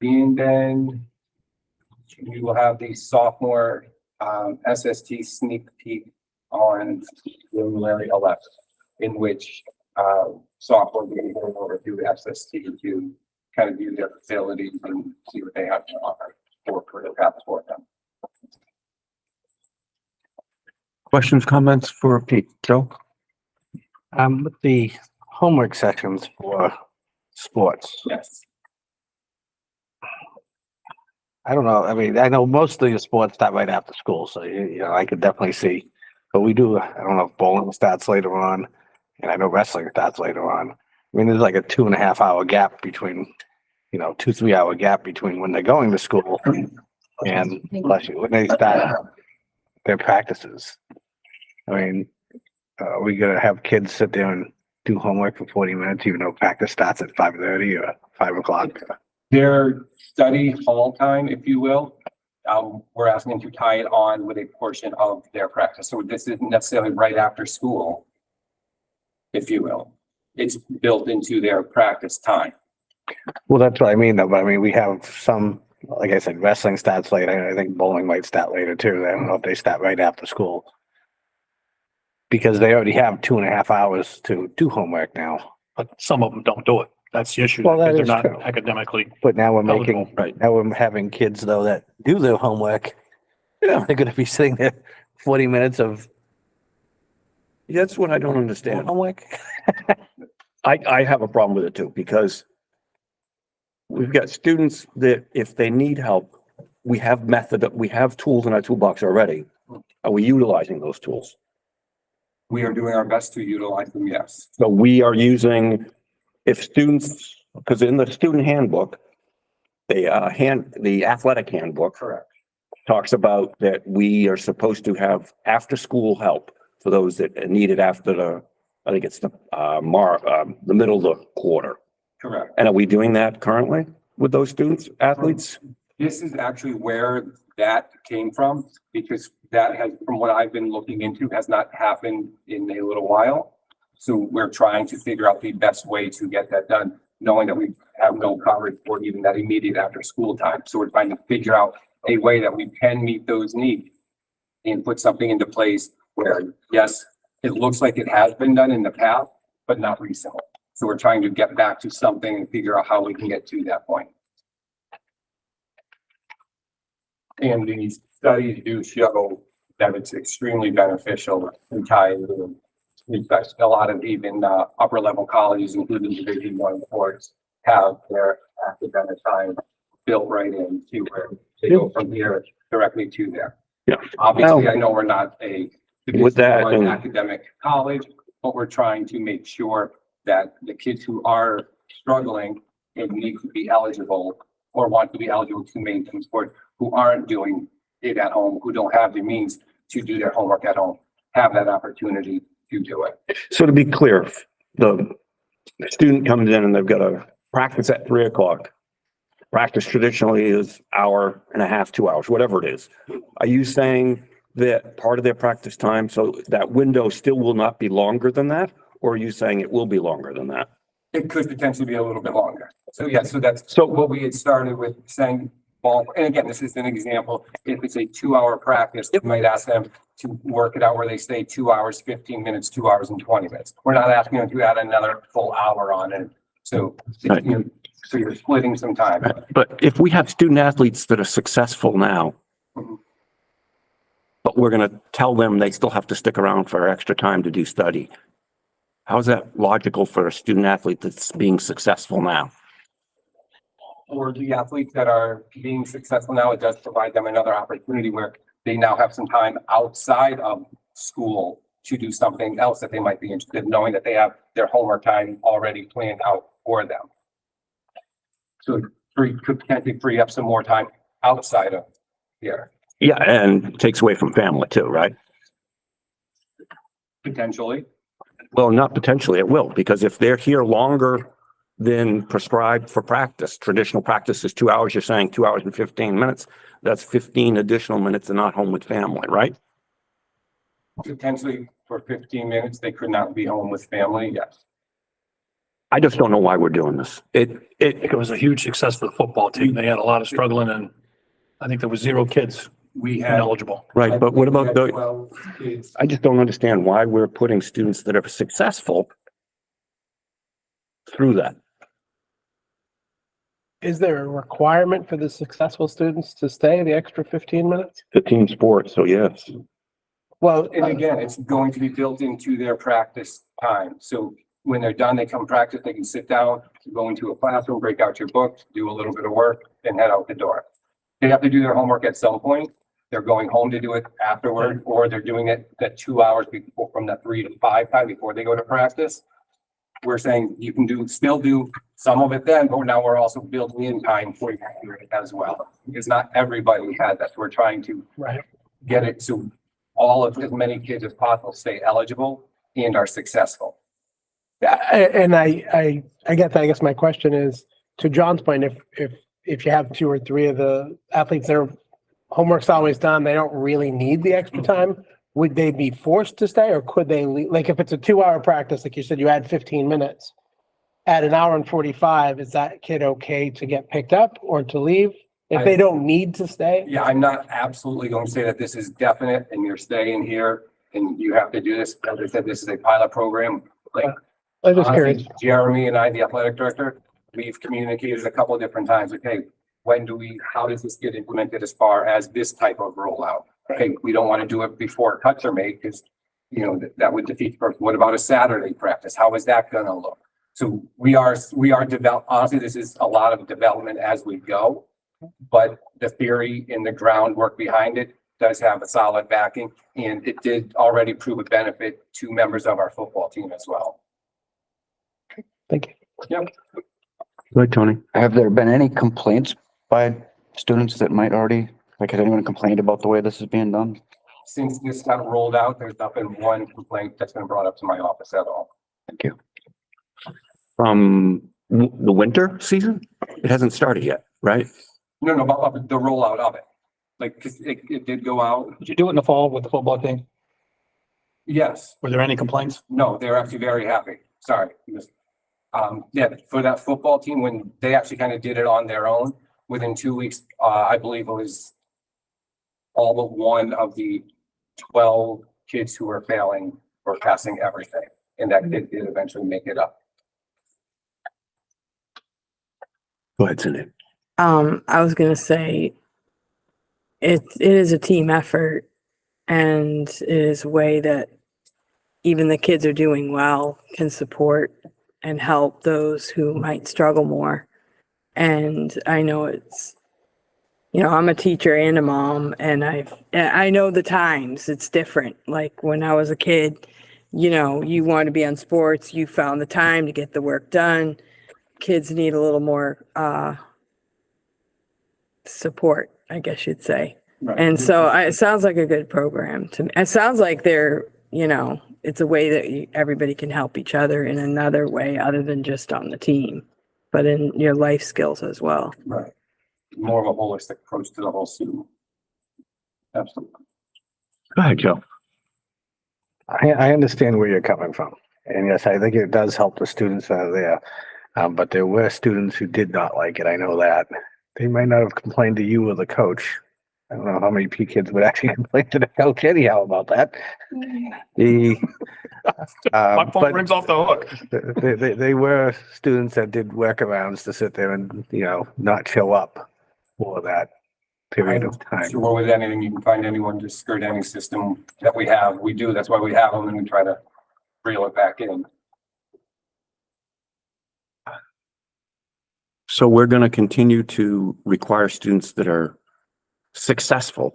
And then we will have the sophomore SST sneak peek on January 11th, in which sophomore will be going over to SST to kind of view their facilities and see what they have to offer for career paths for them. Questions, comments for Pete? Joe? With the homework sections for sports, Yes. I don't know. I mean, I know most of the sports start right after school, so you know, I could definitely see. But we do. I don't know if bowling starts later on, and I know wrestling starts later on. I mean, there's like a 2.5 hour gap between, 2-3 hour gap between when they're going to school and when they start their practices. I mean, are we gonna have kids sit there and do homework for 40 minutes, even though practice starts at 5:30 or 5 o'clock? Their study hall time, if you will, we're asking them to tie it on with a portion of their practice. So this isn't necessarily right after school, if you will. It's built into their practice time. Well, that's what I mean, though. But I mean, we have some, like I said, wrestling starts late. I think bowling might start later too. I don't know if they start right after school, because they already have 2.5 hours to do homework now. But some of them don't do it. That's the issue. Well, that because is they're true. not academically. But now we're eligible. making, now we're having kids though that do their homework. They're going to be sitting there 40 minutes of That's what I don't understand. homework. I have a problem with it too, because we've got students that if they need help, we have tools in our toolbox already. Are we utilizing those tools? We are doing our best to utilize them, yes. So we are using, if students, because in the student handbook, the athletic handbook. Correct. Talks about that we are supposed to have after-school help for those that need it after I think it's the middle of the quarter. Correct. And are we doing that currently with those students, athletes? This is actually where that came from, because that has, from what I've been looking into, has not happened in a little while. So we're trying to figure out the best way to get that done, knowing that we have no coverage for even that immediate after school time. So we're trying to figure out a way that we can meet those needs and put something into place where, yes, it looks like it has been done in the past, but not recently. So we're trying to get back to something and figure out how we can get to that point. And these studies do show that it's extremely beneficial to tie into. In fact, a lot of even upper level colleges, including Division I boards, have their academic time built right in to where they go from here directly to there. Yeah. Obviously, I know we're not a With that, Division I and- academic college, but we're trying to make sure that the kids who are struggling and need to be eligible or want to be eligible to maintain sport, who aren't doing it at home, who don't have the means to do their homework at home, have that opportunity to do it. So to be clear, the student comes in and they've got a practice at 3 o'clock. Practice traditionally is 1.5, 2 hours, whatever it is. Are you saying that part of their practice time, so that window still will not be longer than that? Or are you saying it will be longer than that? It could potentially be a little bit longer. So yeah, so that's So- what we had started with saying ball, and again, this is an example. If it's a 2-hour practice, we might ask them to work it out where they stay 2 hours, 15 minutes, 2 hours and 20 minutes. We're not asking them to add another full hour on it. So, Right. you know, so you're splitting some time. But if we have student athletes that are successful now, Mhm. but we're gonna tell them they still have to stick around for extra time to do study, how is that logical for a student athlete that's being successful now? For the athletes that are being successful now, it does provide them another opportunity where they now have some time outside of school to do something else that they might be interested in, knowing that they have their homework time already planned out for them. So it could potentially free up some more time outside of here, Yeah, and takes away from family too, right? potentially. Well, not potentially, it will, because if they're here longer than prescribed for practice, traditional practice is 2 hours, you're saying 2 hours and 15 minutes. That's 15 additional minutes they're not home with family, right? Potentially for 15 minutes, they could not be home with family, yes. I just don't know why we're doing this. It was a huge success for the football team. They had a lot of struggling and I think there was 0 kids We had. ineligible. Right, but what we about had the, 12 kids. I just don't understand why we're putting students that are successful through that. Is there a requirement for the successful students to stay the extra 15 minutes? The team sport, so yes. Well, And again, it's going to be built into their practice time. So when they're done, they come practice, they can sit down, go into a classroom, break out your book, do a little bit of work, and head out the door. They have to do their homework at some point. They're going home to do it afterward, or they're doing it that 2 hours before, from the 3 to 5 time before they go to practice. We're saying you can still do some of it then, but now we're also building in time for you as well. Because not everybody has that. We're trying to right. get it to all of as many kids as possible stay eligible and are successful. Yeah, and I get that. I guess my question is, to John's point, if you have 2 or 3 of the athletes, their homework's always done, they don't really need the extra time. Would they be forced to stay, or could they leave? Like if it's a 2-hour practice, like you said, you add 15 minutes, at an hour and 45, is that kid okay to get picked up or to leave if they don't need to stay? Yeah, I'm not absolutely going to say that this is definite and you're staying here and you have to do this. As I said, this is a pilot program. Like I'm just honestly, curious. Jeremy and I, the athletic director, we've communicated a couple of different times. Okay, how does this get implemented as far as this type of rollout? Okay, we don't want to do it before cuts are made because, you know, that would defeat the purpose. What about a Saturday practice? How is that going to look? So we are honestly, this is a lot of development as we go, but the theory and the groundwork behind it does have a solid backing, and it did already prove a benefit to members of our football team as well. Thank you. Yep. Go ahead, Tony. Have there been any complaints by students that might already, like, has anyone complained about the way this is being done? Since this got rolled out, there's not been one complaint that's been brought up to my office at all. Thank you. From the winter season? It hasn't started yet, right? No, but the rollout of it. Like, 'cause it did go out. Did you do it in the fall with the football team? Yes. Were there any complaints? No, they're actually very happy. Sorry. Yeah, for that football team, when they actually kind of did it on their own, within 2 weeks, I believe it was all but one of the 12 kids who were failing were passing everything. And that kid did eventually make it up. Go ahead, Cindy. I was gonna say, it is a team effort, and it is a way that even the kids are doing well can support and help those who might struggle more. And I know it's, I'm a teacher and a mom, and I know the times it's different. Like when I was a kid, you wanted to be on sports, you found the time to get the work done. Kids need a little more support, I guess you'd say. Right. And so it sounds like a good program to me. It sounds like they're, it's a way that everybody can help each other in another way other than just on the team, but in your life skills as well. Right. More of a holistic approach to the whole student. Absolutely. Go ahead, Joe. I understand where you're coming from. And yes, I think it does help the students that are there. But there were students who did not like it. I know that. They might not have complained to you or the coach. I don't know how many kids would actually complain to the coach anyhow about that. The, My phone but rings off the hook. they were students that did workarounds to sit there and, not show up for that period of time. Sure, with anything, you can find anyone to skirt any system that we have. We do, that's why we have them, and we try to reel it back in. So we're going to continue to require students that are successful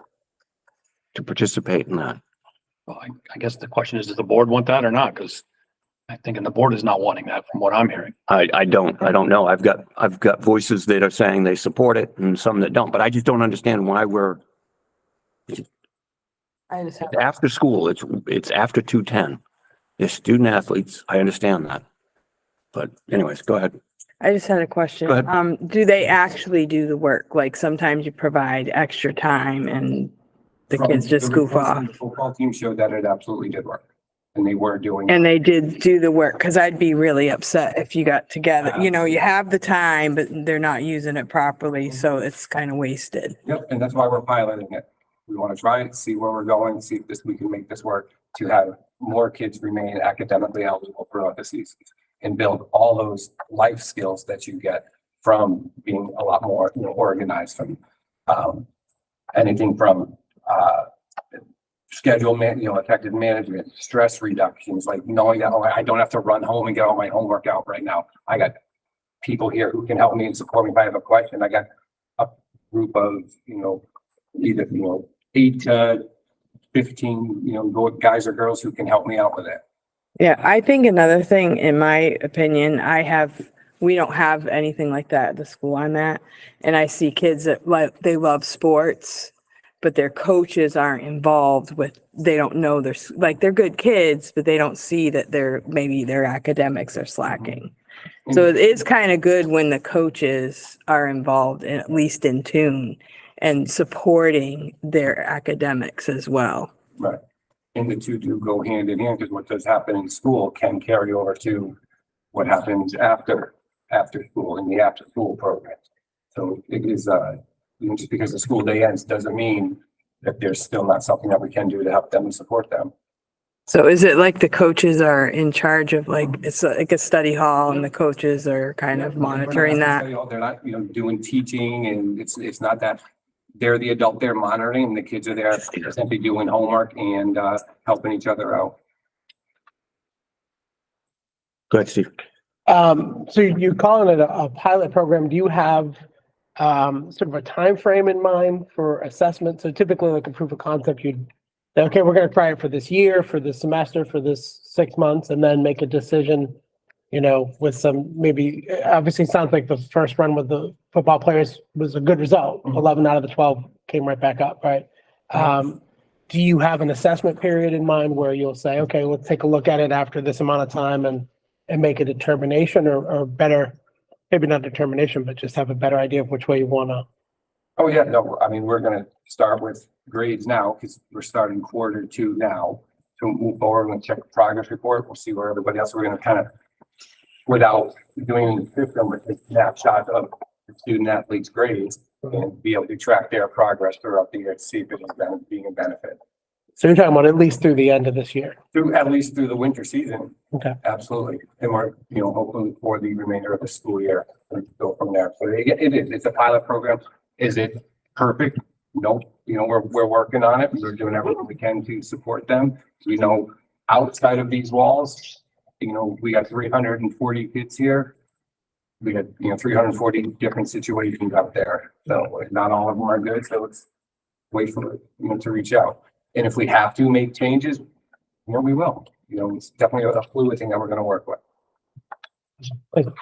to participate in that. Well, I guess the question is, does the board want that or not? Because I think the board is not wanting that from what I'm hearing. I don't know. I've got voices that are saying they support it and some that don't, but I just don't understand why we're I just have, after school. It's after 2:10. They're student athletes. I understand that. But anyways, go ahead. I just had a question. Go ahead. Do they actually do the work? Like sometimes you provide extra time and the kids just goof off. The football team showed that it absolutely did work, and they were doing. And they did do the work, because I'd be really upset if you got together, you have the time, but they're not using it properly, so it's kind of wasted. Yep, and that's why we're piloting it. We want to try it, see where we're going, see if we can make this work to have more kids remain academically eligible throughout the season and build all those life skills that you get from being a lot more, organized, from anything from schedule effective management, stress reductions, like knowing that, I don't have to run home and get all my homework out right now. I got people here who can help me and support me if I have a question. I got a group of, either, 8 to 15, guys or girls who can help me out with it. Yeah, I think another thing, in my opinion, we don't have anything like that at the school I'm at. And I see kids that they love sports, but their coaches aren't involved they don't know they're good kids, but they don't see that maybe their academics are slacking. So it is kind of good when the coaches are involved and at least in tune and supporting their academics as well. Right. And the two do go hand in hand, because what does happen in school can carry over to what happens after school in the after school program. So it is, just because the school day ends doesn't mean that there's still not something that we can do to help them and support them. So is it like the coaches are in charge of it's like a study hall and the coaches are kind of monitoring that? They're not, doing teaching, and it's not that they're the adult, they're monitoring, and the kids are there simply doing homework and helping each other out. Go ahead, Steve. So you're calling it a pilot program. Do you have sort of a time frame in mind for assessment? So typically, like a proof of concept, you'd say, okay, we're going to try it for this year, for this semester, for this 6 months, and then make a decision, with some, maybe, obviously it sounds like the first run with the football players was a good result. 11 out of the 12 came right back up, right? Do you have an assessment period in mind where you'll say, okay, let's take a look at it after this amount of time and make a determination, or better, maybe not determination, but just have a better idea of which way you want to? Oh, yeah, no, I mean, we're gonna start with grades now, because we're starting Q2 now. To move forward and check the progress report, we'll see where everybody else, we're gonna kind of, without doing the system, with a snapshot of the student athletes' grades and be able to track their progress throughout the year to see if it is being a benefit. So you're talking about at least through the end of this year? At least through the winter season. Okay. Absolutely. And we're, hopefully for the remainder of the school year, and go from there. So it's a pilot program. Is it perfect? Nope. We're working on it. We're doing everything we can to support them. We know outside of these walls, we got 340 kids here. We got, 340 different situations out there. So not all of them are good. So it's wait for, to reach out. And if we have to make changes, we will. It's definitely a fluid thing that we're going to work with. Do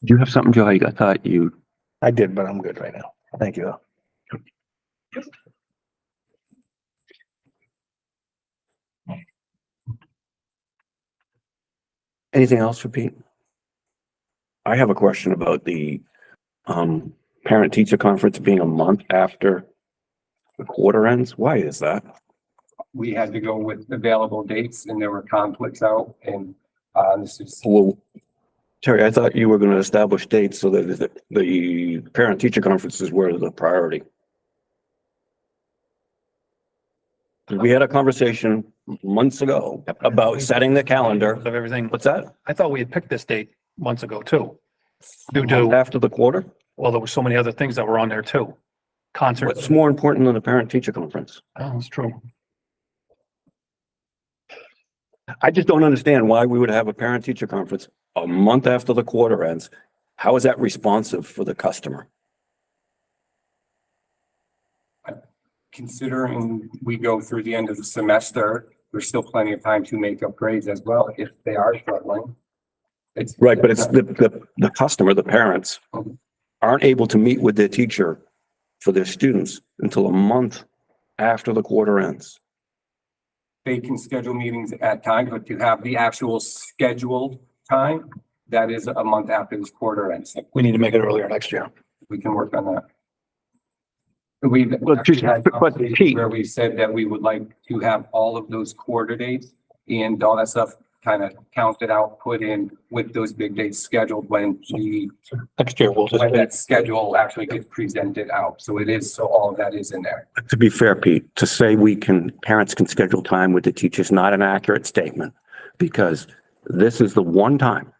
you have something, Joe? I thought you. I did, but I'm good right now. Thank you. Anything else for Pete? I have a question about the parent-teacher conference being a month after the quarter ends. Why is that? We had to go with available dates, and there were conflicts out, and this is. Well, Terry, I thought you were gonna establish dates so that the parent-teacher conferences were the priority. We had a conversation months ago about setting the calendar. Of everything. What's that? I thought we had picked this date months ago too. Due to, After the quarter? well, there were so many other things that were on there too. Concerts. What's more important than the parent-teacher conference? Oh, that's true. I just don't understand why we would have a parent-teacher conference a month after the quarter ends. How is that responsive for the customer? Considering we go through the end of the semester, there's still plenty of time to make up grades as well if they are struggling. It's Right, but it's the customer, the parents aren't able to meet with their teacher for their students until a month after the quarter ends. They can schedule meetings at times, but to have the actual scheduled time, that is a month after this quarter ends. We need to make it earlier next year. We can work on that. We've But actually had Pete- conversations where we said that we would like to have all of those quarter dates and all that stuff kind of counted out, put in with those big dates scheduled when Next year, we'll just. when that schedule actually gets presented out. So it is, so all of that is in there. To be fair, Pete, to say parents can schedule time with the teachers, not an accurate statement. Because this is the one time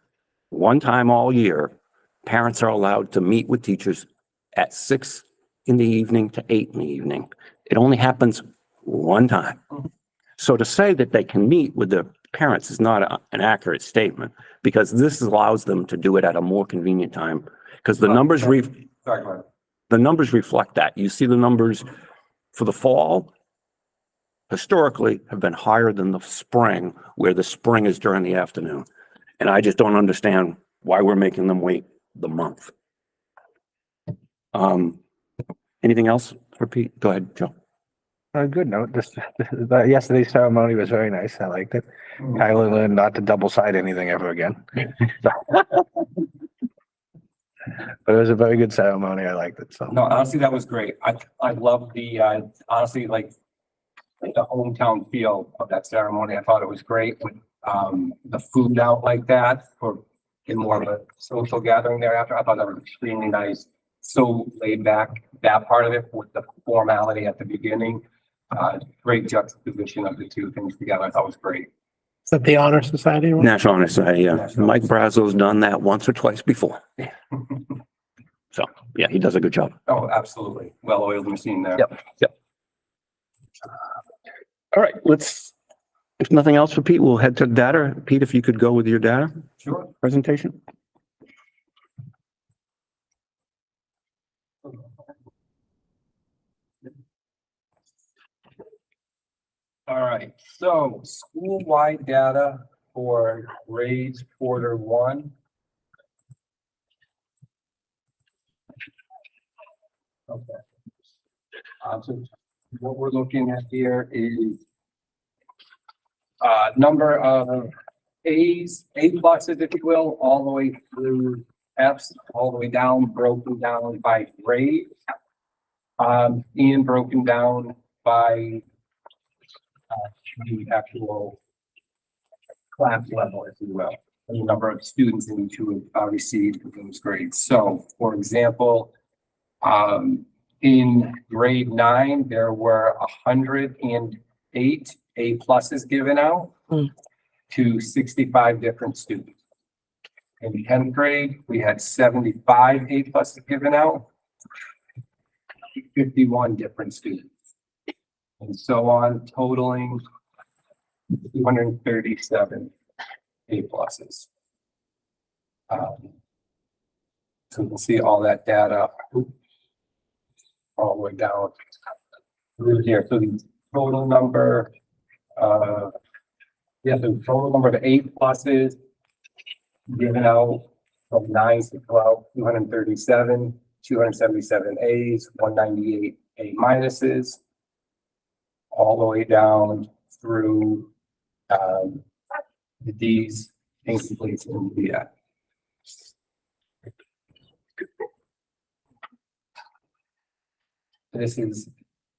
all year, parents are allowed to meet with teachers at 6 in the evening to 8 in the evening. It only happens one time. So to say that they can meet with the parents is not an accurate statement, because this allows them to do it at a more convenient time. Because the numbers Sorry, go ahead. the numbers reflect that. You see the numbers for the fall historically have been higher than the spring, where the spring is during the afternoon. And I just don't understand why we're making them wait the month. Anything else for Pete? Go ahead, Joe. On a good note, yesterday's ceremony was very nice. I liked it. Kyler learned not to double side anything ever again. But it was a very good ceremony. I liked it. So No, honestly, that was great. I love the, honestly, like the hometown feel of that ceremony. I thought it was great with, the food out like that for in more of a social gathering thereafter. I thought that was extremely nice. So laid back, that part of it with the formality at the beginning. Great juxtaposition of the two things together. I thought was great. Is that the Honor Society one? National Honor Society, yeah. Mike Brazo's done that once or twice before. So, yeah, he does a good job. Oh, absolutely. Well-oiled machine there. Yep. All right, if nothing else for Pete, we'll head to data. Pete, if you could go with your data Sure. presentation. All right, so school-wide data for grades Q1. Okay. So what we're looking at here is number of A's, A pluses, if you will, all the way through F's, all the way down, broken down by grade. And broken down by the actual class level, if you will, the number of students in who have received those grades. So, for example, in grade 9, there were 108 A pluses given out to 65 different students. In 10th grade, we had 75 A pluses given out, 51 different students. And so on, totaling 237 A pluses. So you can see all that data all the way down through here. So the total number, the total number of A pluses given out from 9 to 12, 237, 277 A's, 198 A minuses, all the way down through the D's, incompletes, and the F's. This is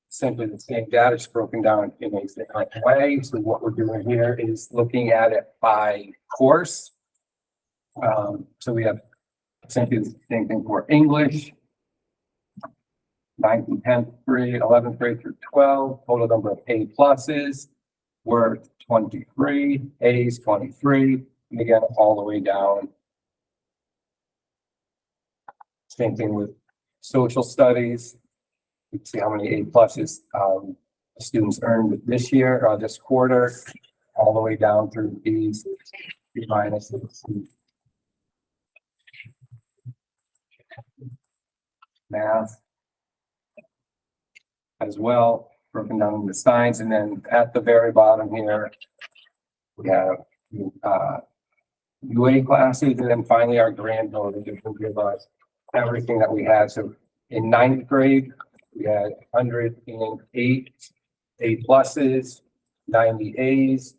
simply the same data, just broken down in a different way. So what we're doing here is looking at it by course. So we have essentially the same thing for English. 9th and 10th grade, 11th grade through 12, total number of A pluses were 23, A's 23, and again, all the way down. Same thing with social studies. You can see how many A pluses the students earned this year, or this quarter, all the way down through B's, B minuses. Math as well, broken down into science, and then at the very bottom here, we have UA classes, and then finally our grand total, just to give us everything that we had. So in 9th grade, we had 108 A pluses, 90 A's,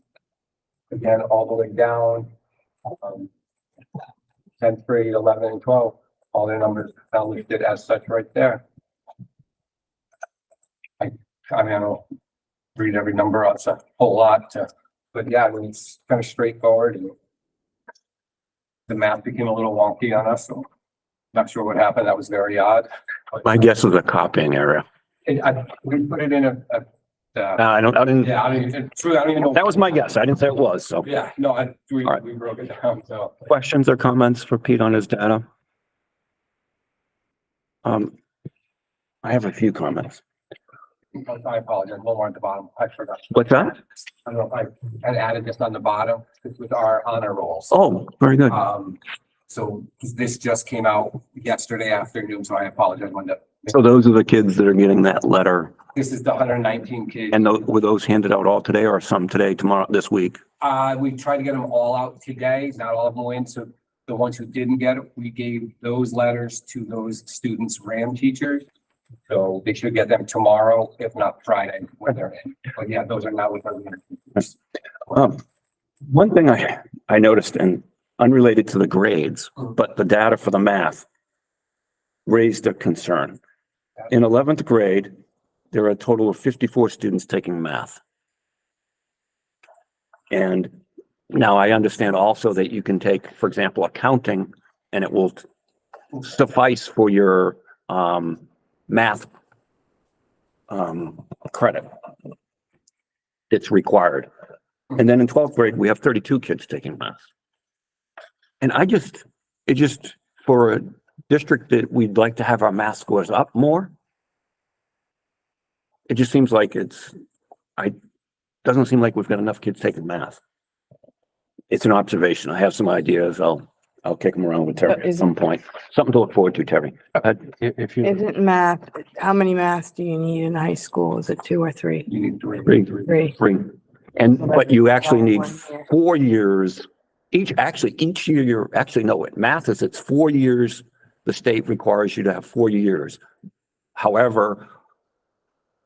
again, all the way down. 10th grade, 11 and 12, all their numbers are listed as such right there. I mean, I don't read every number, it's a whole lot but yeah, I mean, it's kind of straightforward, and the math became a little wonky on us, so not sure what happened. That was very odd. My guess is a copying error. We put it in I didn't. yeah, I don't even know. That was my guess. I didn't say it was, so. Yeah, no, we All right. broke it down, so. Questions or comments for Pete on his data? I have a few comments. I apologize, one more at the bottom, I forgot. What's that? I don't know if I had added this on the bottom, this was our honor rolls. Oh, very good. So this just came out yesterday afternoon, so I apologize when So those are the kids that are getting that letter. this is the 119 kids. And were those handed out all today or some today, tomorrow, this week? We tried to get them all out today, not all of them went, so the ones who didn't get it, we gave those letters to those students' RAM teachers. So they should get them tomorrow, if not Friday, when they're in. But yeah, those are not with us. One thing I noticed, and unrelated to the grades, but the data for the math raised a concern. In 11th grade, there are a total of 54 students taking math. And now I understand also that you can take, for example, accounting, and it will suffice for your math credit. It's required. And then in 12th grade, we have 32 kids taking math. And it just, for a district that we'd like to have our math scores up more, it just seems like doesn't seem like we've got enough kids taking math. It's an observation. I have some ideas. I'll kick them around with Terry at some point. Something to look forward to, Terry. If you, Isn't math, how many maths do you need in high school? Is it 2 or 3? You need three. Three. But you actually need 4 years, each year math is, it's 4 years. The state requires you to have 4 years. However,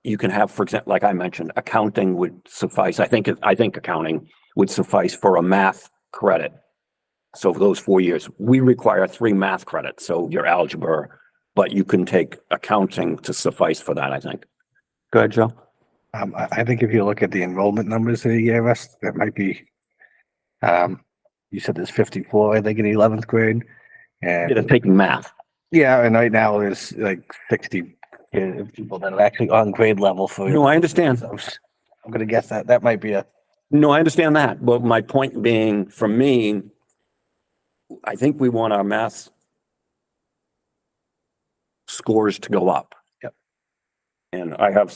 you can have, for example, like I mentioned, accounting would suffice. I think accounting would suffice for a math credit. So for those 4 years, we require 3 math credits. So your algebra, but you can take accounting to suffice for that, I think. Go ahead, Joe. I think if you look at the enrollment numbers that he gave us, that might be, you said there's 54, I think, in 11th grade. And They're taking math. yeah, and right now there's like 60 people that are actually on grade level for. No, I understand. So I'm gonna guess that might be No, I understand that. But my point being, for me, I think we want our math scores to go up. Yep. And I have,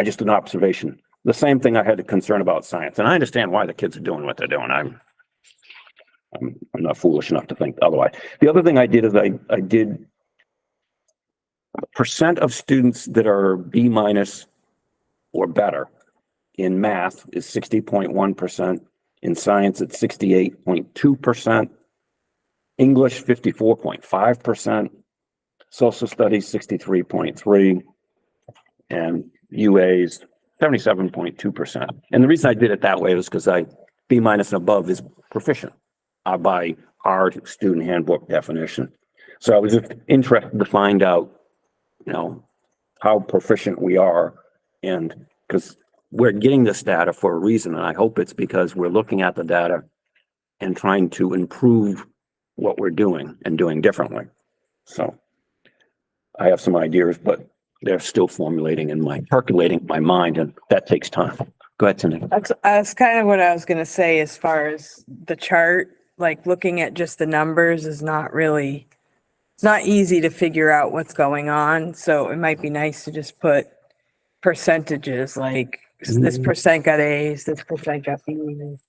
just an observation. The same thing I had a concern about science, and I understand why the kids are doing what they're doing. I'm not foolish enough to think otherwise. The other thing I did is I did percent of students that are B minus or better in math is 60.1%. In science, it's 68.2%. English, 54.5%. Social studies, 63.3%. And UA's 77.2%. And the reason I did it that way was because B minus and above is proficient by our student handbook definition. So I was just interested to find out, how proficient we are. And because we're getting this data for a reason, and I hope it's because we're looking at the data and trying to improve what we're doing and doing differently. So I have some ideas, but they're still formulating in my, percolating in my mind, and that takes time. Go ahead, Cindy. That's kind of what I was gonna say as far as the chart, like looking at just the numbers is not really, it's not easy to figure out what's going on. So it might be nice to just put percentages, like this percent got A's, this percent got B's.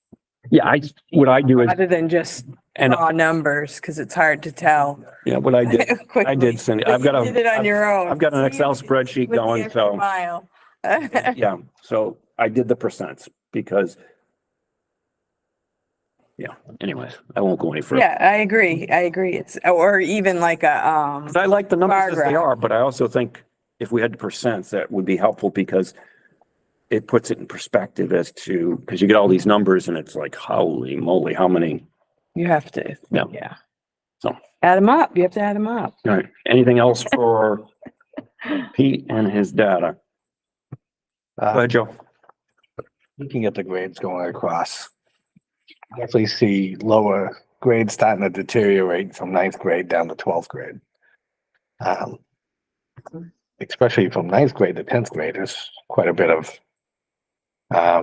Yeah, what I do is, Rather than just raw numbers, because it's hard to tell. yeah, what I did, I did, Cindy, I've got You did it on your own. I've got an Excel spreadsheet With the going, extra so, mile. yeah, so I did the percents because, yeah, anyways, I won't go any further. Yeah, I agree. It's, or even like a, 'Cause I like the numbers as they bar are, but I also think if we had percents, that would be helpful because it puts it in perspective as to, because you get all these numbers and it's like, holy moly, how many? You have to. Yeah. Yeah. So, Add them up. You have to add them up. all right, anything else for Pete and his data? Go ahead, Joe. Looking at the grades going across, definitely see lower grades starting to deteriorate from 9th grade down to 12th grade. Especially from 9th grade to 10th grade, there's quite a bit of, I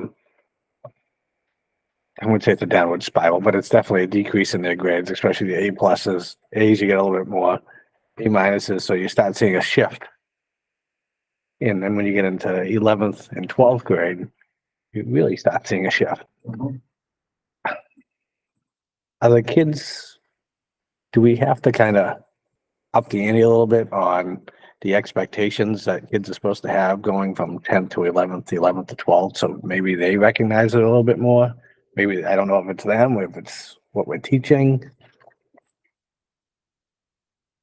wouldn't say it's a downward spiral, but it's definitely a decrease in their grades, especially the A pluses. A's, you get a little bit more, A minuses, so you start seeing a shift. And then when you get into 11th and 12th grade, you really start seeing a shift. Are the kids, do we have to kind of up the ante a little bit on the expectations that kids are supposed to have going from 10th to 11th, to 11th to 12th? So maybe they recognize it a little bit more. Maybe, I don't know if it's them or if it's what we're teaching.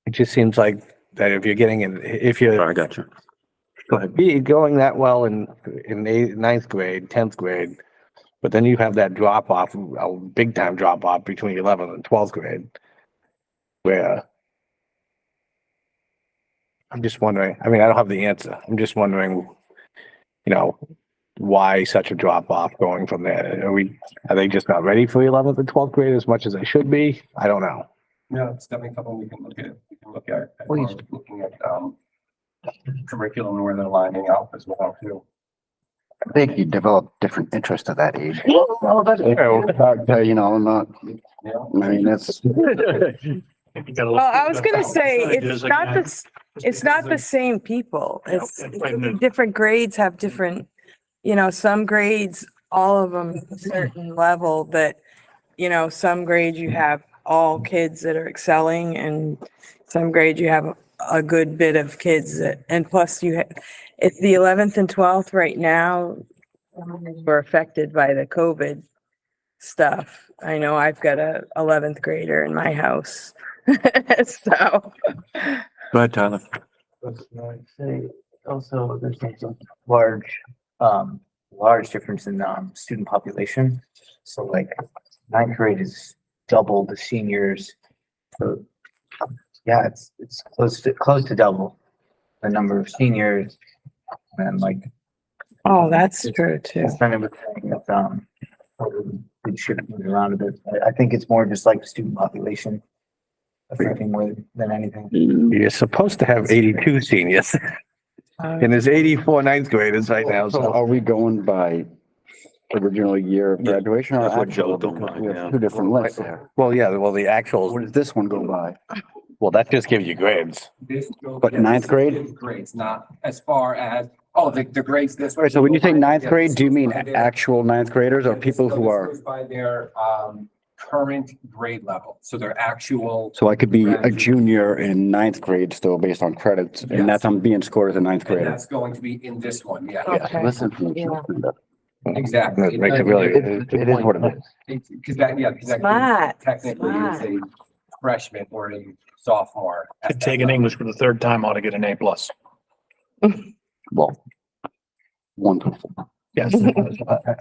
It just seems like that if you're getting in, if you're. I got you. Go ahead. Be going that well in 9th grade, 10th grade, but then you have that drop off, a big time drop off between 11th and 12th grade, where I'm just wondering. I mean, I don't have the answer. I'm just wondering, why such a drop off going from there? Are they just not ready for 11th and 12th grade as much as they should be? I don't know. No, it's definitely something we can look at. We can look at, Please. looking at, curriculum and where they're lining up as well too. I think you develop different interests at that age. Well, that's true. Not, I mean, that's. Well, I was gonna say, it's not the same people. It's different grades have different, some grades, all of them a certain level that, some grades you have all kids that are excelling and some grades you have a good bit of kids that, and plus it's the 11th and 12th right now were affected by the COVID stuff. I know I've got a 11th grader in my house. So. Go ahead, Tyler. Also, there's some large difference in student population. So like 9th grade is double the seniors. So yeah, it's close to double the number of seniors. And like. Oh, that's true too. It's kind of a thing that we should move around a bit. I think it's more just like student population affecting more than anything. You're supposed to have 82 seniors. And there's 84 9th graders right now. So So are we going by original year of graduation or That's what actual? Joe told me, We yeah. have two different lists there. well, yeah, well, the actuals, What does this one go by? well, that just gives you grades. But ninth grade? Grades, not as far as, the grades this. All right, so when you say ninth grade, do you mean actual ninth graders or people who are, By their, current grade level, so their actual. so I could be a junior in ninth grade still based on credits and that's, I'm being scored as a ninth And grader. that's going to be in this one, yeah. Okay. Listen. Exactly. That makes it really, it is what it is. Because that Smart, technically is a freshman or a sophomore. Could take an English for the third time ought to get an A+. Well, wonderful. Yes.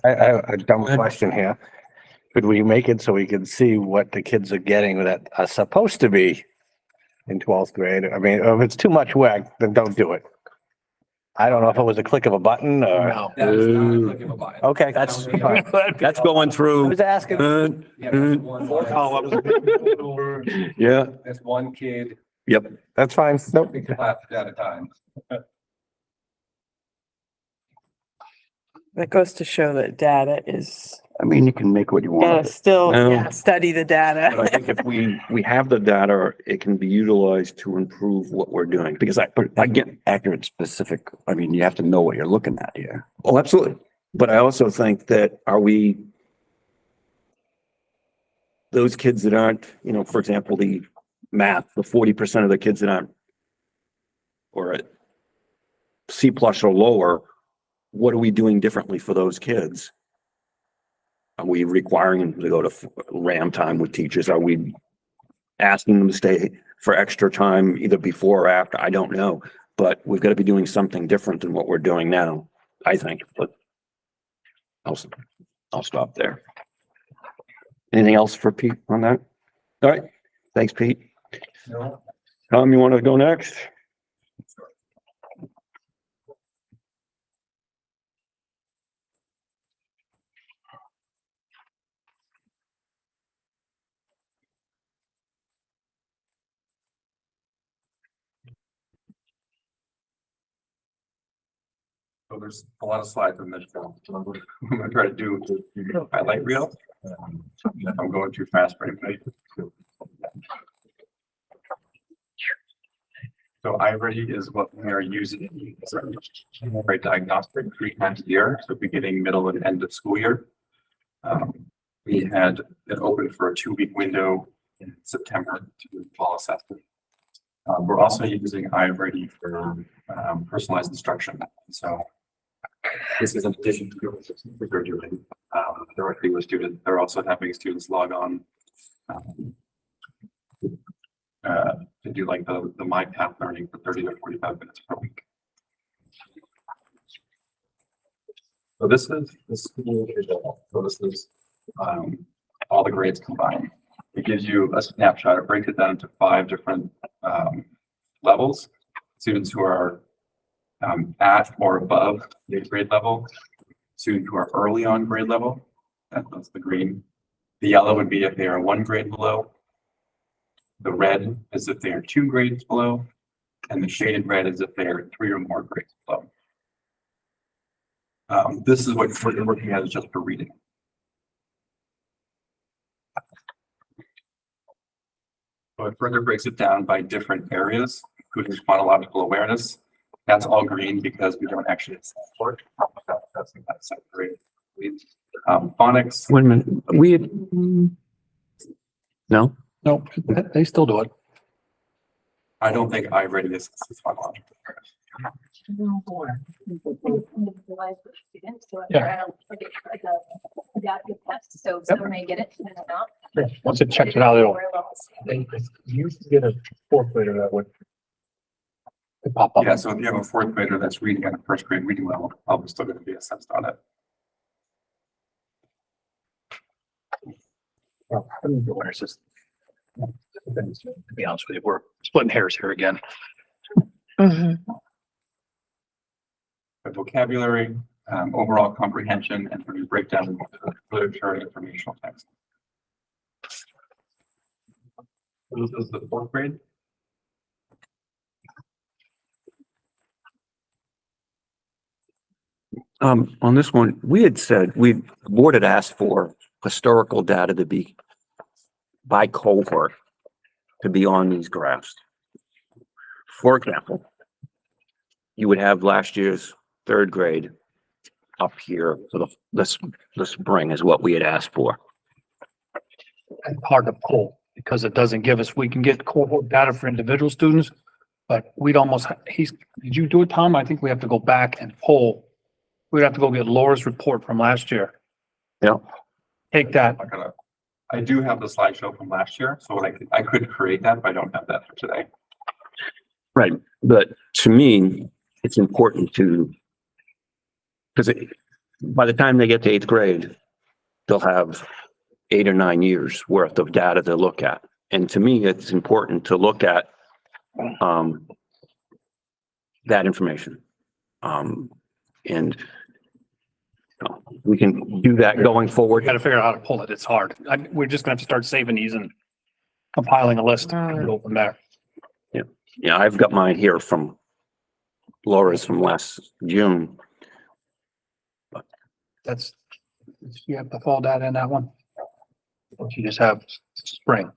I have a dumb question here. Could we make it so we can see what the kids are getting that are supposed to be in 12th grade? I mean, if it's too much work, then don't do it. I don't know if it was a click of a button or, No. That is not a click of a button. okay. That's, fine. that's going I through. was asking. Yeah, that's one line. Yeah, That's one kid, yep. That's fine. Nope. class at a time. That goes to show that data is, I mean, you can make what you want. gotta of it. still, No. yeah, study the But I data. think if we have the data, it can be utilized to improve what we're doing, because but again, Accurate, specific. I mean, you have to know what you're looking at here. oh, absolutely. But I also think that those kids that aren't, for example, the math, the 40% of the kids that aren't or at C+ or lower, what are we doing differently for those kids? Are we requiring them to go to RAM time with teachers? Are we asking them to stay for extra time either before or after? I don't know, but we've got to be doing something different than what we're doing now, I think, but I'll stop there. Anything else for Pete on that? All right, thanks, Pete. Tom, you want to go next? So there's a lot of slides in this film. So I'm gonna try to do highlight reel. If I'm going too fast for anybody. So iReady is what we are using for a diagnostic 3 times a year, so beginning, middle, and end of school year. We had it open for a 2-week window in September to do fall assessment. We're also using iReady for personalized instruction. So this is in addition to what we're doing directly with students. They're also having students log on to do like the MyPath learning for 30 to 45 minutes per week. So this is the school result. So this is all the grades combined. It gives you a snapshot. It breaks it down into 5 different levels. Students who are at or above the grade level, students who are early on grade level, that's the green. The yellow would be if they are 1 grade below. The red is if they are 2 grades below, and the shaded red is if they are 3 or more grades below. This is what you're looking at is just for reading. So it further breaks it down by different areas, including phonological awareness. That's all green because we don't actually assess for it. That's separate. Phonics. Wait a minute, no? No, they still do it. I don't think iReady is phonological awareness. Yeah. So some may get it, some may not. Once it checks it out, it'll. You used to get a 4th grader that would pop up. Yeah, so if you have a 4th grader that's reading at a 1st grade reading level, probably still going to be assessed on it. Awareness is. To be honest with you, we're splitting hairs here again. The vocabulary, overall comprehension, and when you break down the literature and informational text. This is the 4th grade. On this one, we had said, the board had asked for historical data to be by cohort to be on these graphs. For example, you would have last year's 3rd grade up here for the spring is what we had asked for. And hard to pull because it doesn't give us, we can get cohort data for individual students, but we'd almost, did you do it, Tom? I think we have to go back and pull. We'd have to go get Laura's report from last year. Yeah. Take that. I do have the slideshow from last year, so I could create that, but I don't have that for today. Right, but to me, it's important because by the time they get to 8th grade, they'll have 8 or 9 years worth of data to look at. And to me, it's important to look at that information. And we can do that going We forward. gotta figure out how to pull it. It's hard. We're just gonna have to start saving these and compiling a list and go from there. Yeah, I've got mine here from Laura's from last June. That's, you have the fall data in that one. You just have spring.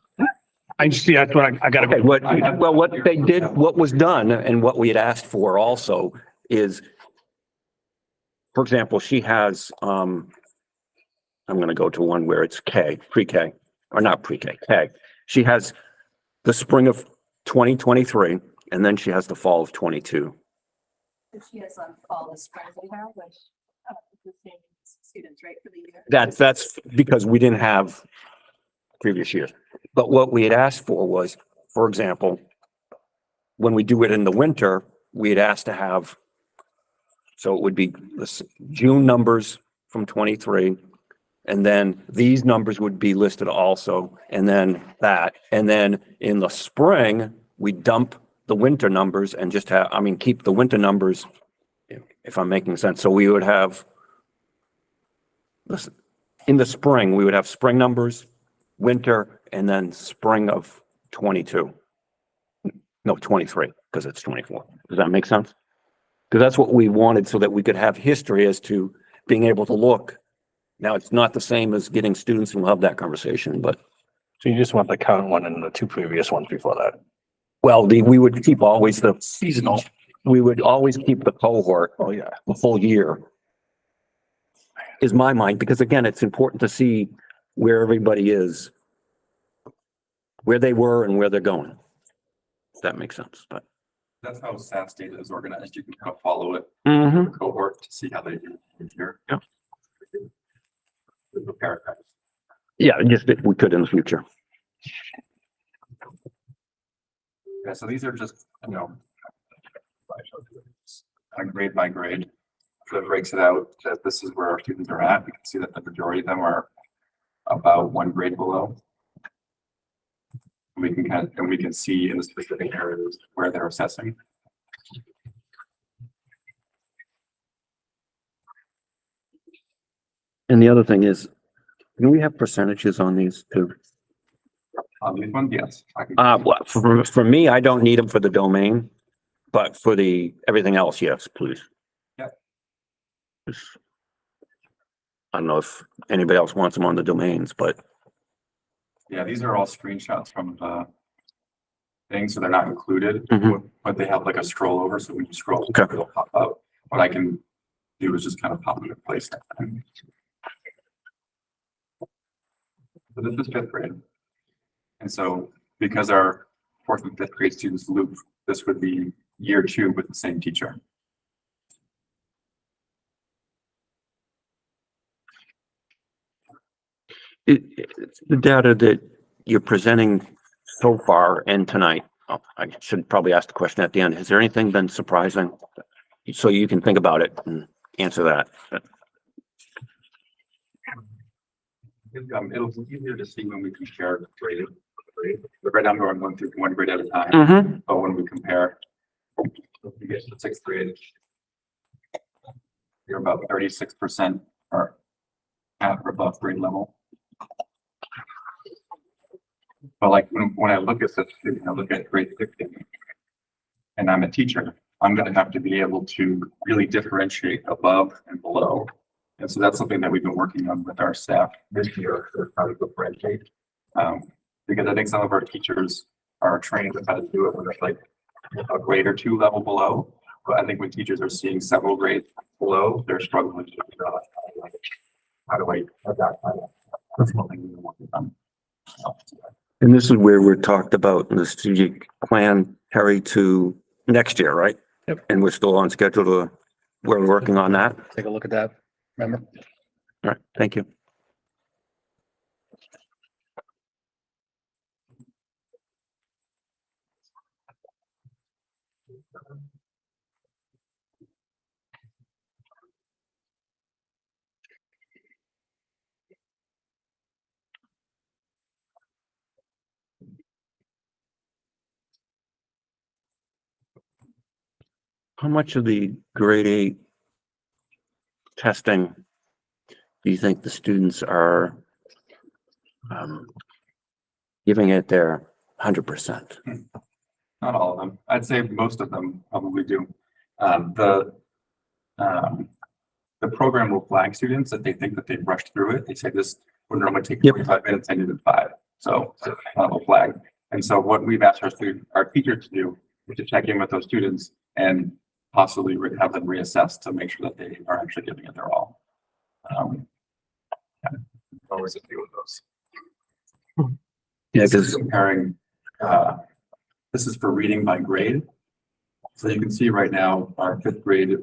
I just, yeah, that's what I gotta. Okay, what they did, what was done and what we had asked for also is, for example, she has, I'm gonna go to one where it's K, pre-K, or not pre-K, K. She has the spring of 2023, and then she has the fall of 22. She has all the spring we have, which, the same students, right, for the year. That's because we didn't have previous years. But what we had asked for was, for example, when we do it in the winter, we had asked to have, so it would be the June numbers from 23, and then these numbers would be listed also, and then that. And then in the spring, we dump the winter numbers and just have, I mean, keep the winter numbers, if I'm making sense. So we would have, listen, in the spring, we would have spring numbers, winter, and then spring of 22. No, 23, because it's 24. Does that make sense? Because that's what we wanted so that we could have history as to being able to look. Now, it's not the same as getting students who have that conversation, but. So you just want the current one and the two previous ones before that? Well, we would keep always the seasonal. We would always keep the cohort. Oh, yeah. The full year. Is my mind, because again, it's important to see where everybody is, where they were and where they're going. If that makes sense, but. That's how SAS data is organized. You can kind of follow it. Mhm. Cohort to see how they do here. Yeah. The paragraphs. Yeah, just if we could in the future. Yeah, so these are just, grade by grade. So it breaks it out that this is where our students are at. You can see that the majority of them are about one grade below. We can see in the specific areas where they're assessing. And the other thing is, can we have percentages on these too? On these ones, yes. Well, for me, I don't need them for the domain, but for the, everything else, yes, please. Yep. I don't know if anybody else wants them on the domains, but. Yeah, these are all screenshots from the thing, so they're not included, but they have like a scroll over, so when you scroll, it'll pop up. What I can do is just kind of pop them in place. So this is fifth grade. And so because our fourth and fifth grade students loop, this would be year 2 with the same teacher. It's the data that you're presenting so far and tonight. Oh, I should probably ask the question at the end. Has there anything been surprising? So you can think about it and answer that. It'll be easier to see when we compare grade. But right now we're going through one grade at a time. Mhm. But when we compare, we get to the sixth grade, you're about 36% are at or above grade level. But like when I look at this, I look at grade 15, and I'm a teacher, I'm going to have to be able to really differentiate above and below. And so that's something that we've been working on with our staff this year to try to differentiate. Because I think some of our teachers are trained with how to do it when it's like a grade or 2 level below. But I think when teachers are seeing several grades below, they're struggling to figure out how do I adapt that. That's one thing we're working on. And this is where we're talked about in the strategic plan, Harry, to next year, right? Yep. And we're still on schedule to, we're working on that. Take a look at that. Remember? All right, thank you. How much of the grade 8 testing do you think the students are giving it their 100%? Not all of them. I'd say most of them probably do. The program will flag students that they think that they've rushed through it. They say this would normally take 45 minutes, I needed 5. So a flag. And so what we've asked our teachers to do is to check in with those students and possibly have them reassess to make sure that they are actually giving it their all. Always a few of those. Yeah, This is comparing, this is for reading by grade. So you can see right now, our 5th grade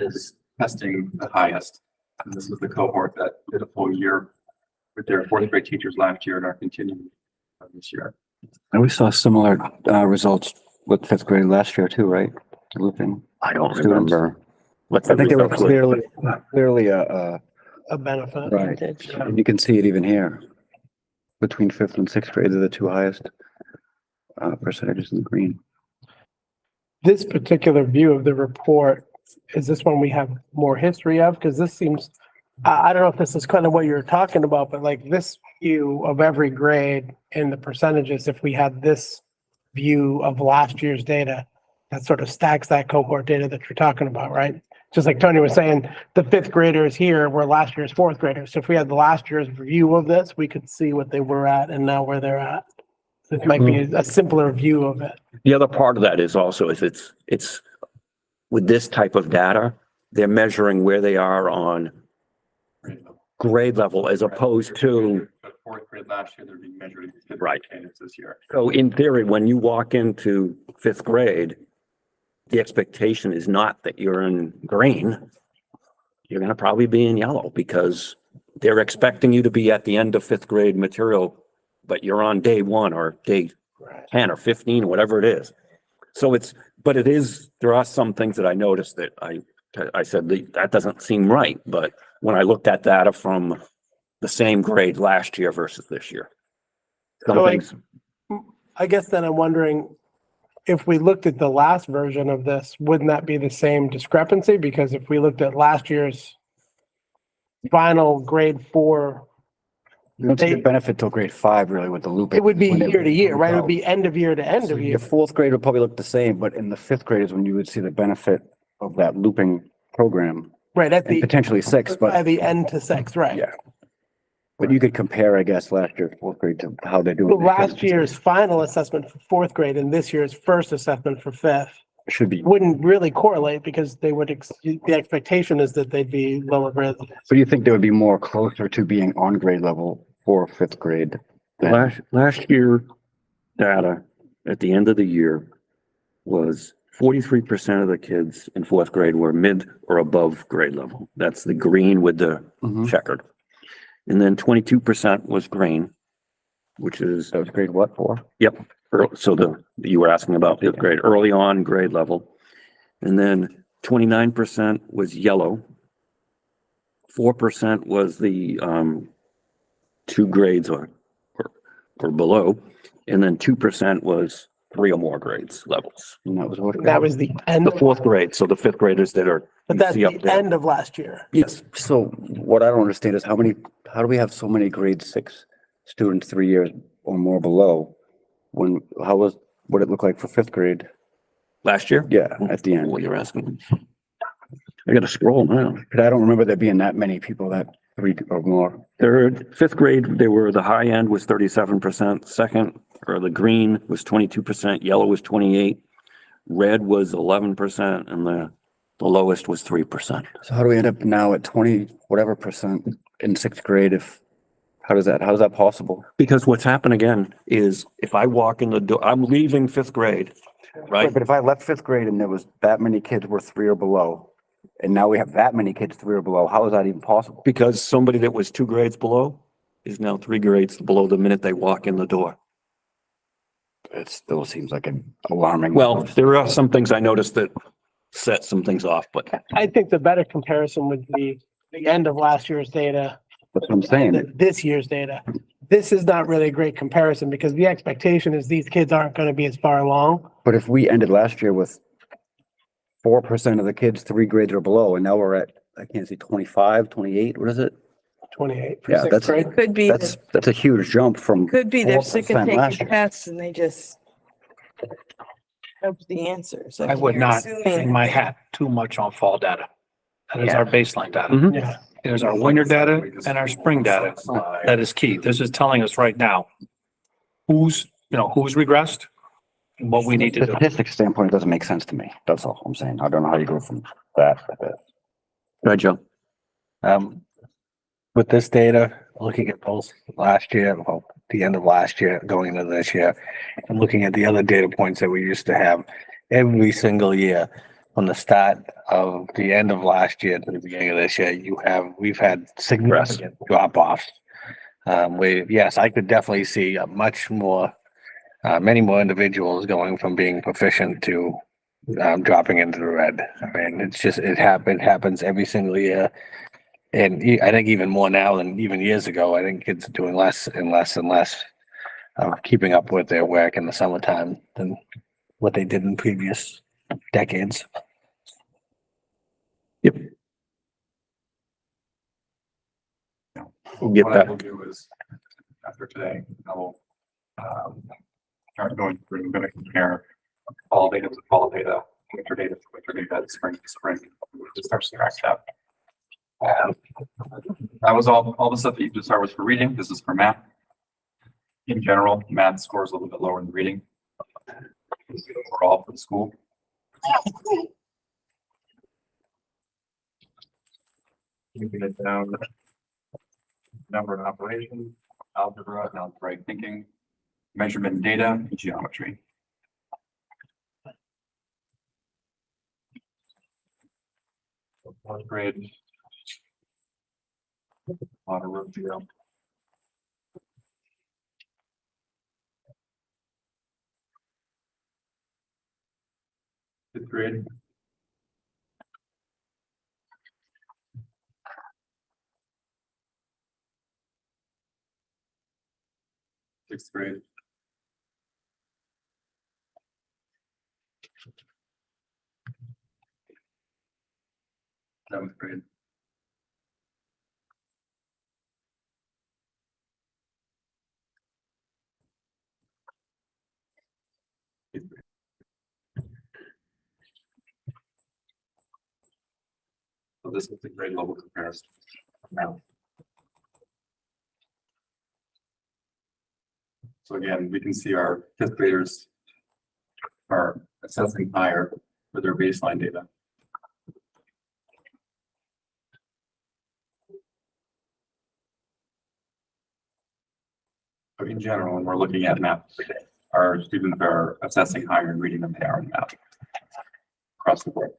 is testing the highest. And this is the cohort that did a full year with their 4th grade teachers last year and are continuing this year. And we saw similar results with 5th grade last year too, right? Looping. I don't students. remember. I think they were clearly A benefit. right. And you can see it even here. Between 5th and 6th grade, they're the 2 highest percentages in the green. This particular view of the report, is this one we have more history of? Because this seems, I don't know if this is kind of what you're talking about, but like this view of every grade and the percentages, if we had this view of last year's data, that sort of stacks that cohort data that you're talking about, right? Just like Tony was saying, the 5th graders here were last year's 4th graders. So if we had the last year's view of this, we could see what they were at and now where they're at. This might be a simpler view of it. The other part of that is also is it's with this type of data, they're measuring where they are on grade level as opposed to. But 4th grade last year, they're being measured in 5th Right. grade candidates this year. So in theory, when you walk into 5th grade, the expectation is not that you're in green. You're going to probably be in yellow because they're expecting you to be at the end of 5th grade material, but you're on day 1 or day 10 or 15, whatever it is. So there are some things that I noticed that I said that doesn't seem right. But when I looked at data from the same grade last year versus this year. So I guess then I'm wondering, if we looked at the last version of this, wouldn't that be the same discrepancy? Because if we looked at last year's final grade 4, You don't see the benefit till grade 5 really with the looping. it would be When they year to year, right? It would out. be end of year to end So of year. your 4th grade would probably look the same, but in the 5th grade is when you would see the benefit of that looping program. Right, at And the, potentially 6, by but the end to 6, right? yeah. But you could compare, I guess, last year's 4th grade to how they're doing. So last year's final assessment for 4th grade and this year's first assessment for 5th Should be. wouldn't really correlate because they would, the expectation is that they'd be lower grade. So you think they would be more closer to being on grade level for 5th grade? than- Last year data at the end of the year was 43% of the kids in 4th grade were mid or above grade level. That's the green with the Mhm. checkered. And then 22% was green, which is. That was grade what for? Yep. So you were asking about 5th grade, early on grade level. And then 29% was yellow. 4% was the 2 grades or below. And then 2% was 3 or more grades levels. And that was what? That was the end, The 4th grade, so the 5th graders that are. but you that's see up the there. end of last year. Yes. So what I don't understand is how do we have so many grade 6 students 3 years or more below? What it look like for 5th grade? Last year? Yeah, at the end. What you're asking. I gotta scroll now. But I don't remember there being that many people that 3 or more. 5th grade, the high end was 37%, the green was 22%, yellow was 28, red was 11%, and the lowest was 3%. So how do we end up now at 20 whatever percent in 6th grade how is that possible? Because what's happened again is if I walk in the door, I'm leaving 5th grade, right? But if I left 5th grade and there was that many kids were 3 or below, and now we have that many kids 3 or below, how is that even possible? Because somebody that was 2 grades below is now 3 grades below the minute they walk in the door. It still seems like an alarming. Well, there are some things I noticed that set some things off, but I think the better comparison would be the end of last year's data. That's what I'm saying. than this year's data. This is not really a great comparison because the expectation is these kids aren't going to be as far along. But if we ended last year with 4% of the kids 3 grades or below, and now we're at, I can't see, 25, 28. What is it? 28 for Yeah, sixth that's, grade. Could be, that's a huge jump from could be they're sick of 4% last taking year. tests and they just know the answers. I would you're not assuming hang my that- hat too much on fall data. That is Yeah. our baseline data. Mhm. Yeah. There's our winter data and our spring data. That is key. This is telling us right now who's regressed and what we need to The do. statistics standpoint, it doesn't make sense to me. That's all I'm saying. I don't know how you go from that to this. Go ahead, Joe. With this data, looking at both last year, well, the end of last year, going into this year, and looking at the other data points that we used to have every single year, from the start of the end of last year to the beginning of this year, we've had significant drop offs. Yes, I could definitely see a much more, many more individuals going from being proficient to dropping into the red. I mean, it happens every single year. And I think even more now than even years ago. I think kids are doing less and less and less of keeping up with their work in the summertime than what they did in previous decades. Yep. We'll get What I that. will do is, after today, I will, start going through, I'm gonna compare fall data to fall data, winter data to winter data, spring to spring, just start to track that. That was all the stuff that you just start with for reading. This is for math. In general, math scores a little bit lower than reading. This is overall for the school. You can get down number of operations, algebra, and algebraic thinking, measurement data, and geometry. Fourth grade. A lot of room to go. Fifth grade. Sixth grade. Seventh grade. Eighth grade. So this is the grade level comparison. Now. So again, we can see our fifth graders are assessing higher for their baseline data. So in general, when we're looking at math, our students are assessing higher in reading than they are in math across the board.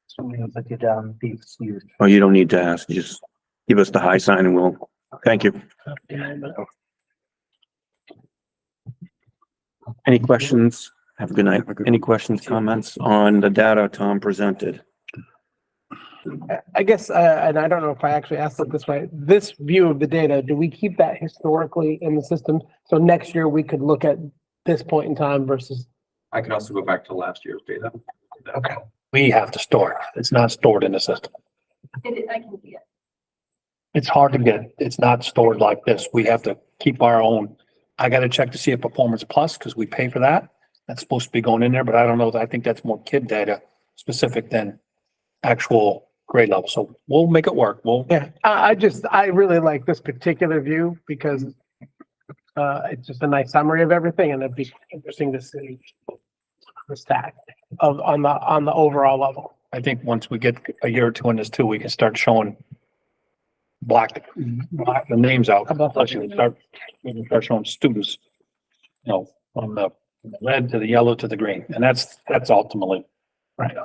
So we look at these used. Oh, you don't need to ask. Just give us the high sign and we'll, thank you. Any questions? Have a good night. Any questions, comments on the data Tom presented? I guess, and I don't know if I actually asked it this way, this view of the data, do we keep that historically in the system? So next year we could look at this point in time versus. I can also go back to last year's data. Okay. We have to store it. It's not stored in the system. I can see it. It's hard to get. It's not stored like this. We have to keep our own. I gotta check to see if Performance Plus, because we pay for that. That's supposed to be going in there, but I don't know. I think that's more kid data specific than actual grade level. So we'll make it work. Yeah, I really like this particular view because it's just a nice summary of everything and it'd be interesting to see the stack on the overall level. I think once we get a year or two in this too, we can start showing black the names out. Plus we can start showing students, from the red to the yellow to the green. And that's ultimately right.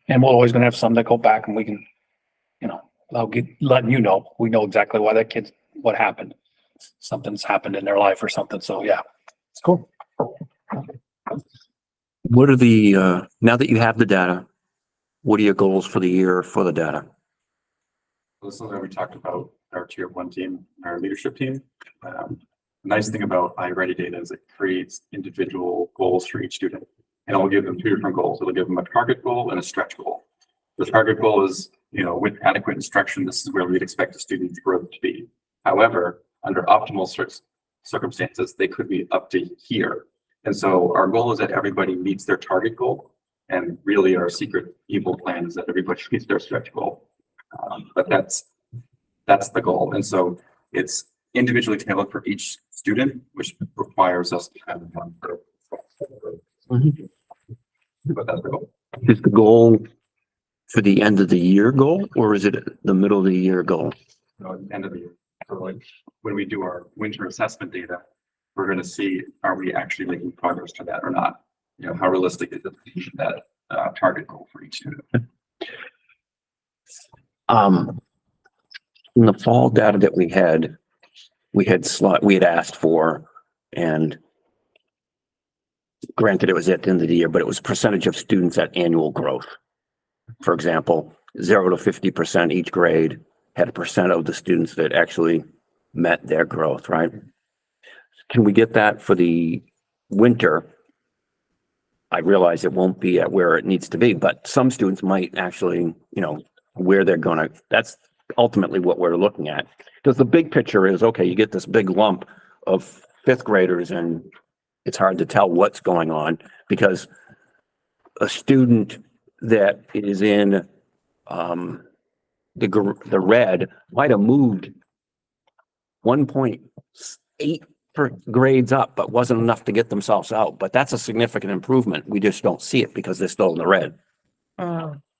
And we're always gonna have some that go back and we can, letting we know exactly why that kid, what happened. Something's happened in their life or something. So yeah, it's cool. What are the, now that you have the data, what are your goals for the year for the data? This is something we talked about our tier 1 team, our leadership team. The nice thing about iReady data is it creates individual goals for each student. And it'll give them two different goals. It'll give them a target goal and a stretch goal. The target goal is, with adequate instruction, this is where we'd expect a student's growth to be. However, under optimal circumstances, they could be up to here. And so our goal is that everybody meets their target goal. And really our secret evil plan is that everybody meets their stretch goal. But that's the goal. And so it's individually tailored for each student, which requires us to have one for. But that's the goal. Is the goal for the end of the year goal, or is it the middle of the year goal? No, at the end of the year. So like when we do our winter assessment data, we're going to see, are we actually making progress to that or not? How realistic is it to meet that target goal for each student? In the fall data that we had asked for, and granted it was at the end of the year, but it was percentage of students at annual growth. For example, 0 to 50% each grade had a percent of the students that actually met their growth, right? Can we get that for the winter? I realize it won't be at where it needs to be, but some students might actually, where they're gonna, that's ultimately what we're looking at. Because the big picture is, okay, you get this big lump of fifth graders and it's hard to tell what's going on because a student that is in the red might have moved 1.8 grades up, but wasn't enough to get themselves out. But that's a significant improvement. We just don't see it because they're still in the red.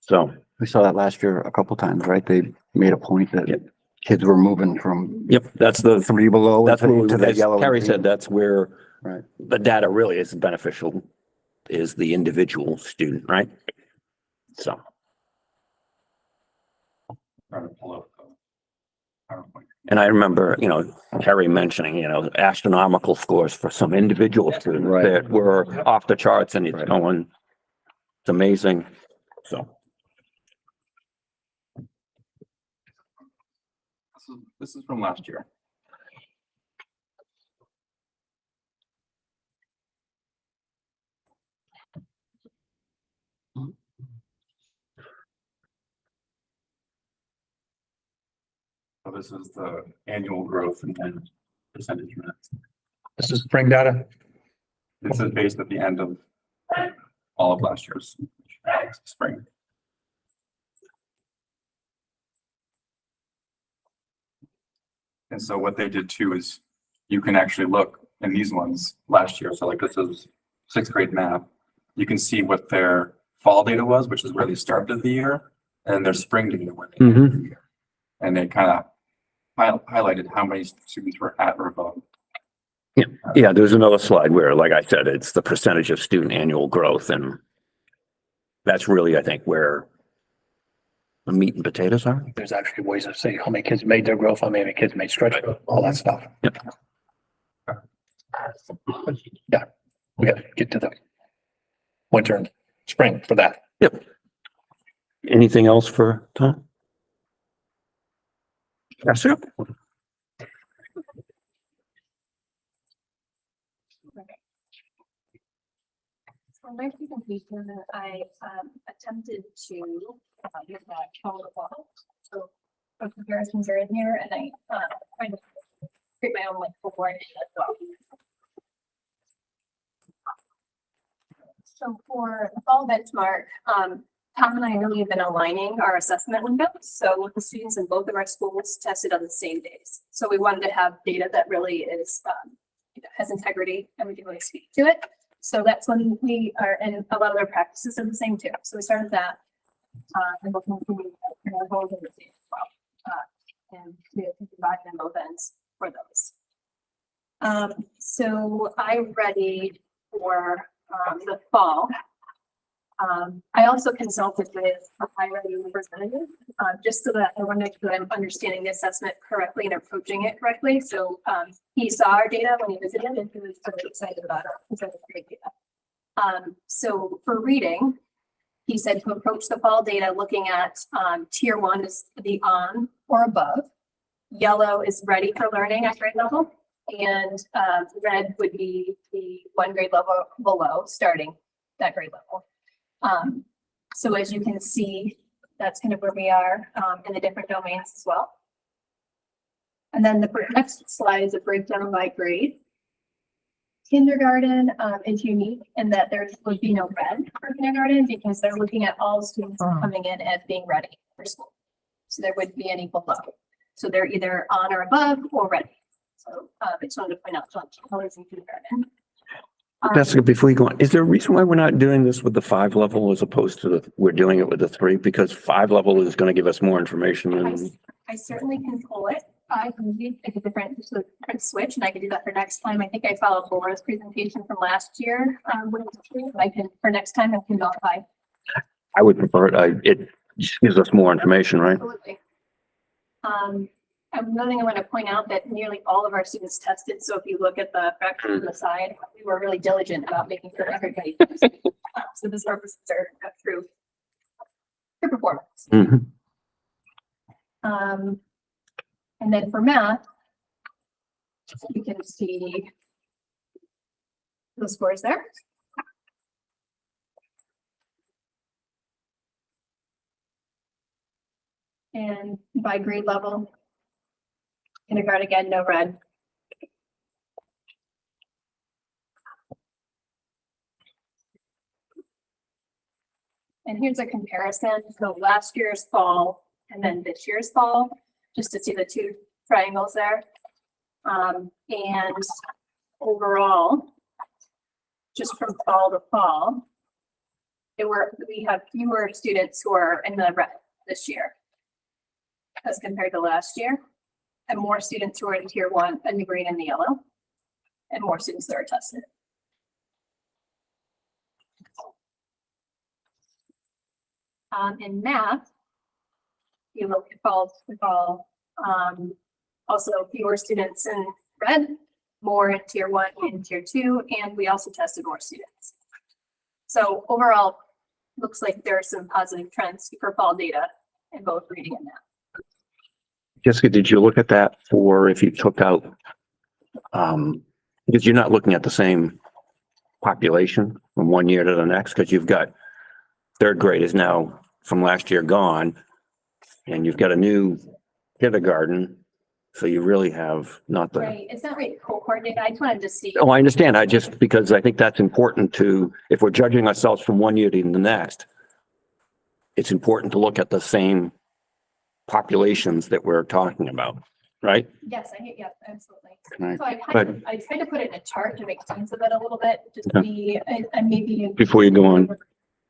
So We saw that last year a couple times, right? They made a point that kids were moving from. Yep, that's the three below. That's what to the as yellow. Carrie and said, green. that's where Right. the data really is beneficial, is the individual student, right? So. Trying to pull up the PowerPoint. And I remember, Carrie mentioning, astronomical scores for some individual students Right. that were off the charts, and it's going, it's amazing. So, This is from last year. So this is the annual growth and then percentage minutes. This is spring data. This is based at the end of all of last year's spring. And so what they did too is you can actually look in these ones last year. So like this is sixth grade math. You can see what their fall data was, which is where they started the year, and their spring data where they ended the year. And they kind of highlighted how many students were at or above. yeah, there's another slide where, like I said, it's the percentage of student annual growth, and that's really, I think, where the meat and potatoes are. There's actually ways to say how many kids made their growth, how many kids made stretch growth, all that stuff. Yep. Yeah, we got to get to the winter and spring for that. Yep. Anything else for Tom? Yes, sir. For my presentation, I attempted to get that follow the wall. So the comparisons are in here, and I tried to create my own like before and as well. So for the fall benchmark, Tom and I really have been aligning our assessment windows. So the students in both of our schools tested on the same days. So we wanted to have data that really is has integrity and we can really speak to it. So that's when we are, and a lot of their practices are the same too. So we started that and looking through the goals in the same as well, and to provide them both ends for those. So I'm ready for the fall. I also consulted with a high-ready representative, just so that I want to make sure I'm understanding the assessment correctly and approaching it correctly. So he saw our data when he visited and he was really excited about it. He said it's great data. So for reading, he said to approach the fall data looking at tier 1 is the on or above. Yellow is ready for learning at grade level. And, red would be the one grade level below, starting that grade level. So as you can see, that's kind of where we are, in the different domains as well. And then the next slide is a breakdown by grade. Kindergarten, is unique in that there would be no red for kindergarten because they're looking at all students coming in as being ready for school. So there wouldn't be any below. So they're either on or above or ready. So, I just wanted to point out colors in kindergarten. Jessica, before you go on, is there a reason why we're not doing this with the 5 level as opposed to we're doing it with the 3? Because 5 level is going to give us more information than. I certainly can pull it. I can use a different switch and I can do that for next time. I think I followed Laura's presentation from last year. I can, for next time, I can modify. I would prefer it. It just gives us more information, right? Absolutely. Another thing I want to point out that nearly all of our students tested. So if you look at the fraction on the side, we were really diligent about making sure everybody tested. So this represents our true performance. And then for math, you can see the scores there. And by grade level, kindergarten again, no red. And here's a comparison. So last year's fall and then this year's fall, just to see the two triangles there. And overall, just from fall to fall, we have fewer students who are in the red this year as compared to last year, and more students who are in tier 1 in the green and the yellow, and more students that are tested. In math, you look at fall, also fewer students in red, more in tier 1 and tier 2, and we also tested more students. So overall, looks like there are some positive trends for fall data in both reading and math. Jessica, did you look at that for if you took out, because you're not looking at the same population from one year to the next, because you've got 3rd grade is now from last year gone, and you've got a new kindergarten, so you really have not the. Right, it's not really cohort data. I just wanted to see. Oh, I understand. Because I think that's important to, if we're judging ourselves from one year to the next, it's important to look at the same populations that we're talking about, right? Yes, yeah, absolutely. Right. So I But- tried to put it in a chart to make sense of it a little bit, just Okay. be, and maybe. Before you go on,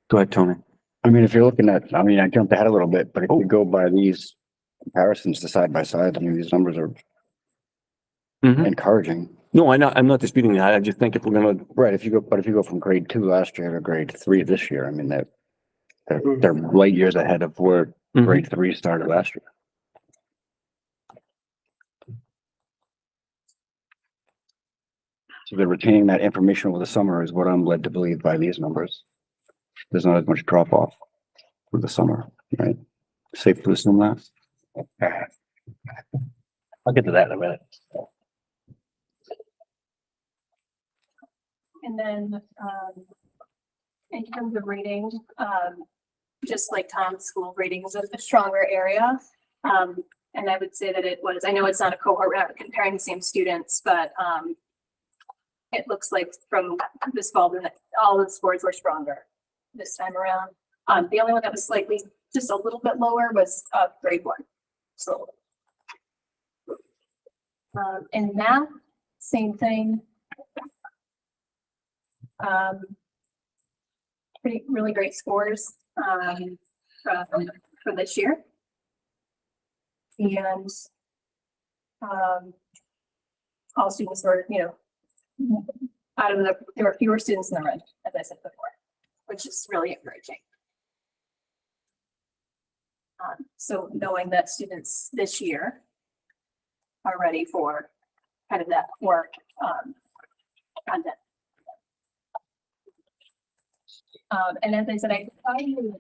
go ahead, Tony. I mean, if you're looking at, I mean, I jumped ahead a little bit, but if you go by these comparisons to side by side, I mean, these numbers are encouraging. No, I'm not disputing that. I just think if we're gonna. Right, if you go from grade 2 last year to grade 3 this year, I mean, they're light years ahead of where grade 3 started last year. So they're retaining that information over the summer is what I'm led to believe by these numbers. There's not as much drop off for the summer, right? Safe to assume that? I'll get to that in a minute. And then, in terms of rating, just like Tom's school rating is a stronger area. And I would say that it was, I know it's not a cohort, we're not comparing the same students, but, it looks like from this fall, that all the scores were stronger this time around. The only one that was slightly, just a little bit lower was, grade 1. So. In math, same thing. Really great scores for this year. And all students were, out of there were fewer students in the red, as I said before, which is really encouraging. So knowing that students this year are ready for kind of that work content. And as I said, I provided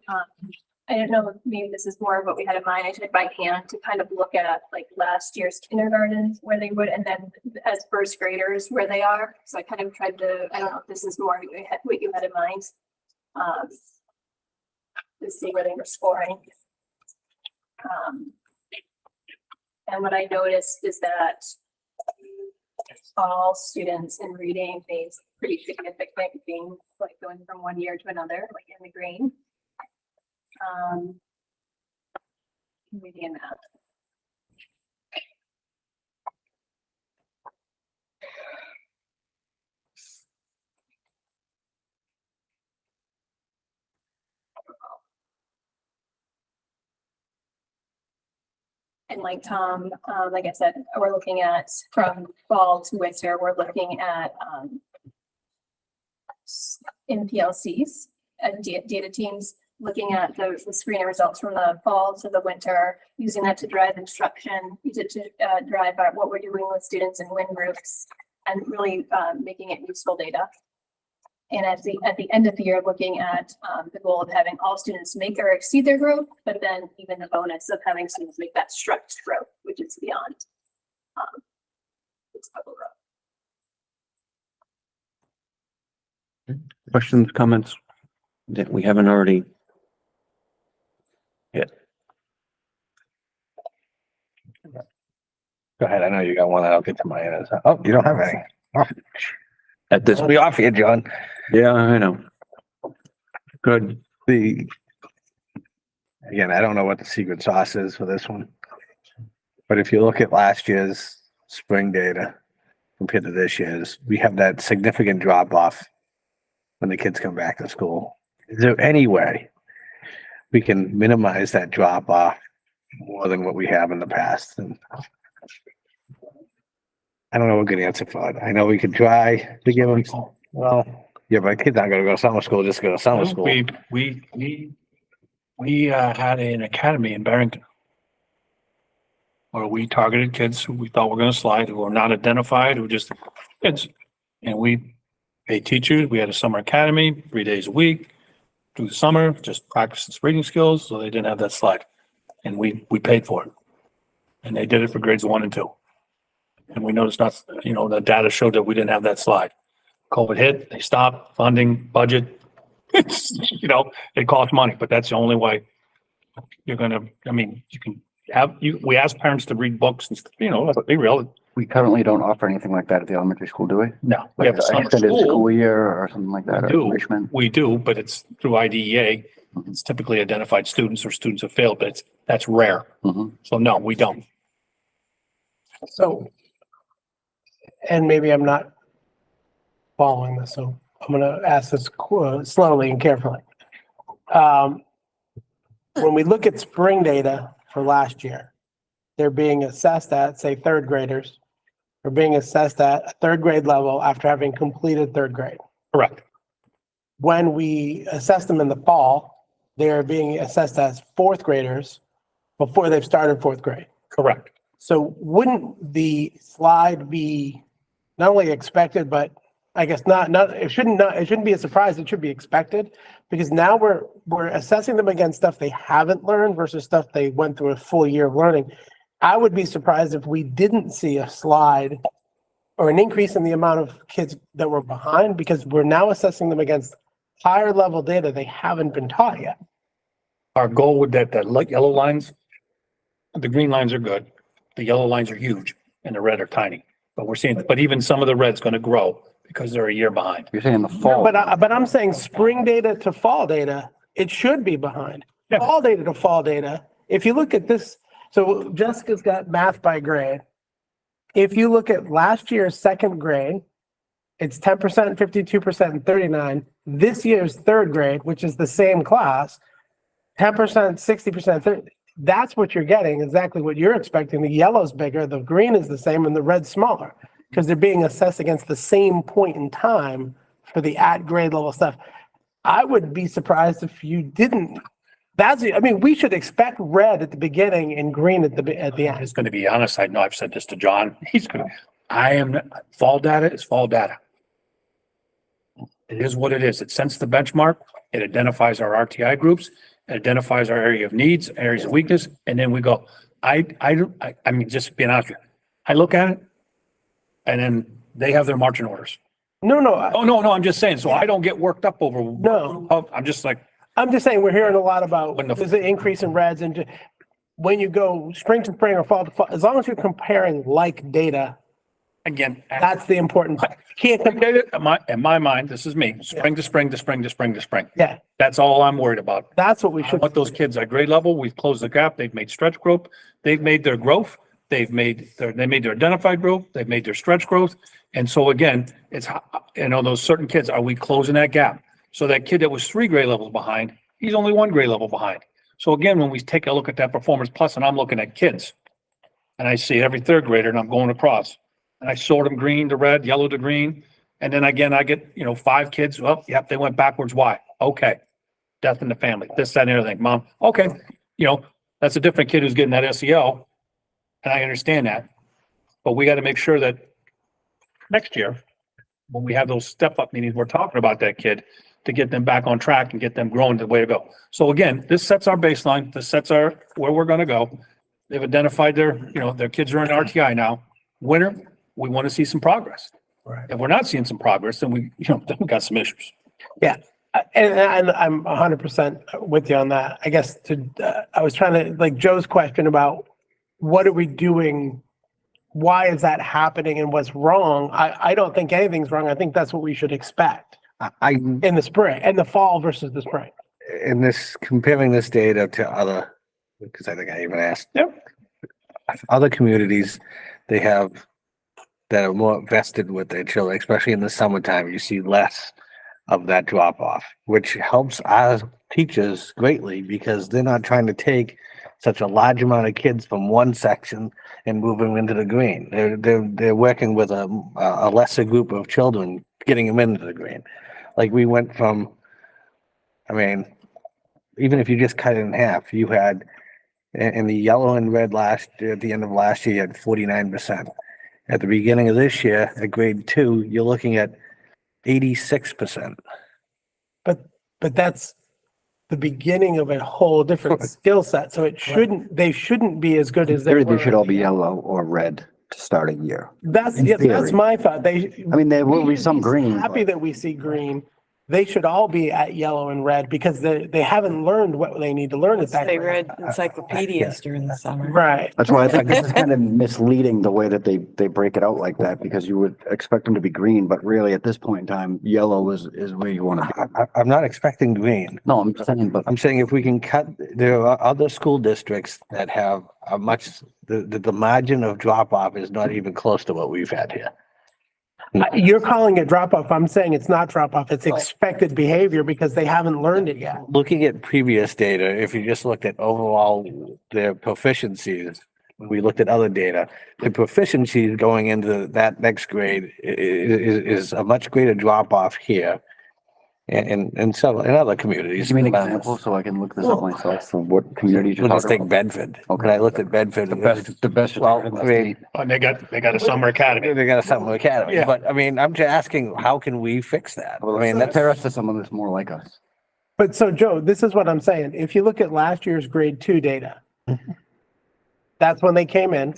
I don't know, maybe this is more of what we had in mind. I did by hand to kind of look at like last year's kindergartens where they would, and then as first graders where they are. So I kind of tried to, I don't know if this is more what you had in mind. To see where they were scoring. And what I noticed is that all students in reading face pretty significant gains, like going from one year to another, like in the green. Reading and math. And like Tom, like I said, we're looking at from fall to winter, we're looking at in PLCs and data teams, looking at the screening results from the fall to the winter, using that to drive instruction, use it to drive what we're doing with students in WIN groups, and really making it useful data. And at the end of the year, looking at the goal of having all students make or exceed their growth, but then even the bonus of having students make that stretched growth, which is beyond its total growth. Questions, comments that we haven't already hit? Go ahead. I know you got one. I'll get to my end. Oh, you don't have any. Oh, At this, we off here, John. yeah, I know. Good. Again, I don't know what the secret sauce is for this one. But if you look at last year's spring data compared to this year's, we have that significant drop off when the kids come back to school. Is there any way we can minimize that drop off more than what we have in the past? And I don't know a good answer for it. I know we could try to give them, well, yeah, but kids aren't gonna go to summer school, just go to summer school. We had an academy in Barrington where we targeted kids who we thought were going to slide, who were not identified, who were just kids. And we paid teachers. We had a summer academy, 3 days a week through the summer, just practice reading skills. So they didn't have that slide. And we paid for it. And they did it for grades 1 and 2. And we noticed not, the data showed that we didn't have that slide. COVID hit, they stopped funding, budget. It costs money, but that's the only way you're gonna, you can we ask parents to read books and, let's be real. We currently don't offer anything like that at the elementary school, do we? No, we Like have a summer extended school. school year or something like that, or enrichment? We do, but it's through IDEA. It's typically identified students or students have failed, but that's rare. So no, we don't. So, and maybe I'm not following this, so I'm gonna ask this slowly and carefully. When we look at spring data for last year, they're being assessed at, say, third graders, are being assessed at a third grade level after having completed third grade. Correct. When we assess them in the fall, they're being assessed as fourth graders before they've started fourth grade. Correct. So wouldn't the slide be not only expected, but I guess it shouldn't be a surprise. It should be expected, because now we're assessing them against stuff they haven't learned versus stuff they went through a full year of learning. I would be surprised if we didn't see a slide or an increase in the amount of kids that were behind, because we're now assessing them against higher level data they haven't been taught yet. Our goal with that yellow lines, the green lines are good. The yellow lines are huge and the red are tiny, but even some of the red's going to grow because they're a year behind. You're saying the fall. But I'm saying spring data to fall data, it should be behind. Fall data to fall data. If you look at this, so Jessica's got math by grade. If you look at last year's second grade, it's 10%, 52%, and 39. This year's third grade, which is the same class, 10%, 60%, 30. That's what you're getting, exactly what you're expecting. The yellow's bigger, the green is the same, and the red's smaller, because they're being assessed against the same point in time for the at grade level stuff. I would be surprised if you didn't. We should expect red at the beginning and green at the end. It's going to be honest. I know I've said this to John. Fall data is fall data. It is what it is. It sets the benchmark. It identifies our RTI groups. it identifies our area of needs, areas of weakness, and then we go. I mean, just being honest with you, I look at it and then they have their marching orders. No, no, Oh, no, I'm just saying, so I don't get worked up over. No. I'm just like, I'm just saying, we're hearing a lot about, When the- there's an increase in reds and when you go spring to spring or fall to fall, as long as you're comparing like data, again, that's the important part. You can't compare, in my mind, this is me, spring to spring to spring to spring to spring. yeah, That's all I'm worried about. that's what we I should. want those kids at grade level. We've closed the gap. They've made stretch growth. They've made their growth. They made their identified growth. They've made their stretch growth. And so again, it's, those certain kids, are we closing that gap? So that kid that was 3 grade levels behind, he's only 1 grade level behind. So again, when we take a look at that performance plus, and I'm looking at kids and I see every 3rd grader and I'm going across and I sort them green to red, yellow to green. And then again, I get, 5 kids. Well, yep, they went backwards. Why? Okay. Death in the family, this, that, and everything. Mom, okay. That's a different kid who's getting that SEL. And I understand that. But we got to make sure that next year, when we have those step up meetings, we're talking about that kid to get them back on track and get them growing the way to go. So again, this sets our baseline. This sets our, where we're going to go. They've identified their kids are in RTI now. Winter, we want to see some progress. Right. If we're not seeing some progress, then we got some issues. Yeah, and I'm 100% with you on that. I guess I was trying to, like Joe's question about what are we doing? Why is that happening and what's wrong? I don't think anything's wrong. I think that's what we should expect in the spring and the fall versus the spring. In this, comparing this data to other, because I think I even asked. Yep. Other communities, they have that are more vested with their children, especially in the summertime, you see less of that drop off, which helps our teachers greatly because they're not trying to take such a large amount of kids from one section and move them into the green. They're working with a lesser group of children, getting them into the green. Like we went from, I mean, even if you just cut it in half, you had in the yellow and red last year, at the end of last year, you had 49%. At the beginning of this year, at grade 2, you're looking at 86%. But that's the beginning of a whole different skill set. So they shouldn't be as good as they Theory, were. they should all be yellow or red to start a year. That's in that's theory. my thought. I mean, there will be some green. Happy that we see green. They should all be at yellow and red because they haven't learned what they need to learn at that. They grade. read encyclopedias during the summer. Right. That's why I think this is kind of misleading the way that they break it out like that, because you would expect them to be green, but really at this point in time, yellow is where you want to be. I'm not expecting green. No, I'm saying, but I'm saying if we can cut, there are other school districts that have a much, the margin of drop off is not even close to what we've had here. You're calling it drop off. I'm saying it's not drop off. It's expected behavior because they haven't learned it yet. Looking at previous data, if you just looked at overall their proficiencies, when we looked at other data, the proficiencies going into that next grade is a much greater drop off here. And in other communities. give me an example so I can look this up myself for what communities you're Let's talking take about. Bedford. When I looked at Bedford. The best. Well, I mean, And they got a summer academy. they got a summer academy, Yeah. but I mean, I'm just asking, how can we fix that? I mean, that's, Compare us to someone that's more like us. But so Joe, this is what I'm saying. If you look at last year's grade 2 data, that's when they came in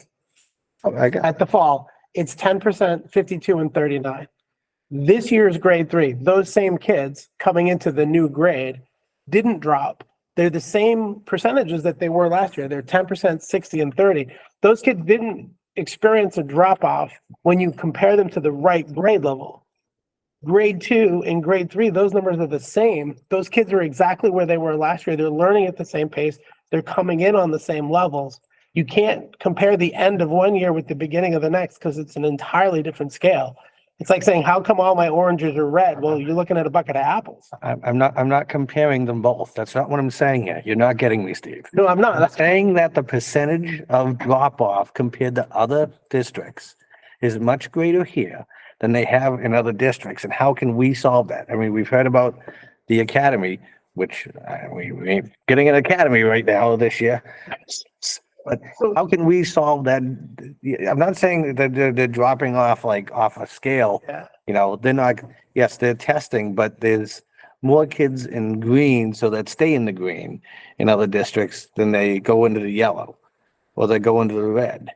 at the fall. It's 10%, 52 and 39. This year's grade 3, those same kids coming into the new grade didn't drop. They're the same percentages that they were last year. They're 10%, 60 and 30. Those kids didn't experience a drop off when you compare them to the right grade level. Grade 2 and grade 3, those numbers are the same. Those kids are exactly where they were last year. They're learning at the same pace. They're coming in on the same levels. You can't compare the end of one year with the beginning of the next because it's an entirely different scale. It's like saying, how come all my oranges are red? Well, you're looking at a bucket of apples. I'm not comparing them both. That's not what I'm saying here. You're not getting me, Steve. No, I'm not. I'm saying that the percentage of drop off compared to other districts is much greater here than they have in other districts. And how can we solve that? I mean, we've heard about the academy, which we ain't getting an academy right now this year. But how can we solve that? I'm not saying that they're dropping off like off a scale. Yeah. You know, they're not, yes, they're testing, but there's more kids in green, so that stay in the green in other districts than they go into the yellow or they go into the red.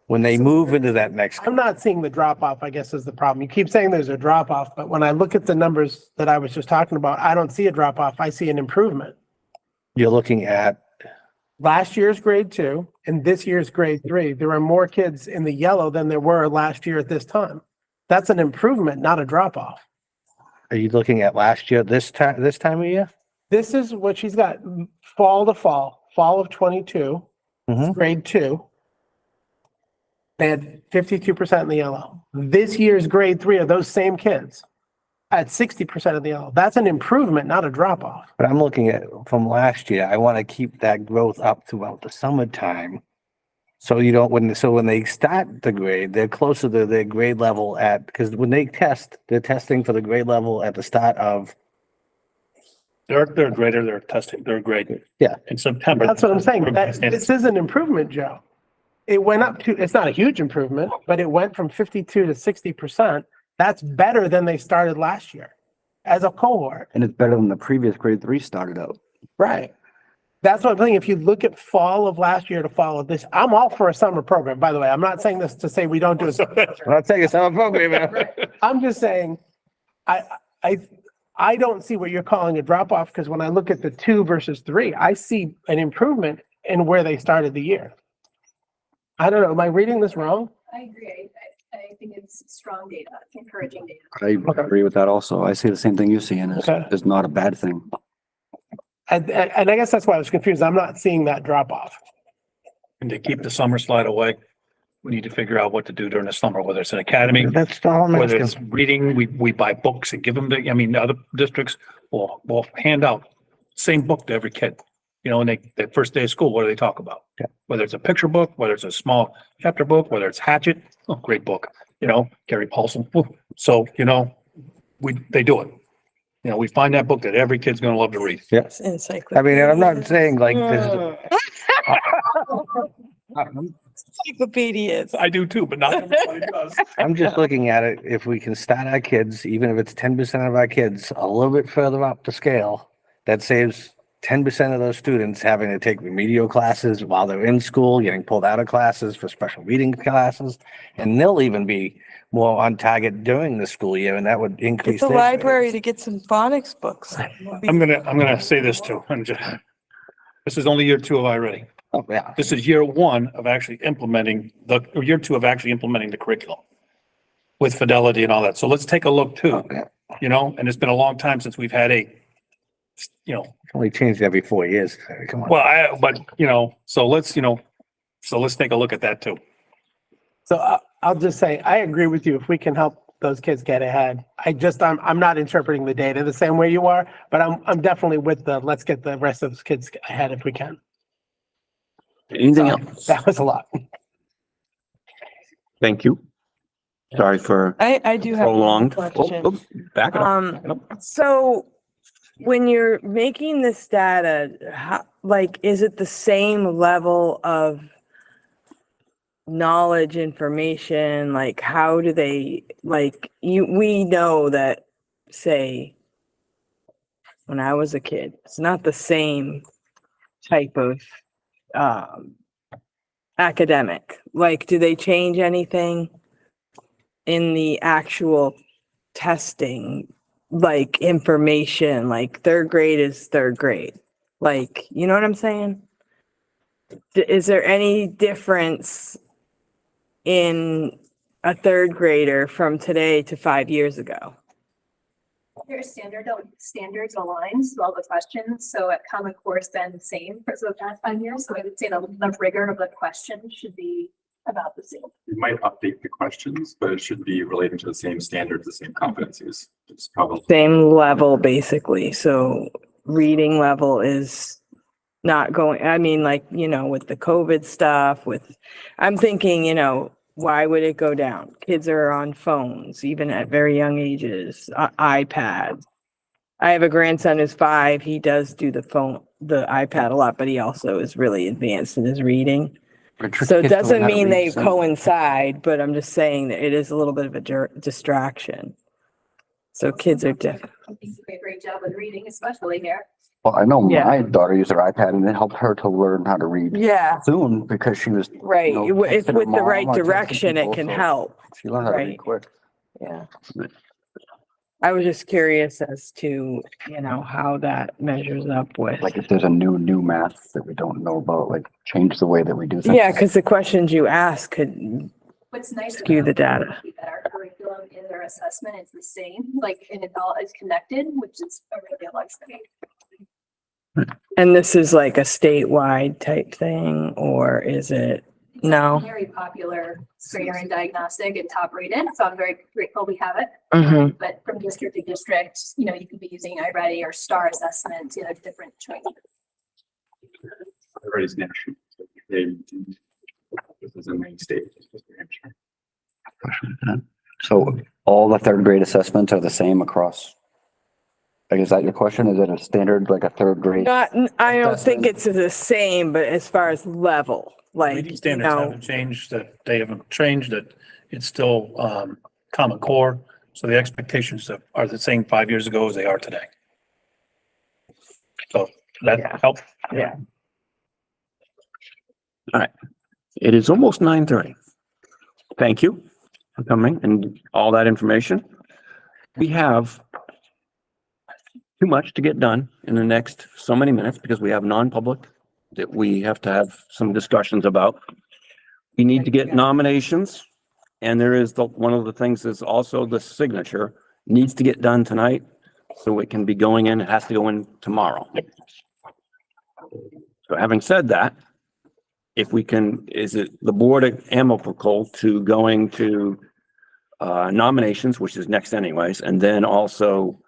When they move into that next, I'm not seeing the drop off, I guess is the problem. You keep saying there's a drop off, but when I look at the numbers that I was just talking about, I don't see a drop off. I see an improvement. you're looking at, Last year's grade 2 and this year's grade 3, there are more kids in the yellow than there were last year at this time. That's an improvement, not a drop off. are you looking at last year, this time of year? This is what she's got, fall to fall of 22, Mhm. grade 2. They had 52% in the yellow. This year's grade 3 are those same kids at 60% of the yellow. That's an improvement, not a drop off. But I'm looking at from last year, I want to keep that growth up throughout the summertime. So you don't, when they start the grade, they're closer to their grade level at, because when they test, they're testing for the grade level at the start of, They're grader, they're testing, they're grade. Yeah. In September. That's what I'm saying. This is an improvement, Joe. It went up to, it's not a huge improvement, but it went from 52 to 60%. That's better than they started last year as a cohort. And it's better than the previous grade 3 started out. Right. That's what I'm saying. If you look at fall of last year to fall of this, I'm all for a summer program. By the way, I'm not saying this to say we don't do a summer program. I'm not saying a summer program. I'm just saying, I don't see what you're calling a drop off because when I look at the 2 versus 3, I see an improvement in where they started the year. I don't know. Am I reading this wrong? I agree. I think it's strong data, encouraging data. I agree with that also. I see the same thing you see, and Okay. it's not a bad thing. And I guess that's why I was confused. I'm not seeing that drop off. And to keep the summer slide away, we need to figure out what to do during the summer, whether it's an academy, That's all I'm whether asking. it's reading, we buy books and give them to, other districts will hand out same book to every kid. You know, and their first day of school, what do they talk about? Yeah. Whether it's a picture book, whether it's a small chapter book, whether it's Hatchet, oh, great book, Gary Paulson. So, they do it. We find that book that every kid's gonna love to read. Yes. I mean, and I'm not saying like this. Encyclopedias. I do too, but not everybody does. I'm just looking at it, if we can start our kids, even if it's 10% of our kids, a little bit further up the scale, that saves 10% of those students having to take remedial classes while they're in school, getting pulled out of classes for special reading classes. And they'll even be more on target during the school year, and that would Get increase the their library to get some phonics books. I'm gonna say this too. This is only year 2 of iReady. Oh, yeah. This is year 1 of actually implementing or year 2 of actually implementing the curriculum with Fidelity and all that. So let's take a look too, and it's been a long time since we've had Only changed every 4 years. Come on. so let's take a look at that too. So I'll just say, I agree with you. If we can help those kids get ahead, I'm not interpreting the data the same way you are, but I'm definitely with let's get the rest of the kids ahead if we can. Anything else? That was a lot. Thank you. Sorry for I do have one prolonged. question. Back it up. So when you're making this data, is it the same level of knowledge, information? Like, how do they, we know that, say, when I was a kid, it's not the same type of academic. Do they change anything in the actual testing, information, third grade is third grade? You know what I'm saying? Is there any difference in a third grader from today to 5 years ago? Their standards aligns with all the questions, so at Common Core has been the same for the past 5 years, so I would say the rigor of the question should be about the same. We might update the questions, but it should be relating to the same standards, the same competencies. It's probably. Same level, basically. So reading level is not going, with the COVID stuff, I'm thinking, why would it go down? Kids are on phones, even at very young ages, iPads. I have a grandson who's 5. He does do the iPad a lot, but he also is really advanced in his reading. So it doesn't mean they coincide, but I'm just saying that it is a little bit of a distraction. So kids are different. I think you do a great job with reading, especially here. Well, I know Yeah. my daughter used her iPad and it helped her to learn how to read Yeah, soon because she was, right. you know, If texting her with the right mom or texting direction, it people, can so help. she learned how to Right. read quick. Yeah. I was just curious as to, how that measures up with. Like if there's a new math that we don't know about, like change the way that we do things. Yeah, because the questions you ask could What's nice skew the about data. it is that our curriculum and our assessment is the same, like, and it all is connected, which is a really luxury. And this is like a statewide type thing, or is it? No. Very popular screener and diagnostic and top rated, so I'm very grateful we have it. Mhm. But from district to district, you could be using iReady or STAR assessment, different choices. Everybody's national. This is a main state. So all the third grade assessments are the same across? Like, is that your question? Is it a standard, like a third grade? I don't think it's the same, but as far as level, like, Reading standards haven't changed, that they haven't changed, that it's still, Common Core. So the expectations are the same 5 years ago as they are today. So that helps. Yeah. All right. It is almost 9:30. Thank you for coming and all that information. We have too much to get done in the next so many minutes because we have non-public that we have to have some discussions about. We need to get nominations. And there is one of the things is also the signature needs to get done tonight. So it can be going in, it has to go in tomorrow. So having said that, if we can, is it the board amicable to going to nominations, which is next anyways, and then also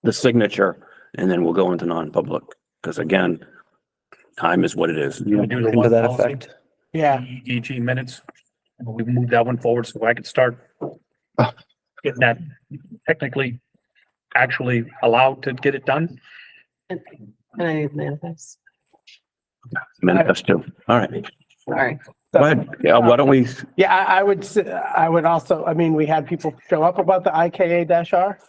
the signature, and then we'll go into non-public, because again, time is what it is. Can we do the Into one that policy? effect? Yeah. EG minutes. We moved that one forward so I could start getting that technically actually allowed to get it done. And I need manifest. Manifest too. All right. All right. Go ahead. Yeah, why don't we, Yeah, I would also, we had people show up about the IKA-R.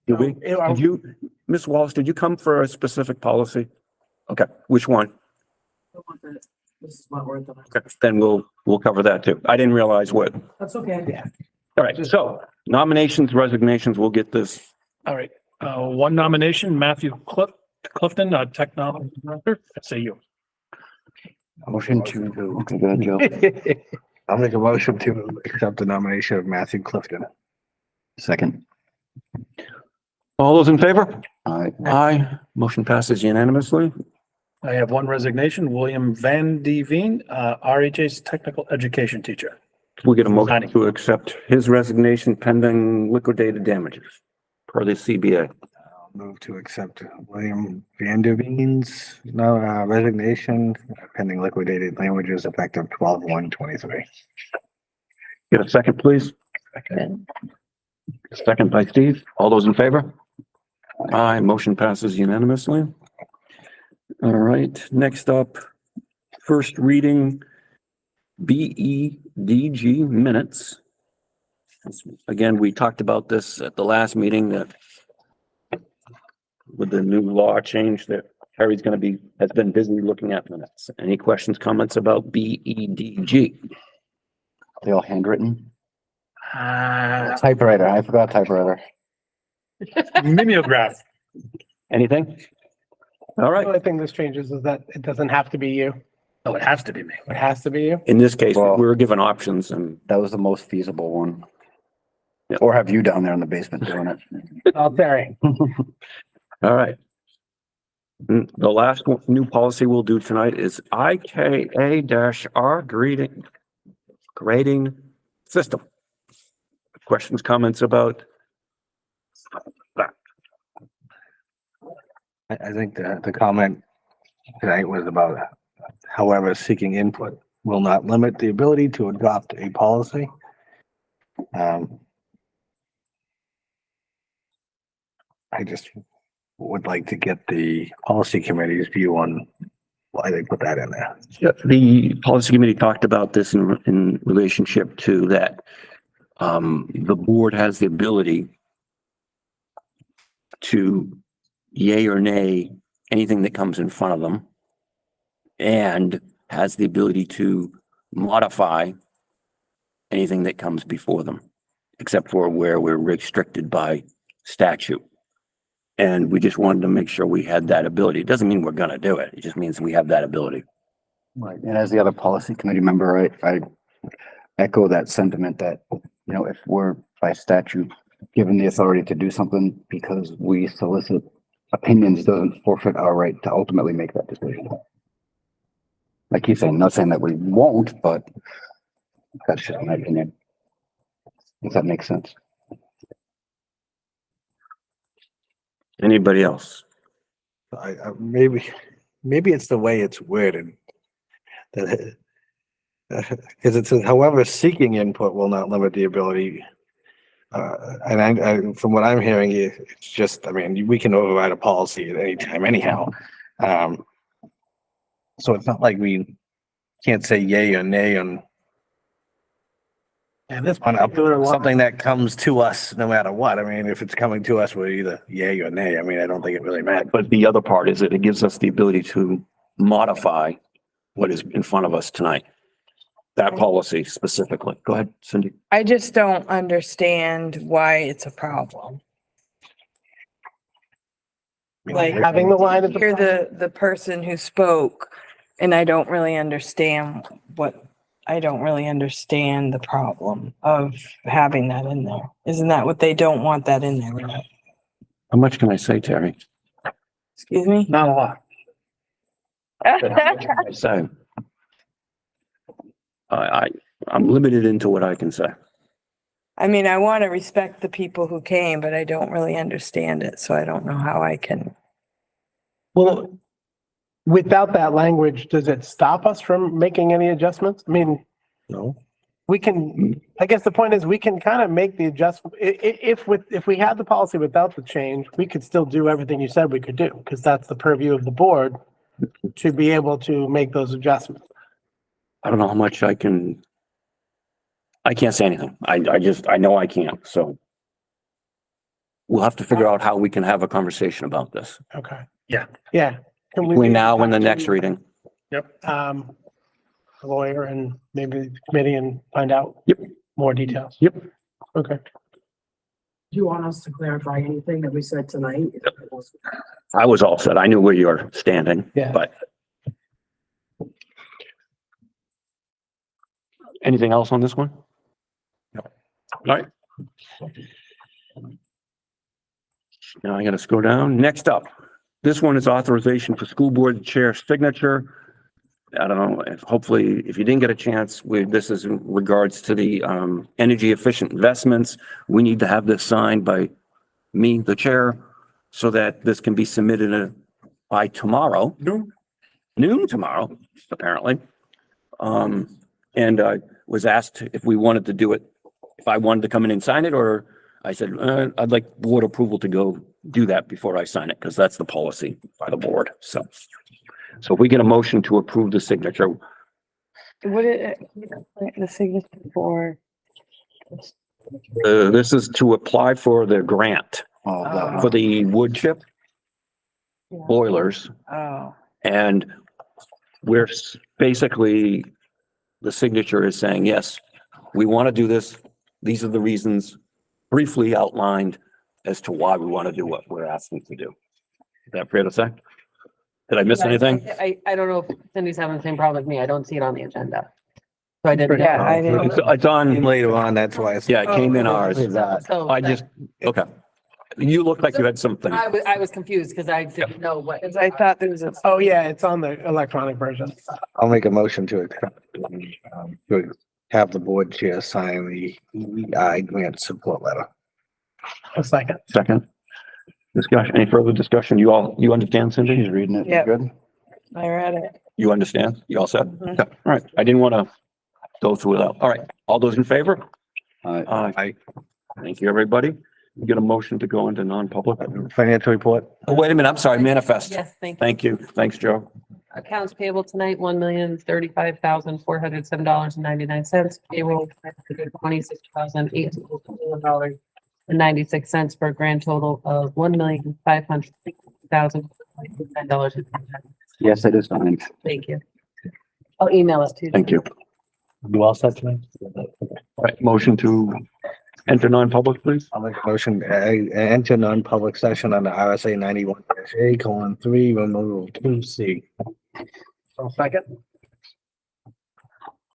did we, did you, Ms. Wallace, did you come for a specific policy? Okay, which one? This is what we're doing. Okay, then we'll cover that too. I didn't realize what. That's okay. Yeah. All right, so nominations, resignations, we'll get this. All right, one nomination, Matthew Clifton, Technology Director, SAU. Motion to, okay, go ahead, Joe. I'll make a motion to accept the nomination of Matthew Clifton. Second. All those in favor? Aye. Aye. Motion passes unanimously. I have one resignation, William Van De Veen, RHA's Technical Education Teacher. We get a motion to accept his resignation pending liquidated damages per the CBA. I'll move to accept William Van Der Veen's resignation pending liquidated damages effective 12/1/23. Get a second, please. Second by Steve. All those in favor? Aye, motion passes unanimously. All right, next up, first reading, BEDG minutes. Again, we talked about this at the last meeting that with the new law change that Harry's has been busy looking at minutes. Any questions, comments about BEDG? They all handwritten? Uh, Typewriter, I forgot typewriter. mimeograph. Anything? All The right, only thing this changes is that it doesn't have to be you. Oh, it has to be me. It has to be you. in this case, we Well- were given options and That was the most feasible one. Yeah. Or have you down there in the basement doing it? Oh, Terry. all right. The last new policy we'll do tonight is IKA-R grading system. Questions, comments about that? I think the comment tonight was about however seeking input will not limit the ability to adopt a policy. I just would like to get the policy committee's view on why they put that in there. Yeah, the policy committee talked about this in relationship to that. the board has the ability to yay or nay anything that comes in front of them, and has the ability to modify anything that comes before them, except for where we're restricted by statute. And we just wanted to make sure we had that ability. It doesn't mean we're gonna do it. It just means we have that ability. Right, and as the other policy committee member, I echo that sentiment that, you know, if we're by statute given the authority to do something because we solicit opinions, doesn't forfeit our right to ultimately make that decision. Like he's saying, not saying that we won't, but that's just my opinion. If that makes sense. Anybody else? Maybe it's the way it's worded. That, because it says, however, seeking input will not limit the ability. And I, from what I'm hearing, it's just, I mean, we can override a policy at any time anyhow. So it's not like we can't say yay or nay on this on particular one. something that comes to us no matter what. I mean, if it's coming to us, we're either yay or nay. I mean, I don't think it really matters. But the other part is that it gives us the ability to modify what is in front of us tonight. That policy specifically. Go ahead, Cindy. I just don't understand why it's a problem. Like Having the line at the you're the person who spoke, and I don't really understand the problem of having that in there. Isn't that what they don't want that in there? Right? How much can I say, Terry? Excuse me? Not a lot. I say. I'm limited into what I can say. I mean, I want to respect the people who came, but I don't really understand it, so I don't know how I can. Well, without that language, does it stop us from making any adjustments? I mean, No. we can, I guess the point is we can kind of make the adjustment. If we had the policy without the change, we could still do everything you said we could do, because that's the purview of the board to be able to make those adjustments. I don't know how much I can't say anything. I know I can't, so. We'll have to figure out how we can have a conversation about this Okay. Yeah. Yeah. Can we between now and the next reading. the lawyer and maybe the committee and find out more details? Yep. Okay. Do you want us to clarify anything that we said tonight? I was all set. I knew where you're standing, Yeah. but. Anything else on this one? No. All right. Now I gotta scroll down. Next up, this one is authorization for school board chair signature. I don't know, hopefully, if you didn't get a chance, this is in regards to the energy efficient investments. We need to have this signed by me, the chair, so that this can be submitted by tomorrow. Noon tomorrow, apparently. And I was asked if we wanted to do it, if I wanted to come in and sign it, or I said, I'd like board approval to go do that before I sign it, because that's the policy by the board. So if we get a motion to approve the signature, What the signature for? this is to apply for the grant for the wood chip boilers. Oh, And we're basically, the signature is saying, yes, we want to do this. These are the reasons briefly outlined as to why we want to do what we're asking to do. Is that fair to say? Did I miss anything? I don't know if Cindy's having the same problem with me. I don't see it on the agenda. So I didn't. yeah, I didn't. It's on, Later on, that's why it's. yeah, it came in ours. So I just, okay. You look like you had something. I was confused because I didn't know what. Because I thought there was a. Oh, yeah, it's on the electronic version. I'll make a motion to accept, to have the board chair sign the EEI grant support letter. A second. Second. Discussion, any further discussion? You understand, Cindy? He's reading it. Yep. Good. I read it. You understand? You all set? Mhm. Okay. All right. I didn't want to go through it all. All right. All those in favor? Aye. Thank you, everybody. We get a motion to go into non-public. Financial report. Oh, wait a minute. I'm sorry. Manifest. Yes, thank you. Thank you. Thanks, Joe. accounts payable tonight, $1,035,407.99. Payroll, $26,821.96 for a grand total of $1,560,009. Yes, it is fine. Thank you. I'll email it to you. Thank you. You all set tonight? All right, motion to enter non-public, please. I'll make a motion, enter non-public session under RSA 91-A:3, removal of 2C. So second?